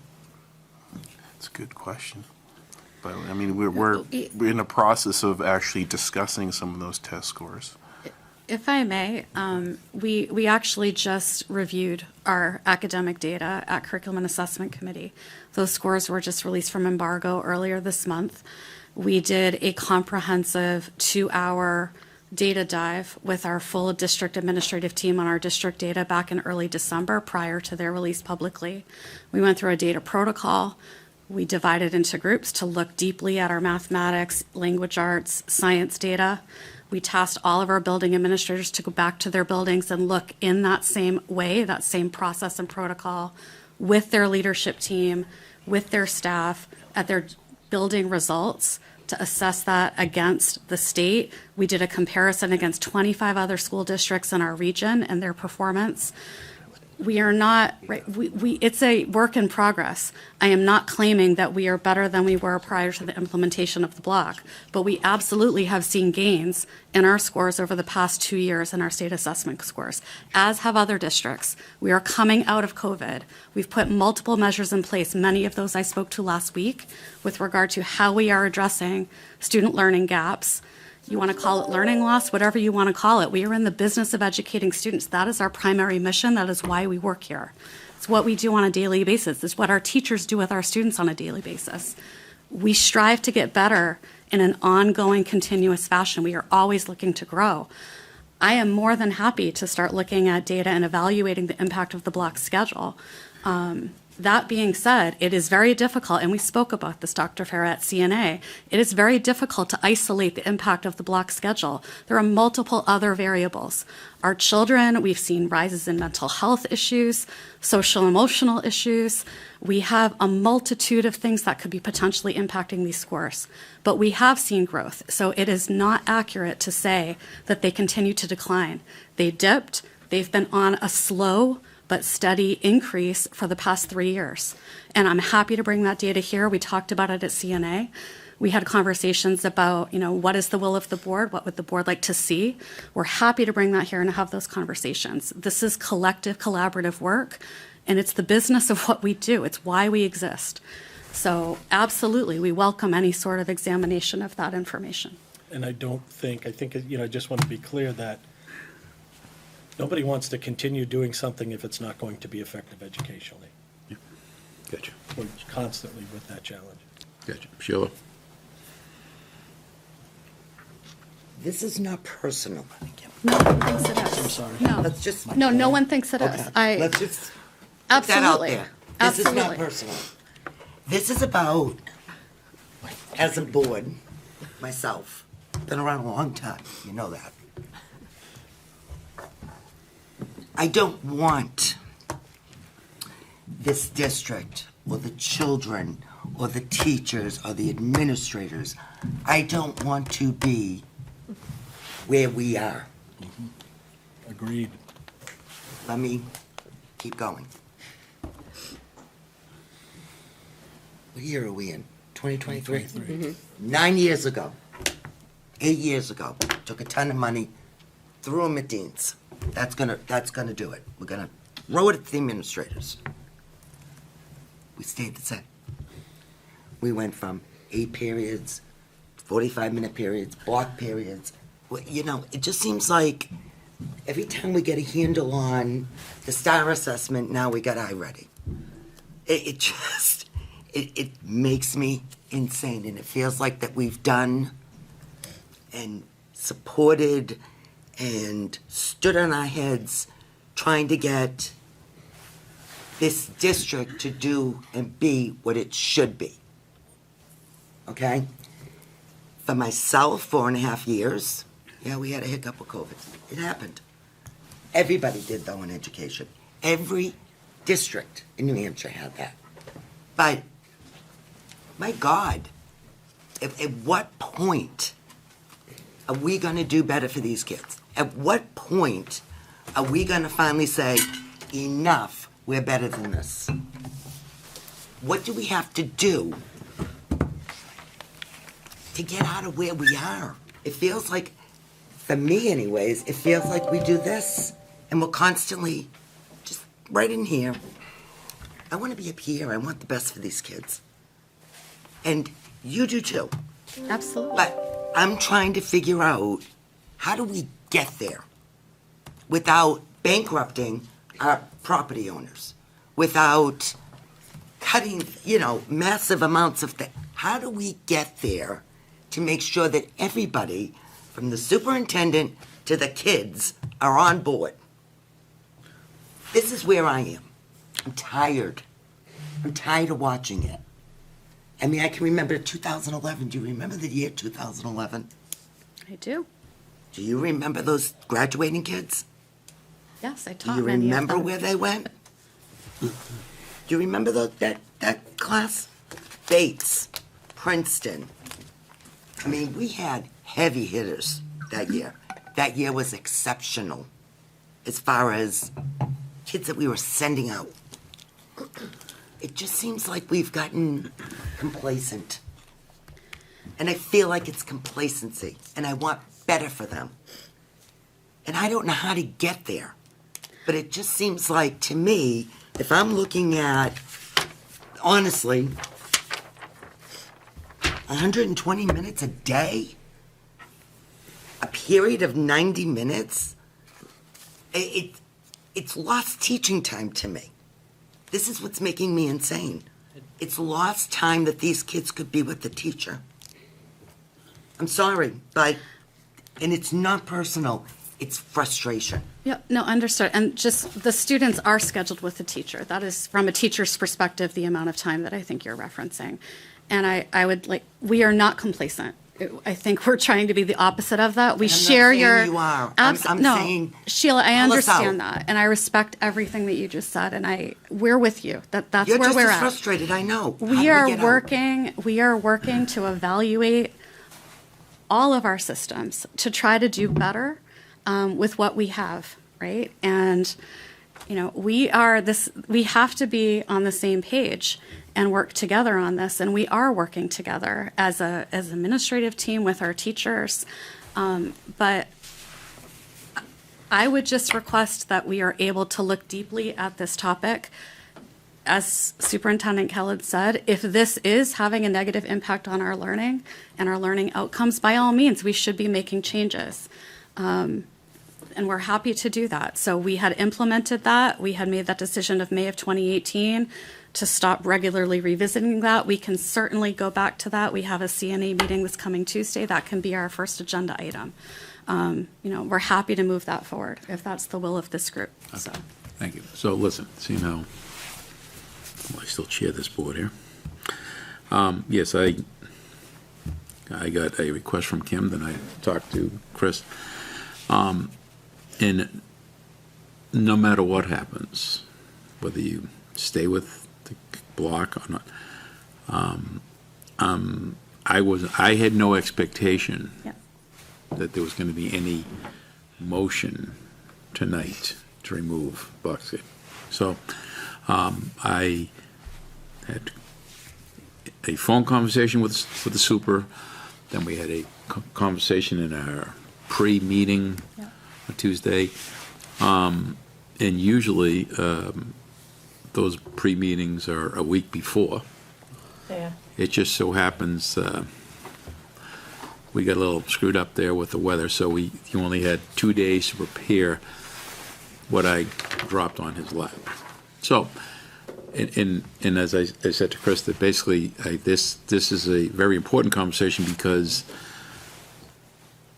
That's a good question. But I mean, we're in the process of actually discussing some of those test scores. If I may, we actually just reviewed our academic data at Curriculum and Assessment Committee. Those scores were just released from embargo earlier this month. We did a comprehensive 2-hour data dive with our full district administrative team on our district data back in early December prior to their release publicly. We went through a data protocol. We divided into groups to look deeply at our mathematics, language arts, science data. We tasked all of our building administrators to go back to their buildings and look in that same way, that same process and protocol, with their leadership team, with their staff, at their building results to assess that against the state. We did a comparison against 25 other school districts in our region and their performance. We are not, right, it's a work in progress. I am not claiming that we are better than we were prior to the implementation of the block, but we absolutely have seen gains in our scores over the past 2 years in our state assessment scores, as have other districts. We are coming out of COVID. We've put multiple measures in place, many of those I spoke to last week, with regard to how we are addressing student learning gaps. You want to call it learning loss, whatever you want to call it. We are in the business of educating students. That is our primary mission. That is why we work here. It's what we do on a daily basis. It's what our teachers do with our students on a daily basis. We strive to get better in an ongoing, continuous fashion. We are always looking to grow. I am more than happy to start looking at data and evaluating the impact of the block schedule. That being said, it is very difficult, and we spoke about this, Dr. Farah, at CNA. It is very difficult to isolate the impact of the block schedule. There are multiple other variables. Our children, we've seen rises in mental health issues, social emotional issues. We have a multitude of things that could be potentially impacting these scores. But we have seen growth, so it is not accurate to say that they continue to decline. They dipped. They've been on a slow but steady increase for the past 3 years. And I'm happy to bring that data here. We talked about it at CNA. We had conversations about, what is the will of the board? What would the board like to see? We're happy to bring that here and have those conversations. This is collective, collaborative work, and it's the business of what we do. It's why we exist. So absolutely, we welcome any sort of examination of that information. And I think, I just want to be clear that nobody wants to continue doing something if it's not going to be effective educationally. Yeah. Gotcha. We're constantly with that challenge. Gotcha. Sheila? this is not personal. No one thinks it is. I'm sorry. No. Let's just. No, no one thinks it is. Okay, let's just put that out Absolutely. there. This is not Absolutely. personal. This is about, as a board, myself, been around a long time, you know that. I don't want this district, or the children, or the teachers, or the administrators, I don't want to be where we are. Agreed. Let me keep going. What year are we in? 2023? 9 years ago, 8 years ago, took a ton of money, threw them at Dean's. That's gonna do it. We're gonna throw it at the administrators. We stayed the same. We went from 8 periods, 45-minute periods, block periods. Well, you know, it just seems like every time we get a handle on the STAR assessment, now we got iReady. It makes me insane, and it feels like that we've done and supported and stood on our heads trying to get this district to do and be what it should be. Okay? For myself, 4.5 years, yeah, we had a hiccup with COVID. It happened. Everybody did, though, in education. Every district in New Hampshire had that. But, my God, at what point are we going to do better for these kids? At what point are we going to finally say, enough, we're better than this? What do we have to do to get out of where we are? It feels like, for me anyways, it feels like we do this and we're constantly just right in here. I want to be up here. I want the best for these kids. And you do too. Absolutely. But I'm trying to figure out, how do we get there without bankrupting our property owners, without cutting, massive amounts of things? How do we get there to make sure that everybody, from the superintendent to the kids, are on board? This is where I am. I'm tired. I'm tired of watching it. I mean, I can remember 2011. Do you remember the year 2011? I do. Do you remember those graduating kids? Yes, I Do taught you many of remember them. where they went? Do you remember that class? Bates, Princeton. I mean, we had heavy hitters that year. That year was exceptional as far as kids that we were sending out. It just seems like we've gotten complacent. And I feel like it's complacency, and I want better for them. And I don't know how to get there. But it just seems like, to me, if I'm looking at, honestly, 120 minutes a day, a period of 90 minutes, it's lost teaching time to me. This is what's making me insane. It's lost time that these kids could be with the teacher. I'm sorry, but, and it's not personal, it's frustration. Yeah, no, understood. And just the students are scheduled with the teacher. That is, from a teacher's perspective, the amount of time that I think you're referencing. And I would we are not complacent. I think we're trying to be the opposite of that. We And I'm not share saying your. you are. I'm I'm saying, Sheila, I pull us understand out. that, and I respect everything that you just said, and we're with you. That's You're where just we're as at. frustrated, I know. How do We are get out? working. We are working to evaluate all of our systems to try to do better with what we have, right? And we have to be on the same page and work together on this, and we are working together as an administrative team with our teachers. But I would just request that we are able to look deeply at this topic. As Superintendent Khaled said, if this is having a negative impact on our learning and our learning outcomes, by all means, we should be making changes. And we're happy to do that. So we had implemented that. We had made that decision of May of 2018. to stop regularly revisiting that. We can certainly go back to that. We have a CNA meeting this coming Tuesday. That can be our first agenda item. We're happy to move that forward if that's the will of this group. So, Thank you. So listen, see now, I still chair this board here. Yes, I got a request from Kim, then I talked to Chris. And no matter what happens, whether you stay with the block or not, I had no expectation that there was going to be any motion tonight to remove Bucksy. So I had a phone conversation with the super, then we had a conversation in our pre-meeting on Tuesday, and usually those pre-meetings are a week before. Yeah. It just so happens we got a little screwed up there with the weather, so you only had 2 days to prepare what I dropped on his lap. So, and as I said to Chris, that basically this is a very important conversation because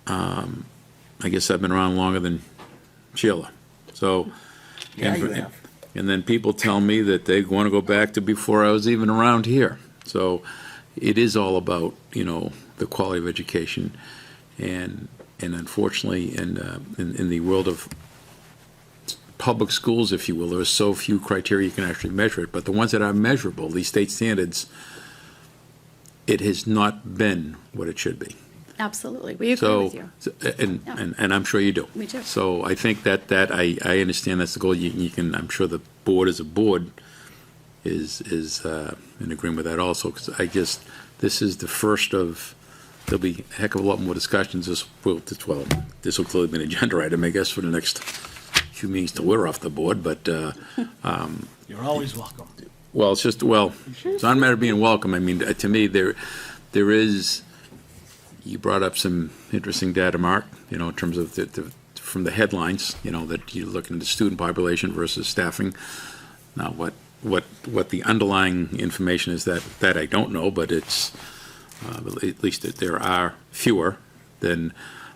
I guess I've been around longer than Sheila. So, Yeah, you have. and then people tell me that they want to go back to before I was even around here. So it is all about, the quality of education. And unfortunately, in the world of public schools, if you will, there are so few criteria you can actually measure it. But the ones that are measurable, these state standards, it has not been what it should be. absolutely. We agree with you. And I'm sure you do. We do. So I think that I understand that's the goal. You can, I'm sure the board as a board is in agreement with that also, because this is the first of, there'll be a heck of a lot more discussions. This will clearly be an agenda item, I guess, for the next few meetings till we're off the board, but, You're always welcome. well, it's just, it's not a matter of being welcome. I mean, to me, there is, you brought up some interesting data, Mark, in terms of from the headlines, that you're looking at the student population versus staffing. Now, what the underlying information is, that I don't know, but it's, at least that there are fewer than.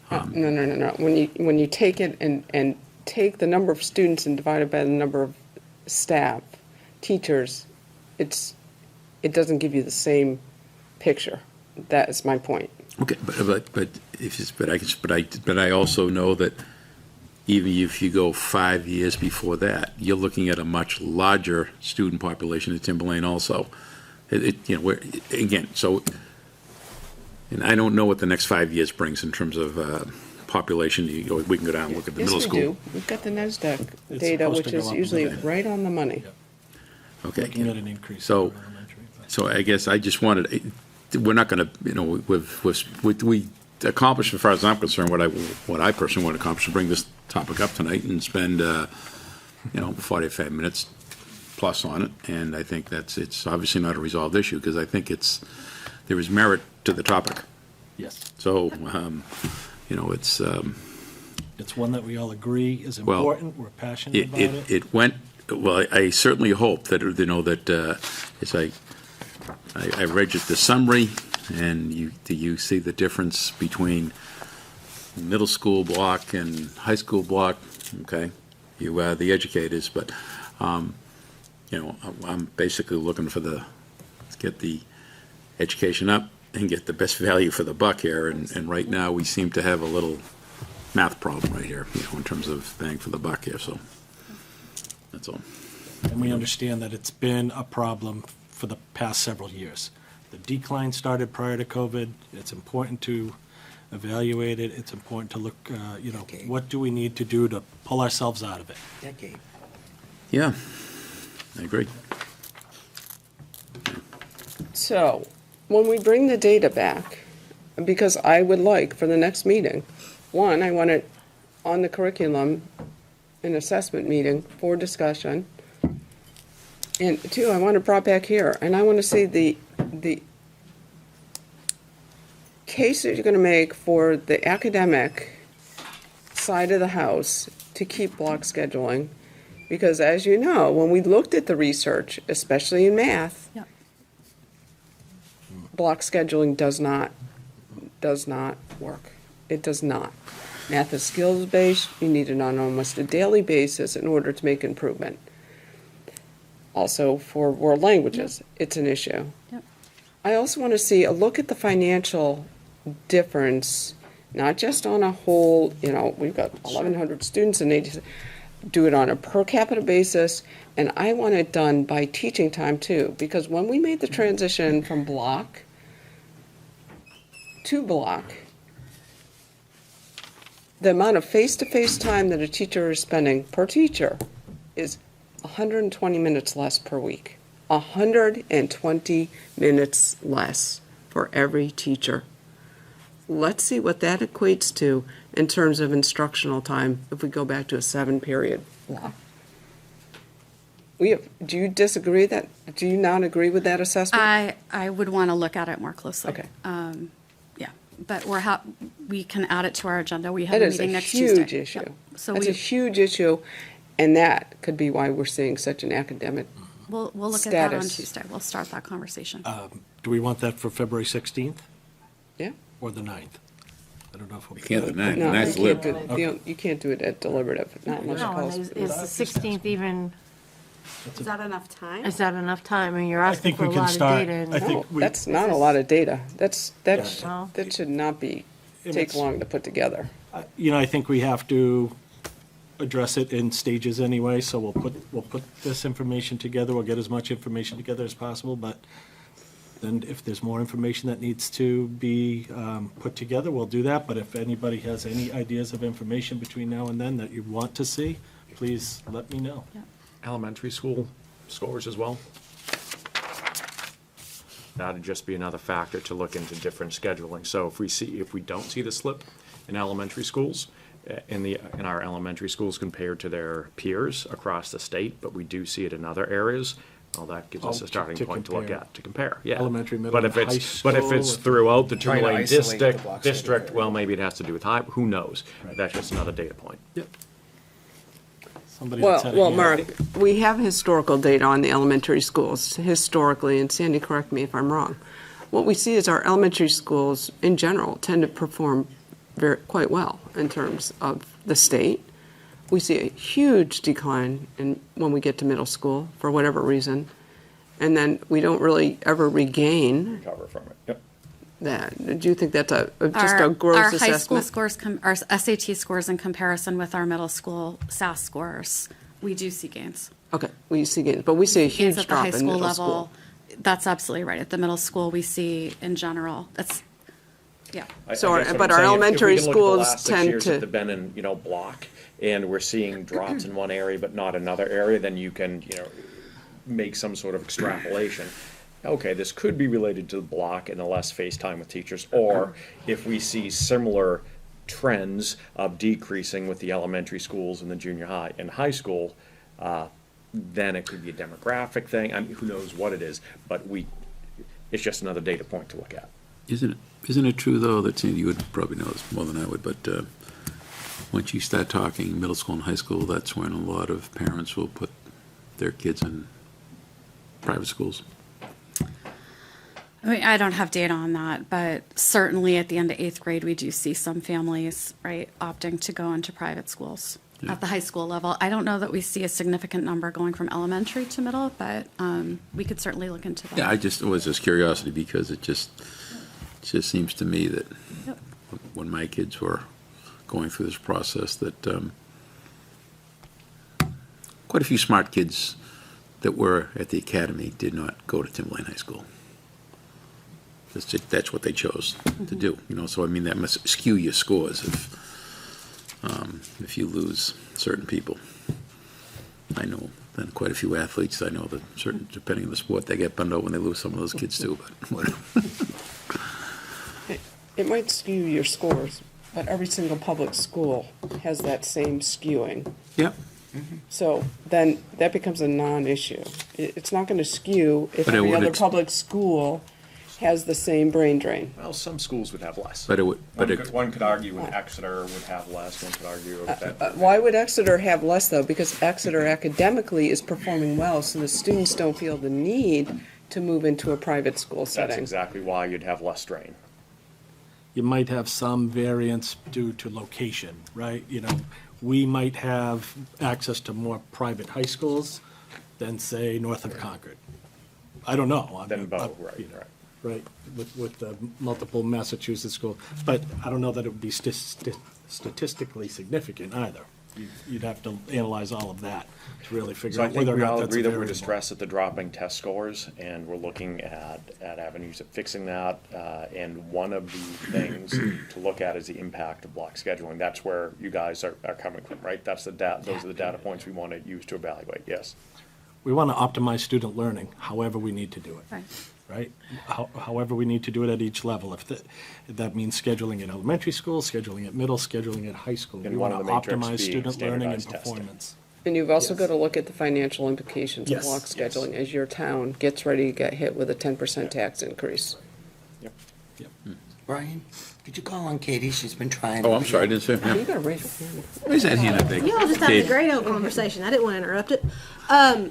No. When you take it and take the number of students and divide it by the number of staff, teachers, it doesn't give you the same picture. That is my point. Okay, but I also know that even if you go 5 years before that, you're looking at a much larger student population at Timberlane also. And I don't know what the next 5 years brings in terms of population. We can go down and look at the middle school. Yes, we do. We've got the NASDAQ It's data, supposed which to go is up a usually bit. right on the money. Okay. Looking at an increase. So- in elementary, but- So I guess I just wanted, we're not going to, we accomplished, as far as I'm concerned, what I personally want to accomplish, to bring this topic up tonight and spend, 45 minutes plus on it. And I think it's obviously not a resolved issue, because I think there is merit to the topic. Yes. So, it's, It's one that we all agree is Well, important. We're passionate about it. it went, well, I certainly hope that, it's like, I read the summary, and you see the difference between middle school block and high school block, okay? You are the educators, but, I'm basically looking to get the education up and get the best value for the buck here, and right now, we seem to have a little math problem right here, in terms of bang for the buck here, so, that's all. And we understand that it's been a problem for the past several years. The decline started prior to COVID. It's important to evaluate it. It's important to look, Okay. what do we need to do to pull ourselves out of it? Decade. Yeah, I agree. So, when we bring the data back, because I would like for the next meeting, one, I want it on the curriculum, an assessment meeting for discussion. And two, I want it brought back here, and I want to see the case that you're going to make for the academic side of the house to keep block scheduling, Because as you know, when we looked at the research, especially in math, Yep. block scheduling does not work. It does not. Math is skills-based. You need it on almost a daily basis in order to make improvement. Also, for world languages, it's an issue. Yep. I also want to see a look at the financial difference, not just on a whole, we've got 1,100 students and 80, do it on a per capita basis, and I want it done by teaching time too, because when we made the transition from block to block, the amount of face-to-face time that a teacher is spending per teacher is 120 minutes less per week. 120 minutes less for every teacher. Let's see what that equates to in terms of instructional time if we go back to a 7-period block. Do you disagree do you not agree with that assessment? I would want to look at it more closely. Okay. Yeah, but we can add it to our agenda. We have That a is a meeting next Tuesday. huge issue. Yep. So That's a huge issue, and that could be why we're seeing such an academic we'll look at that on status. Tuesday. We'll start that conversation. Do we want that for February 16th Yeah. or the 9th? I don't know if we can't the 9th. No, Nice you can't lip. do it. You can't do it at deliberative, not unless No, you and post. is the 16th even, Is that enough time? is that enough time? I mean, you're I asking think for we a can lot of start. data. I and- think No, that's not a lot of data. That Well- should not And take it's- long to put together. I think we have to address it in stages anyway, so we'll put this information together, we'll get as much information together as possible, but then if there's more information that needs to be put together, we'll do that, but if anybody has any ideas of information between now and then that you want to see, please let me know. Elementary school scores as well? That'd just be another factor to look into different scheduling. So if we don't see the slip in elementary schools, in our elementary schools compared to their peers across the state, but we do see it in other areas, well, that gives us a starting point to look at, to compare, yeah. Elementary, middle, But if and high but if it's school, throughout the Trying to Tulane isolate the block district, schedule. well, maybe it has to do with high, who knows? That's just another data point. Somebody that's had a Well, hand. Mark, we have historical data on the elementary schools, historically, and Sandy, correct me if I'm wrong. What we see is our elementary schools, in general, tend to perform quite well in terms of the state. We see a huge decline when we get to middle school, for whatever reason, and then we don't really ever regain Recover from it, yep. that. Do you think that's just a gross Our assessment? high school scores, our SAT scores in comparison with our middle school SAS scores, we do see gains. Okay, we see gains, but we see a Gains huge at the high drop in school middle level. school. That's absolutely right. At the middle school, we see in general, yeah. So I guess what but I'm our saying, elementary if we can look at the schools last 6 tend years to- that they've been in, block, and we're seeing drops in one area but not another area, then you can, make some sort of extrapolation. Okay, this could be related to the block and the less face time with teachers, or if we see similar trends of decreasing with the elementary schools and the junior high and high school, then it could be a demographic thing. I mean, who knows what it is, but it's just another data point to look at. Isn't it true, though, that Sandy, you would probably know this more than I would, but once you start talking middle school and high school, that's when a lot of parents will put their kids in private schools? I mean, I don't have data on that, but certainly at the end of 8th grade, we do see some families, right, opting to go into private schools at the high school level. I don't know that we see a significant number going from elementary to middle, but we could certainly look into that. Yeah, it was just curiosity, because it just seems to me that when my kids were going through this process, that quite a few smart kids that were at the academy did not go to Timberlane High School. That's what they chose to do, so I mean, that must skew your scores if you lose certain people. I know then quite a few athletes, I know that certain, depending on the sport, they get bummed out when they lose some of those kids too, but whatever. It might skew your scores, but every single public school has that same skewing. Yep. So then that becomes a non-issue. It's not going to skew if But every when other it's- public school has the same brain drain. Well, some schools would have less. But it would, but it, One could argue with Exeter would have less, one could argue that. Why would Exeter have less, though? Because Exeter academically is performing well, so the students don't feel the need to move into a private school That's setting. exactly why you'd have less strain. You might have some variance due to location, right? You know, we might have access to more private high schools than, say, north of Concord. I don't know. Than Bow, right. Right, with the multiple Massachusetts schools. But I don't know that it would be statistically significant either. You'd have to analyze all of that to really figure So I out think whether or we not all that's agree a that we're variable. distressed at the dropping test scores, and we're looking at avenues of fixing that. And one of the things to look at is the impact of block scheduling. That's where you guys are coming from, right? That's the those are the data points we want to use to evaluate, yes. We want to optimize student learning, however we need to do it. Right. Right? However we need to do it at each level. If that means scheduling at elementary school, scheduling at middle, scheduling at high school. And We one want of to the metrics optimize being student learning and standardized testing. performance. And you've also Yes. got to look at the financial implications of Yes, block yes. scheduling as your town gets ready to get hit with a 10% tax increase. Yep. Brian, could you call on Katie? She's been trying. oh, I'm sorry, I didn't say, You yeah. gotta raise your hand. Raise that hand, I think. You all just having a Dave. great old conversation. I didn't want to interrupt it.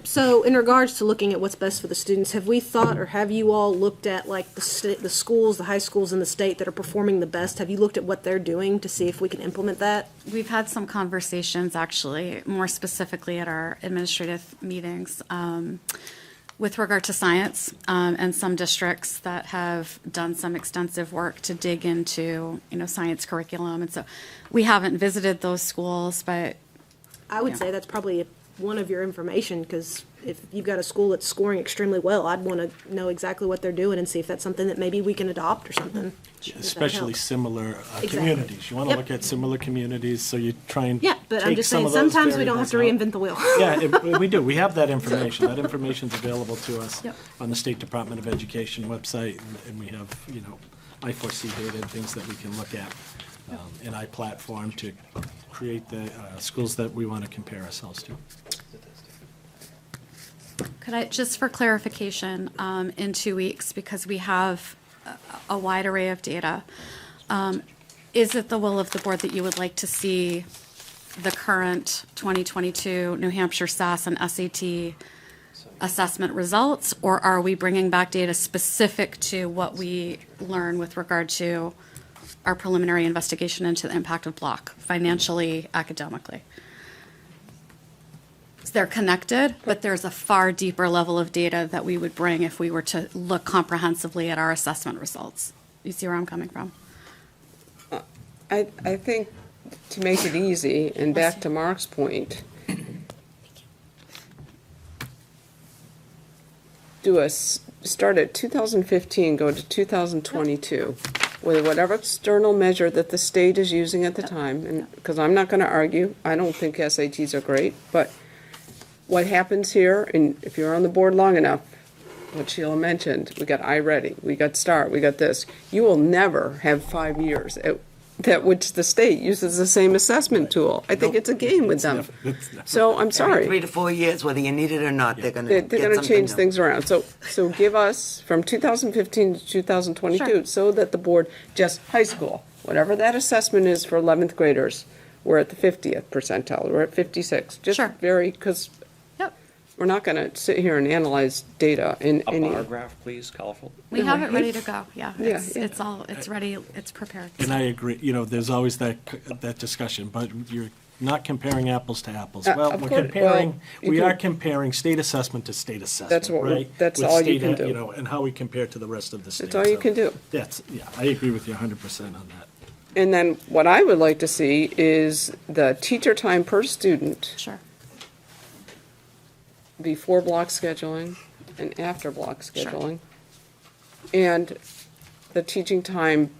So in regards to looking at what's best for the students, have we thought or have you all looked at like the schools, the high schools in the state that are performing the best? Have you looked at what they're doing to see if we can implement that? We've had some conversations, actually, more specifically at our administrative meetings, with regard to science, and some districts that have done some extensive work to dig into, science curriculum. And so we haven't visited those schools, but I would say that's probably one of your information, because if you've got a school that's scoring extremely well, I'd want to know exactly what they're doing and see if that's something that maybe we can adopt or something. if that Especially helps. similar Exactly. communities. You want to Yep. look at similar communities, so you try and Yeah, but I'm take just some saying, of those sometimes we don't have to variables reinvent the wheel. out. Yeah, we do. We have that information. That information's available to us Yep. on the State Department of Education website, and we have, I4C data and things that we can look at in iPlatform to create the schools that we want to compare ourselves to. could I, just for clarification, in 2 weeks, because we have a wide array of data, is it the will of the board that you would like to see the current 2022 New Hampshire SAS and SAT assessment results, or are we bringing back data specific to what we learn with regard to our preliminary investigation into the impact of block, financially, academically? They're connected, but there's a far deeper level of data that we would bring if we were to look comprehensively at our assessment results. You see where I'm coming from? I think to make it easy, and back to Mark's point, start at 2015, go to 2022, with whatever external measure that the state is using at the time, and, because I'm not gonna argue, I don't think SATs are great, but what happens here, and if you're on the board long enough, what Sheila mentioned, we got iReady, we got START, we got this, you will never have 5 years at which the state uses the same assessment tool. I think it's a game with them. So I'm Every sorry. 3 to 4 years, whether you need it or not, they're gonna They're get gonna something change new. things around. So give us from 2015 to 2022, Sure. so that the board, just high school, whatever that assessment is for 11th graders, we're at the 50th percentile, we're at 56. Just Sure. because Yep. we're not gonna sit here and analyze data in A any. bar graph, please, colorful. We have it ready to go, yeah. Yeah, yeah. It's ready, it's prepared. And I agree, there's always that discussion, but you're not comparing apples to apples. Well, of we're course. comparing, Well, we you are can- comparing state assessment to state assessment, That's what right? that's With all you state, can do. And how we compare to the rest of the state. That's all you So can do. Yeah, I agree with you 100% on that. And then what I would like to see is the teacher time per student Sure. before block scheduling and after block Sure. scheduling. And the teaching time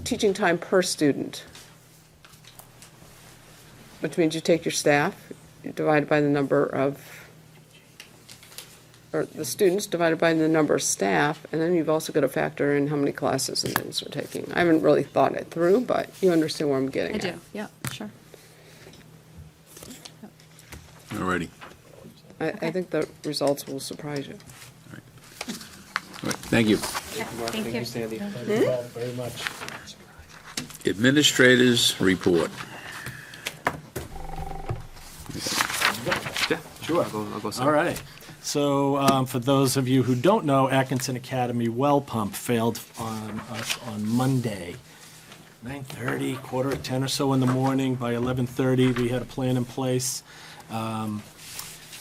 teaching time per student. Which means you take your staff, you divide it by the number of, or the students divided by the number of staff, and then you've also got to factor in how many classes and things they're taking. I haven't really thought it through, but you understand where I'm getting I at. do, yeah, sure. All righty. I think the results will surprise you. All right, thank you. Thank you. Sandy. Thank you all very much. Administrators report. Yeah, sure, I'll go second. All right. So for those of you who don't know, Atkinson Academy well pump failed on us on Monday, 9:30, 9:45 or so in the morning. By 11:30, we had a plan in place.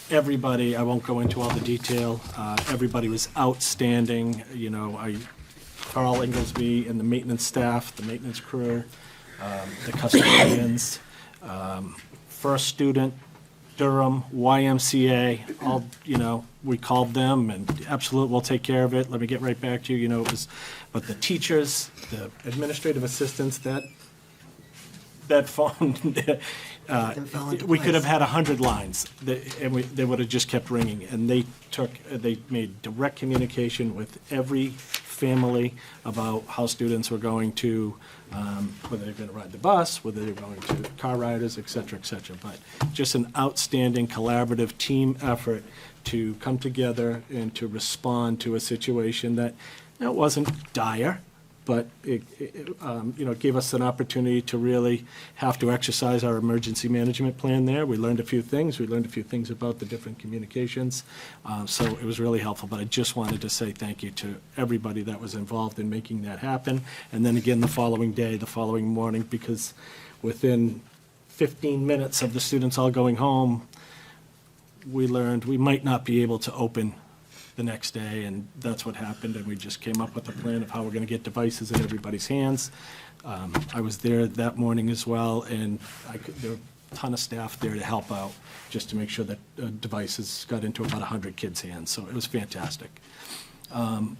Everybody, I won't go into all the detail, everybody was outstanding. You know, Carl Inglesby and the maintenance staff, the maintenance crew, the custodians, first student, Durham, YMCA, all, you know, we called them and absolutely, we'll take care of it. Let me get right back to you, you know, it was, but the teachers, the administrative assistants, that phone, we could have had 100 lines, and they would have just kept ringing. And they made direct communication with every family about how students were going to, whether they're going to ride the bus, whether they're going to car riders, et cetera, et cetera. But just an outstanding collaborative team effort to come together and to respond to a situation that, you know, wasn't dire, but it gave us an opportunity to really have to exercise our emergency management plan there. We learned a few things. We learned a few things about the different communications. So it was really helpful. But I just wanted to say thank you to everybody that was involved in making that happen. And then again, the following morning, because within 15 minutes of the students all going home, we learned we might not be able to open the next day, and that's what happened, and we just came up with a plan of how we're going to get devices in everybody's hands. I was there that morning as well, and there were a ton of staff there to help out, just to make sure that devices got into about 100 kids' hands, so it was fantastic.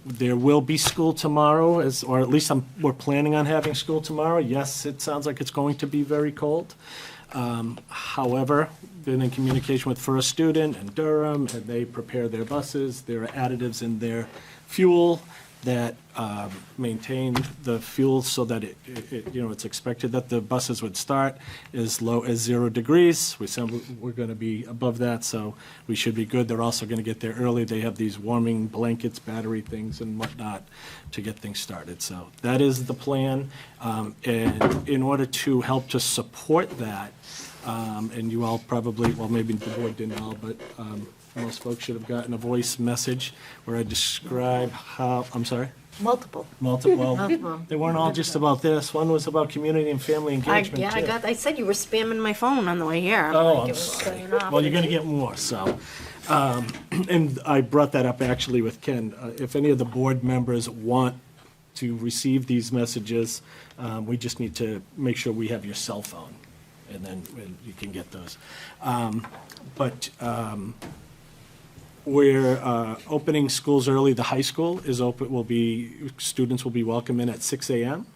There will be school tomorrow, or at least we're planning on having school tomorrow. Yes, it sounds like it's going to be very cold. However, been in communication with First Student and Durham, and they prepare their buses. There are additives in their fuel that maintain the fuel so that it's expected that the buses would start as low as 0 degrees. We said we're going to be above that, so we should be good. They're also going to get there early. They have these warming blankets, battery things, and whatnot to get things started. So that is the plan, and in order to help to support that, and you all probably, well, maybe the board didn't all, but most folks should have gotten a voice message where I describe how, I'm sorry? Multiple. Multiple. They weren't all just about this. One was about community and family engagement, too. I said you were spamming my phone on the way here. Oh, I'm sorry. Well, you're going to get more, so. And I brought that up actually with Ken. If any of the board members want to receive these messages, we just need to make sure we have your cell phone, and then you can get those. We're opening schools early. The high school is open, students will be welcome in at 6 a.m.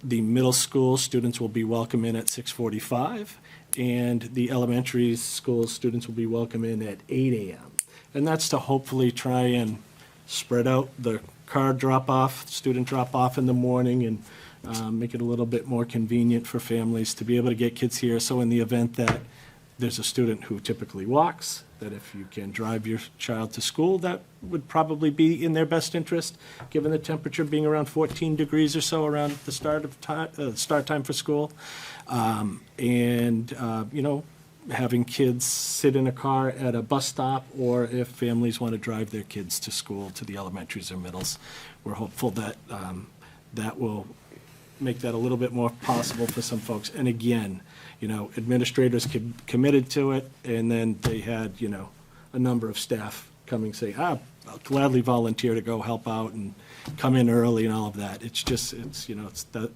The middle school students will be welcome in at 6:45, and the elementary school students will be welcome in at 8 a.m. And that's to hopefully try and spread out the car drop-off, student drop-off in the morning, and make it a little bit more convenient for families to be able to get kids here. So in the event that there's a student who typically walks, that if you can drive your child to school, that would probably be in their best interest, given the temperature being around 14 degrees or so around the start time for school. Having kids sit in a car at a bus stop, or if families want to drive their kids to school, to the elementaries or middles. We're hopeful that that will make that a little bit more possible for some folks. And again, administrators committed to it, and then they had, a number of staff coming saying, I'll gladly volunteer to go help out and come in early and all of that. It's just, it's that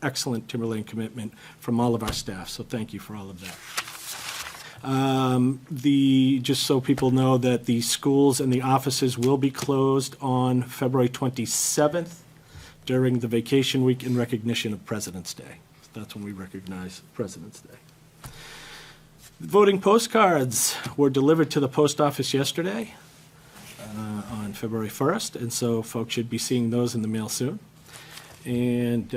excellent Timberlane commitment from all of our staff, so thank you for all of that. Just so people know that the schools and the offices will be closed on February 27th during the vacation week in recognition of President's Day. That's when we recognize President's Day. Voting postcards were delivered to the post office yesterday on February 1st, and so folks should be seeing those in the mail soon. And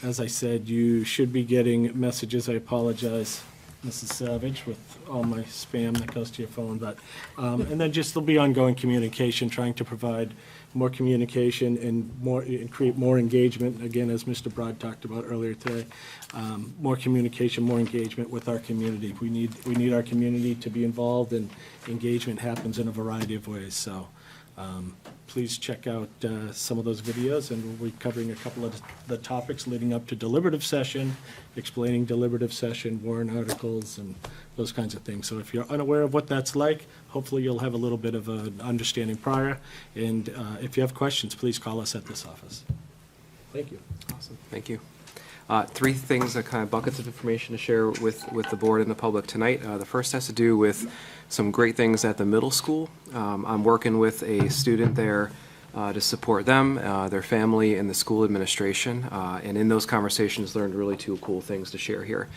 as I said, you should be getting messages. I apologize. Mrs. Savage, with all my spam that goes to your phone, but, and then just there'll be ongoing communication, trying to provide more communication and create more engagement, again, as Mr. Broad talked about earlier today, more communication, more engagement with our community. We need our community to be involved, and engagement happens in a variety of ways, so please check out some of those videos, and we'll be covering a couple of the topics leading up to deliberative session, explaining deliberative session, warrant articles, and those kinds of things. So if you're unaware of what that's like, hopefully you'll have a little bit of an understanding prior, and if you have questions, please call us at this office. Thank you. Awesome, thank you. Three things, kind of buckets of information to share with the board and the public tonight. The first has to do with some great things at the middle school. I'm working with a student there to support them, their family, and the school administration. And in those conversations, learned really two cool things to share here.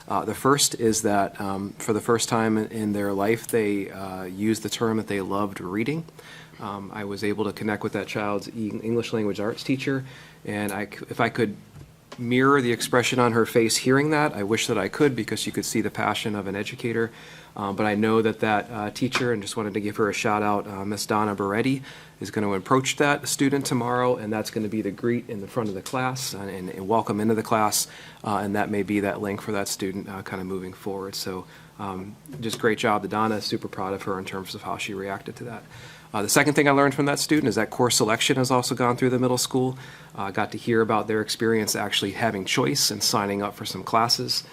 The first is that for the first time in their life, they used the term that they loved reading. I was able to connect with that child's English language arts teacher, and if I could mirror the expression on her face hearing that, I wish that I could, because you could see the passion of an educator. But I know that teacher, and just wanted to give her a shout out, Miss Donna Beretti, is going to approach that student tomorrow, and that's going to be the greet in the front of the class and welcome into the class, and that may be that link for that student kind of moving forward. So just great job to Donna, super proud of her in terms of how she reacted to that. The second thing I learned from that student is that course selection has also gone through the middle school. Got to hear about their experience actually having choice and signing up for some classes.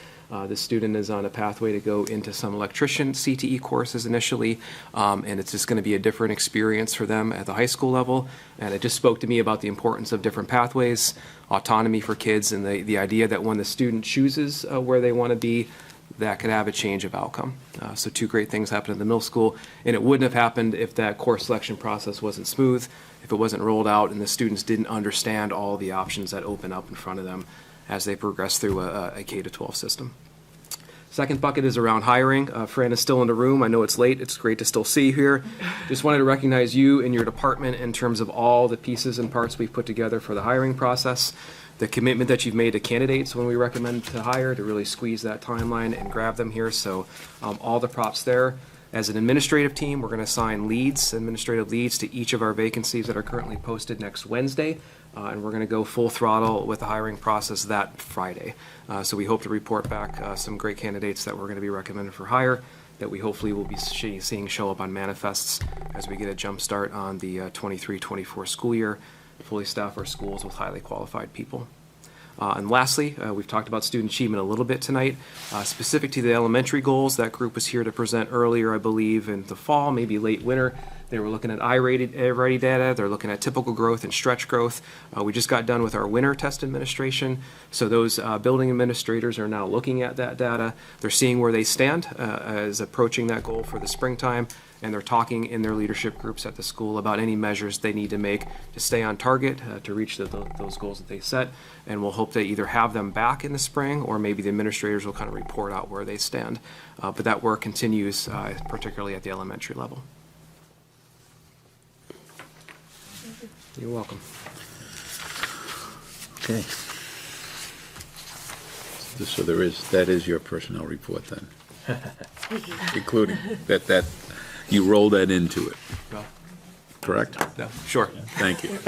This student is on a pathway to go into some electrician CTE courses initially, and it's just going to be a different experience for them at the high school level. And it just spoke to me about the importance of different pathways, autonomy for kids, and the idea that when the student chooses where they want to be, that could have a change of outcome. So two great things happened in the middle school, and it wouldn't have happened if that course selection process wasn't smooth, if it wasn't rolled out and the students didn't understand all the options that open up in front of them as they progress through a K-12 system. Second bucket is around hiring. Fran is still in the room. I know it's late. It's great to still see you here. Just wanted to recognize you and your department in terms of all the pieces and parts we've put together for the hiring process. The commitment that you've made to candidates when we recommend to hire, to really squeeze that timeline and grab them here. So all the props there. As an administrative team, we're going to assign administrative leads to each of our vacancies that are currently posted next Wednesday. And we're going to go full throttle with the hiring process that Friday. So we hope to report back some great candidates that we're going to be recommended for hire, that we hopefully will be seeing show up on manifests as we get a jump start on the 23-24 school year. Fully staff our schools with highly qualified people. And lastly, we've talked about student achievement a little bit tonight. Specific to the elementary goals, that group was here to present earlier, I believe, in the fall, maybe late winter. They were looking at I-ready data. They're looking at typical growth and stretch growth. We just got done with our winter test administration. So those building administrators are now looking at that data. They're seeing where they stand as approaching that goal for the springtime. And they're talking in their leadership groups at the school about any measures they need to make to stay on target to reach those goals that they set. And we'll hope to either have them back in the spring, or maybe the administrators will kind of report out where they stand. But that work continues, particularly at the elementary level. You're welcome. Okay. So that is your personnel report then, including that you roll that into it, correct? No, sure. Thank you.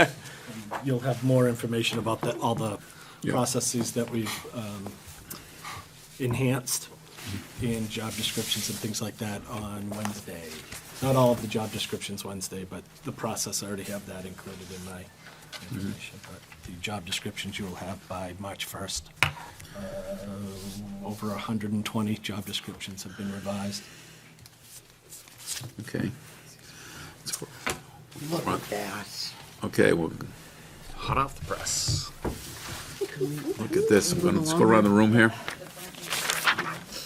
You'll have more information about all the Yeah. processes that we've enhanced in job descriptions and things like that on Wednesday. Not all of the job descriptions Wednesday, but the process, I already have that included in my information. But the job descriptions you will have by March 1st. Over 120 job descriptions have been revised. Okay. Look at that. Okay, well, Hot off the press. look at this. Let's go around the room here.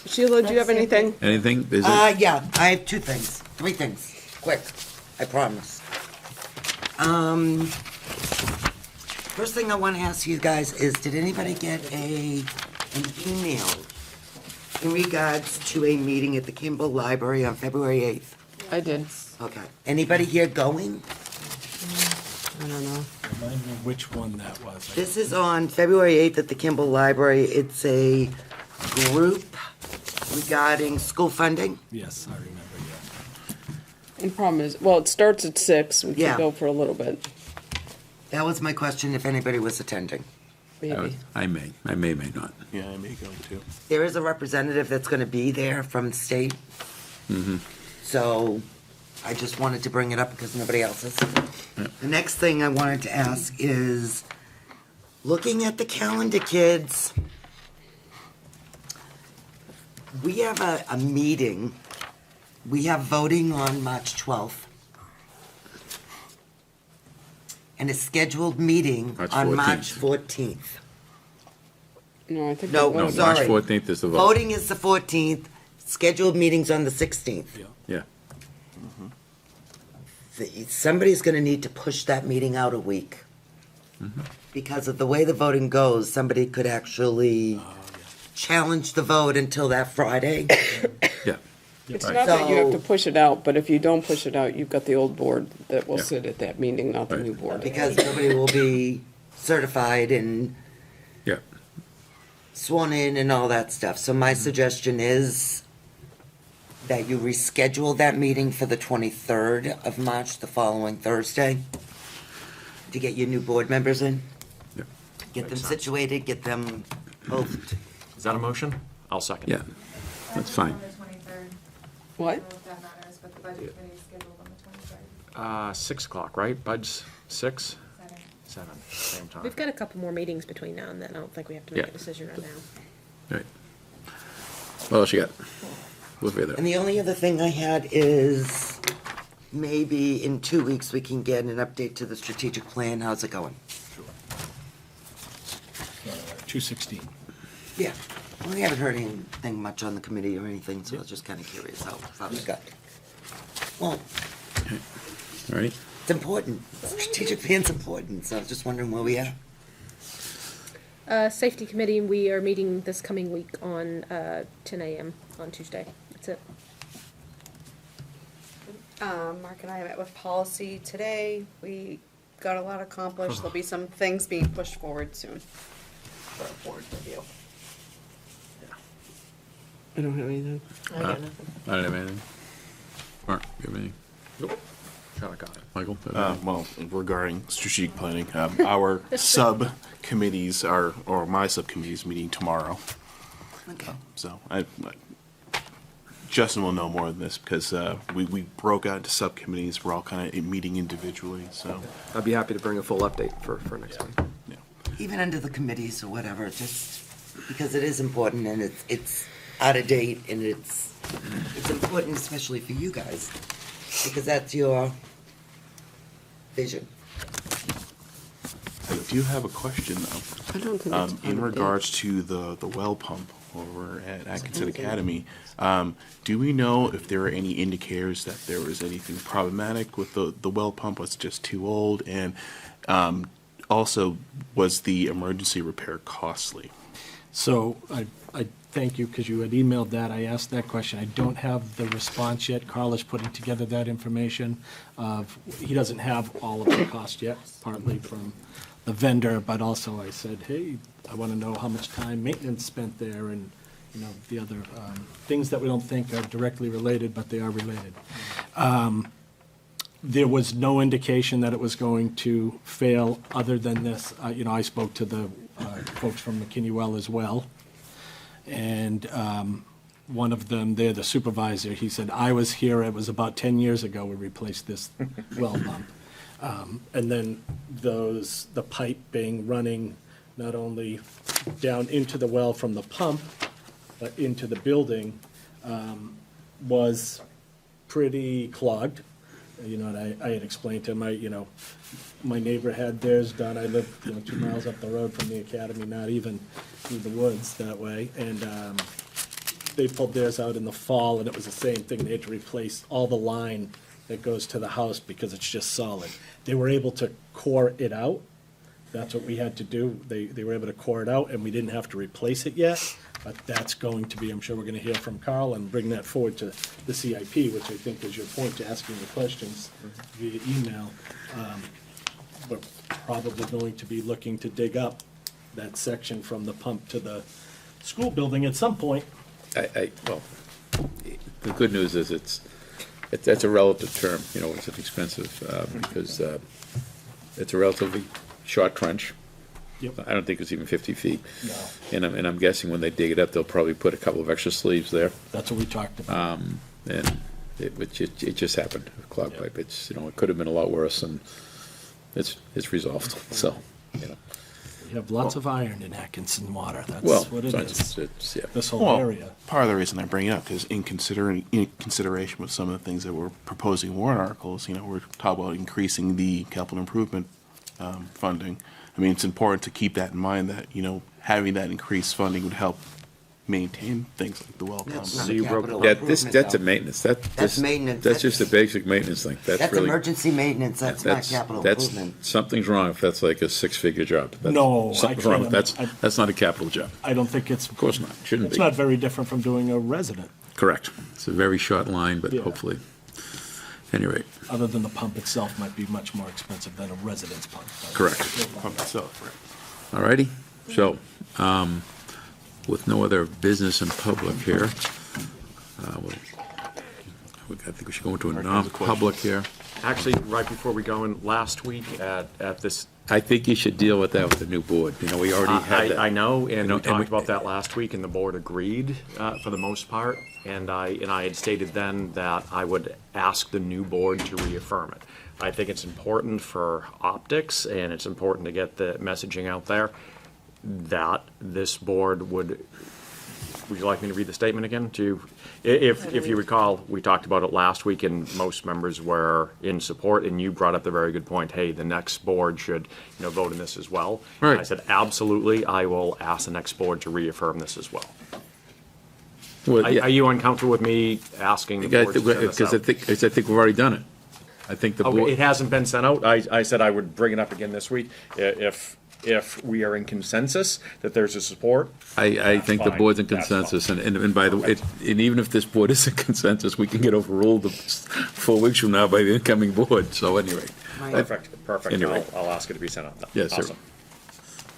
Sheila, do you have anything? Anything? Is it? Yeah, I have three things, quick, I promise. First thing I want to ask you guys is, did anybody get an email in regards to a meeting at the Kimball Library on February 8th? I did. Okay, anybody here going? I don't know. Remind me which one that was. This is on February 8th at the Kimball Library. It's a group regarding school funding. Yes, I remember, yeah. And the problem is, well, it starts at 6, we Yeah. could go for a little bit, That was my question, if anybody was attending. maybe. I may not. Yeah, I may go too. There is a representative that's going to be there from the state. So I just wanted to bring it up because nobody else is. The next thing I wanted to ask is, looking at the calendar, kids, we have a meeting. We have voting on March 12th. And a scheduled meeting March on 14th. March 14th. No, I think. No, that No, was- March sorry. 14th is the vote. Voting is the 14th, scheduled meetings on the 16th. Yeah. Somebody's gonna need to push that meeting out a week. Because of the way the voting goes, somebody could actually challenge the vote until that Friday. Yeah. It's Right. not that you have to So- push it out, but if you don't push it out, you've got the old board that will sit at that meeting, not the Right. new board. Because nobody will be certified and Yeah. sworn in and all that stuff. So my suggestion is that you reschedule that meeting for the 23rd of March, the following Thursday, to get your new board members in. Yeah. Get them Makes sense. situated, get them oathed. Is that a motion? I'll second. Yeah. That's fine. On the 23rd. What? I don't know if that matters, but the budget committee is scheduled on the 23rd. 6 o'clock, right? Bud's 6? 7. 7, same time. We've got a couple more meetings between now and then. I don't think we have to make Yeah. a decision right now. Right. What else you got? We'll figure that And out. the only other thing I had is maybe in 2 weeks we can get an update to the strategic plan. How's it going? 216. Yeah. We haven't heard anything much on the committee or anything, so I was just kind of curious how it got. Well, All right. it's important. Strategic plan's important, so I was just wondering where we are. Safety committee, we are meeting this coming week on 10 a.m. on Tuesday. That's it. Mark and I met with policy today. We got a lot accomplished. There'll be some things being pushed forward soon for a board review. I don't have anything. I don't have anything. Mark, you have anything? Nope. Kinda got it. Michael? you have anything? Well, regarding strategic planning, our subcommittees are, or my subcommittee is meeting tomorrow. Okay. So Justin will know more of this because we broke out into subcommittees. We're all kind of meeting individually, so. I'd be happy to bring a full update for next week. Yeah. Even under the committees or whatever, just because it is important and it's out of date and it's important especially for you guys because that's your vision. I do have a question though. I don't think that's In out of regards to the well pump over at Atkinson Academy, do we know if there are any indicators that there was anything problematic with the well pump? Was it just too old? And also, was the emergency repair costly? So I thank you because you had emailed that. I asked that question. I don't have the response yet. Carl is putting together that information. He doesn't have all of the cost yet, partly from the vendor, but also I said, hey, I want to know how much time maintenance spent there and, you know, the other things that we don't think are directly related, but they are related. There was no indication that it was going to fail other than this. You know, I spoke to the folks from McKinney Well as well. And one of them, they're the supervisor, he said, I was here, it was about 10 years ago we replaced this well pump. And then the piping running not only down into the well from the pump, but into the building, was pretty clogged. You know, and I had explained to him, my neighbor had theirs done. I live, 2 miles up the road from the academy, not even through the woods that way. And they pulled theirs out in the fall, and it was the same thing. They had to replace all the line that goes to the house because it's just solid. They were able to core it out. That's what we had to do. They were able to core it out, and we didn't have to replace it yet. But that's going to be, I'm sure we're going to hear from Carl and bring that forward to the CIP, which I think was your point to asking the questions via email. We're probably going to be looking to dig up that section from the pump to the school building at some point Well, the good news is that's a relative term, you know, it's expensive, because it's a relatively short trench. Yep. I don't think it's even 50 feet. No. And I'm guessing when they dig it up, they'll probably put a couple of extra sleeves there. That's what we talked about. And it just happened, a clog pipe. It's, you know, it could have been a lot worse, and it's resolved, so, you know. We have lots of iron in Atkinson water. That's Well, what it is. it's, yeah. This whole Well, area. part of the reason I bring it up is in consideration with some of the things that we're proposing warrant articles, you know, we're talking about increasing the capital improvement funding. I mean, it's important to keep that in mind that, you know, having that increased funding would help maintain things like the well That's complex. not So a you broke capital That's improvement, a though. maintenance, That's maintenance. That's just a basic maintenance thing, That's really. emergency maintenance, that's not capital that's- improvement. Something's wrong if that's like a six-figure job. That's- No, I Something's wrong, can't. that's not a capital job. I don't think it's. Of course not, shouldn't It's be. not very different from doing a resident, Correct. It's a very short line, but Yeah. hopefully, at any rate, other than the pump itself might be much more expensive than a resident's pump. correct. Pump itself, right? All righty, so, with no other business in public here, I think we should go into a non-public here. Actually, right before we go in, last week at this, I think you should deal with that with the new board, you know, we already had that. I know, and know, we and talked we- about that last week, and the board agreed for the most part. And I had stated then that I would ask the new board to reaffirm it. I think it's important for optics, and it's important to get the messaging out there that this board would you like me to read the statement again? If you recall, we talked about it last week, and most members were in support, and you brought up the very good point, hey, the next board should, you know, vote in this as well. Right. I said, absolutely, I will ask the next board to reaffirm this as well. Well, yeah. Are you uncomfortable with me asking the board to send this Because out? I think we've already done it. I think the Okay, board. it hasn't been sent out. I said I would bring it up again this week. If we are in consensus that there's a support. I think the fine. board's in That's fine. consensus, and by the way, and even if this board is in consensus, we can get overruled 4 weeks from now by the incoming board, so anyway. Perfect. Anyway. I'll ask it to be sent out then. Yes, sir. Awesome.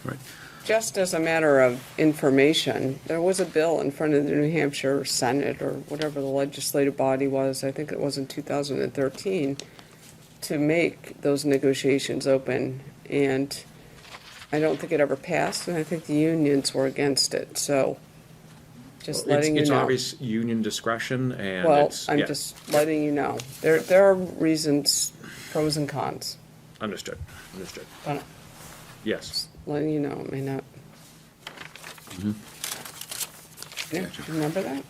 Right. Just as a matter of information, there was a bill in front of the New Hampshire Senate, or whatever the legislative body was, I think it was in 2013, to make those negotiations open, and I don't think it ever passed, and I think the unions were against it, so just letting you It's know. obvious union discretion, and Well, it's, I'm yeah, just letting you know. There are reasons, pros and cons, understood. but Yes. letting you know, it may not. Yeah, do you remember that?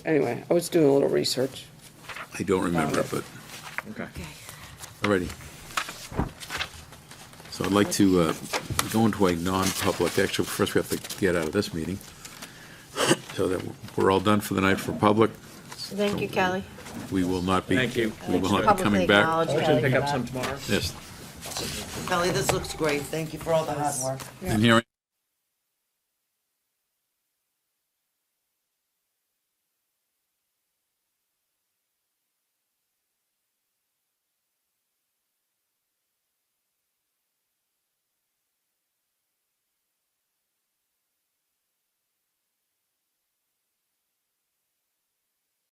Anyway, I was doing a little research. I don't remember, but, Okay. alrighty. So I'd like to go into a non-public, actually, first we have to get out of this meeting, so that we're all done for the night for public. Thank you, Kelly. We will not be. Thank you. We will not be coming back. Pick up some tomorrow. Yes. Kelly, this looks great, thank you for all the hard work. And hearing